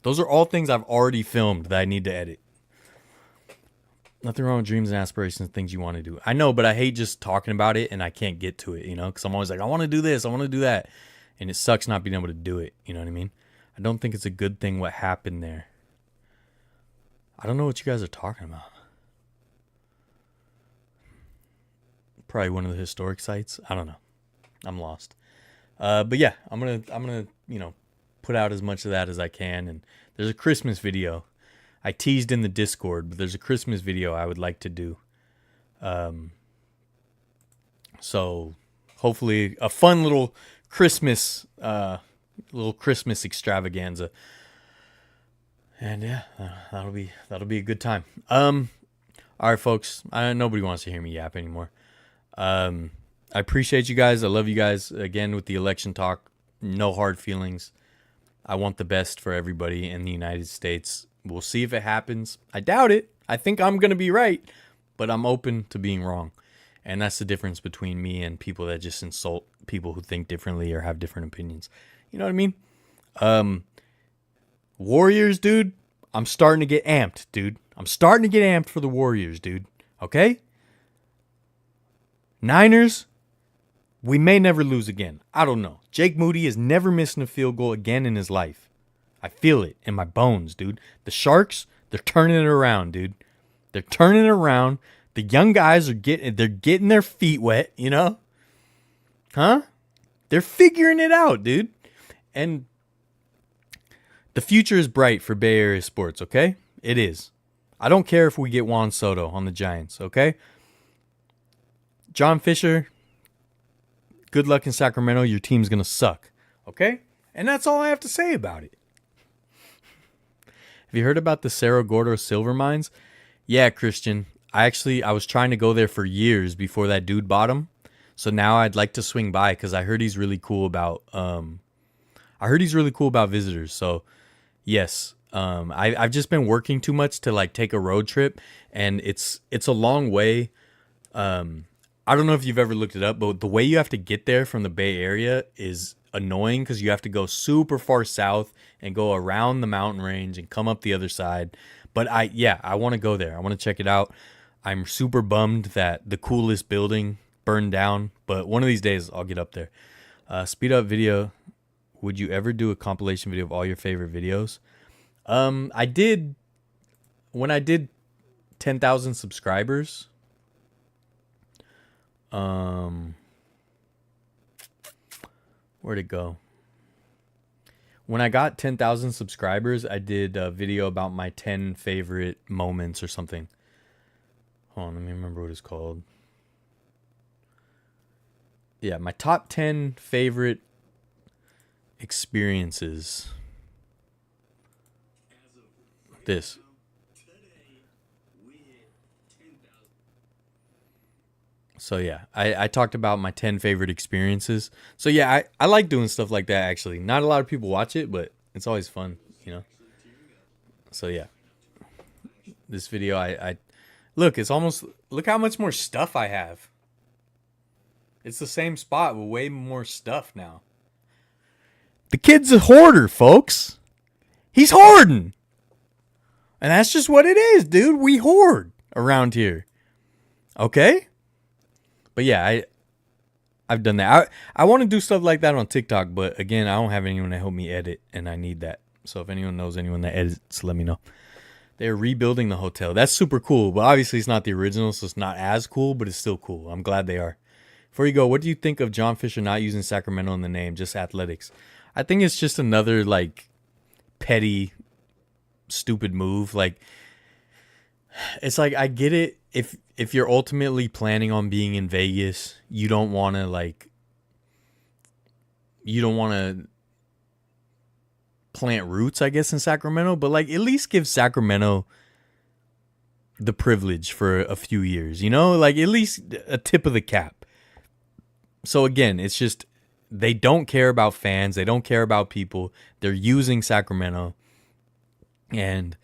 Those are all things I've already filmed that I need to edit. Nothing wrong with dreams and aspirations, things you want to do. I know, but I hate just talking about it and I can't get to it, because I'm always like, I want to do this, I want to do that. And it sucks not being able to do it, you know what I mean? I don't think it's a good thing what happened there. I don't know what you guys are talking about. Probably one of the historic sites. I don't know. I'm lost. But yeah, I'm gonna put out as much of that as I can. And there's a Christmas video. I teased in the Discord, but there's a Christmas video I would like to do. So hopefully a fun little Christmas extravaganza. And yeah, that'll be a good time. All right, folks. Nobody wants to hear me yap anymore. I appreciate you guys. I love you guys. Again, with the election talk, no hard feelings. I want the best for everybody in the United States. We'll see if it happens. I doubt it. I think I'm going to be right, but I'm open to being wrong. And that's the difference between me and people that just insult people who think differently or have different opinions. You know what I mean? Warriors, dude. I'm starting to get amped, dude. I'm starting to get amped for the Warriors, dude. Okay? Niners, we may never lose again. I don't know. Jake Moody is never missing a field goal again in his life. I feel it in my bones, dude. The Sharks, they're turning it around, dude. They're turning it around. The young guys are getting their feet wet, Huh? They're figuring it out, dude. And the future is bright for Bay Area sports, okay? It is. I don't care if we get Juan Soto on the Giants, okay? John Fisher, good luck in Sacramento. Your team's going to suck, okay? And that's all I have to say about it. Have you heard about the Cerro Gordo silver mines? Yeah, Christian. I was trying to go there for years before that dude bought them. So now I'd like to swing by because I heard he's really cool about visitors. So yes, I've just been working too much to take a road trip, and it's a long way. I don't know if you've ever looked it up, but the way you have to get there from the Bay Area is annoying because you have to go super far south and go around the mountain range and come up the other side. But I want to go there. I want to check it out. I'm super bummed that the coolest building burned down, but one of these days I'll get up there. Speed up video. Would you ever do a compilation video of all your favorite videos? I did when I did 10,000 subscribers. Where'd it go? When I got 10,000 subscribers, I did a video about my 10 favorite moments or something. Hold on, let me remember what it's called. Yeah, my top 10 favorite experiences. This. So yeah, I talked about my 10 favorite experiences. So yeah, I like doing stuff like that actually. Not a lot of people watch it, but it's always fun, So yeah. This video I look how much more stuff I have. It's the same spot with way more stuff now. The kid's a hoarder, folks. He's hoarding. And that's just what it is, dude. We hoard around here. Okay? But yeah, I've done that. I want to do stuff like that on TikTok, but again, I don't have anyone to help me edit, and I need that. So if anyone knows anyone that edits, let me know. They're rebuilding the hotel. That's super cool, but obviously it's not the original, so it's not as cool, but it's still cool. I'm glad they are. Before you go, what do you think of John Fisher not using Sacramento in the name, just athletics? I think it's just another petty, stupid move. It's I get it. If you're ultimately planning on being in Vegas, you don't want to plant roots, I guess, in Sacramento, but at least give Sacramento the privilege for a few years, at least a tip of the cap. So again, it's just they don't care about fans, they don't care about people. They're using Sacramento, and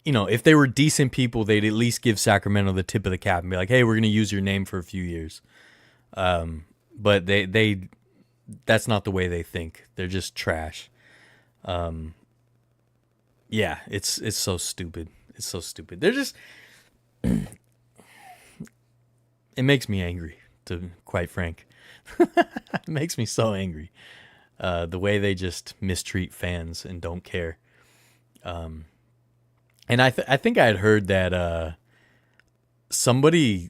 if they were decent people, they'd at least give Sacramento the tip of the cap and be like, hey, we're going to use your name for a few years. But that's not the way they think. They're just trash. Yeah, it's so stupid. It's so stupid. They're just, it makes me angry, to be quite frank. It makes me so angry. The way they just mistreat fans and don't care. And I think I had heard that somebody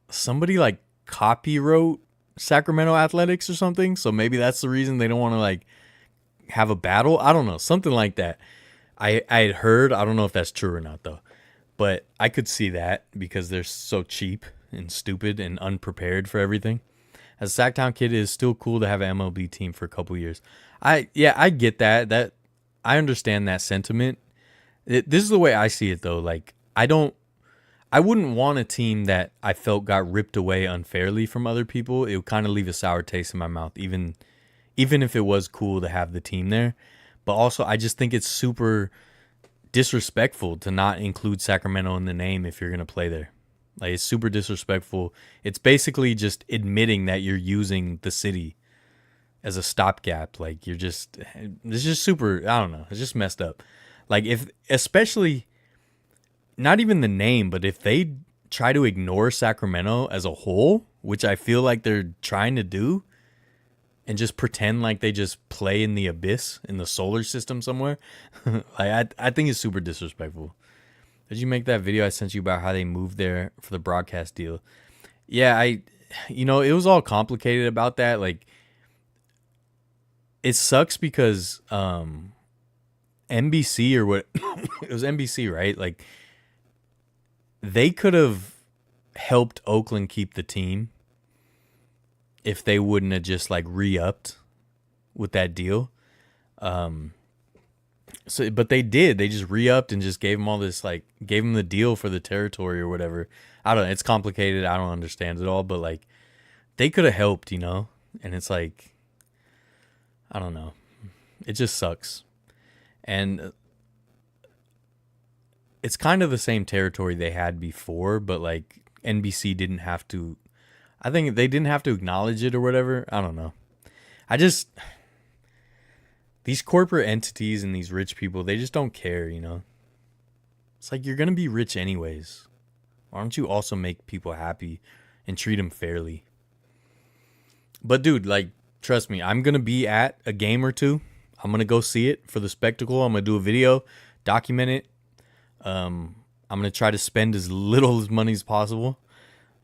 like copywrote Sacramento Athletics or something. So maybe that's the reason they don't want to like have a battle. I don't know, something like that. I had heard. I don't know if that's true or not though, but I could see that because they're so cheap and stupid and unprepared for everything. As a Sacktown kid, it is still cool to have an MLB team for a couple years. I get that. That I understand that sentiment. This is the way I see it though. Like I wouldn't want a team that I felt got ripped away unfairly from other people. It would kind of leave a sour taste in my mouth, even if it was cool to have the team there. But also, I just think it's super disrespectful to not include Sacramento in the name if you're going to play there. Like, it's super disrespectful. It's basically just admitting that you're using the city as a stopgap. Like, it's just super, I don't know. It's just messed up. Like, especially, not even the name, but if they try to ignore Sacramento as a whole, which I feel like they're trying to do, and just pretend like they just play in the abyss in the solar system somewhere, like I think it's super disrespectful. Did you make that video I sent you about how they moved there for the broadcast deal? Yeah, it was all complicated about that. Like, it sucks because NBC or what it was NBC, right? Like, they could have helped Oakland keep the team if they wouldn't have just like re-upped with that deal. But they did. They just re-upped and just gave them all this, like, gave them the deal for the territory or whatever. I don't know. It's complicated. I don't understand it all, but like, they could have helped, and it's like, I don't know. It just sucks. And it's kind of the same territory they had before, but like NBC didn't have to, I think they didn't have to acknowledge it or whatever. I don't know. These corporate entities and these rich people, they just don't care, It's like, you're going to be rich anyways. Why don't you also make people happy and treat them fairly? But dude, like, trust me, I'm going to be at a game or two. I'm going to go see it for the spectacle. I'm going to do a video, document it. I'm going to try to spend as little money as possible.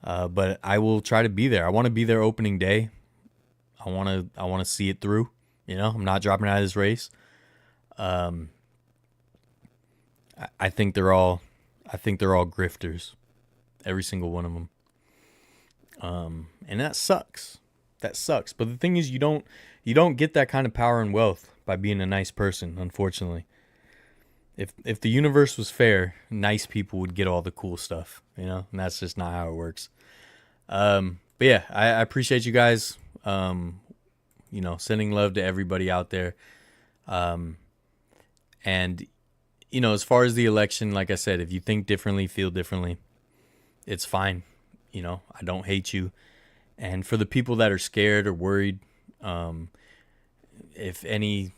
But I will try to be there. I want to be there opening day. I want to see it through. I'm not dropping out of this race. I think they're all grifters, every single one of them. And that sucks. That sucks. But the thing is, you don't get that kind of power and wealth by being a nice person. Unfortunately, if the universe was fair, nice people would get all the cool stuff. And that's just not how it works. But yeah, I appreciate you guys. Sending love to everybody out there. And, as far as the election, like I said, if you think differently, feel differently, it's fine. I don't hate you. And for the people that are scared or worried, if any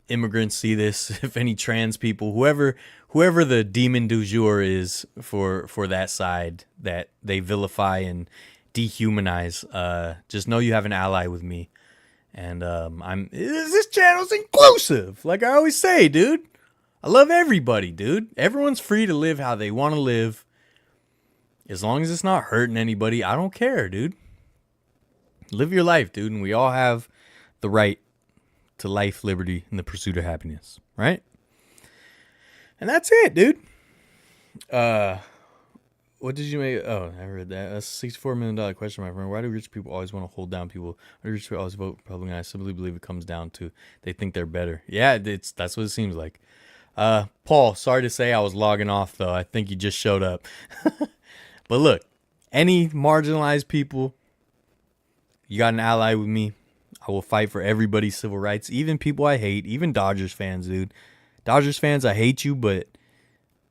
immigrants see this, if any trans people, whoever the demon du jour is for that side that they vilify and dehumanize, just know you have an ally with me. And this channel's inclusive, like I always say, dude. I love everybody, dude. Everyone's free to live how they want to live, as long as it's not hurting anybody. I don't care, dude. Live your life, dude, and we all have the right to life, liberty, and the pursuit of happiness, right? And that's it, dude. What did you make? Oh, I read that. That's a $64 million question, my friend. Why do rich people always want to hold down people? Why do rich people always vote Republican? I simply believe it comes down to they think they're better. Yeah, that's what it seems like. Paul, sorry to say I was logging off, though. I think you just showed up. But look, any marginalized people, you got an ally with me. I will fight for everybody's civil rights, even people I hate, even Dodgers fans, dude. Dodgers fans, I hate you, but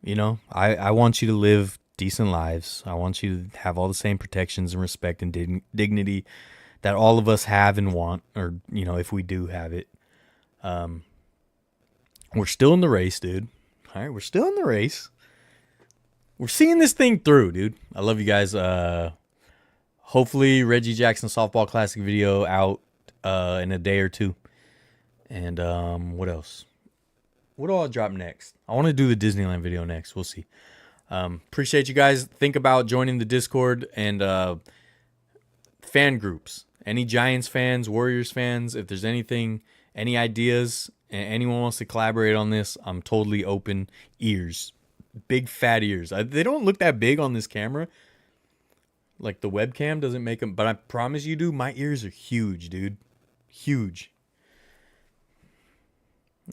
you know, I want you to live decent lives. I want you to have all the same protections and respect and dignity that all of us have and want, or, you know, if we do have it. We're still in the race, dude. All right, we're still in the race. We're seeing this thing through, dude. I love you guys. Hopefully Reggie Jackson Softball Classic video out in a day or two. And what else? What do I drop next? I want to do the Disneyland video next. We'll see. Appreciate you guys. Think about joining the Discord and fan groups. Any Giants fans, Warriors fans, if there's anything, any ideas, and anyone wants to collaborate on this, I'm totally open. Ears. Big fat ears. They don't look that big on this camera. Like the webcam doesn't make them, but I promise you, dude, my ears are huge, dude. Huge.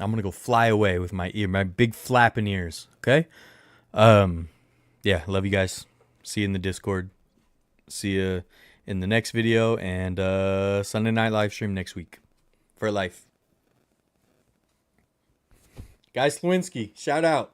I'm going to go fly away with my big flapping ears. Okay? Yeah, love you guys. See you in the Discord. See you in the next video and Sunday night live stream next week. Vertlife. Guy Sliwinski, shout out.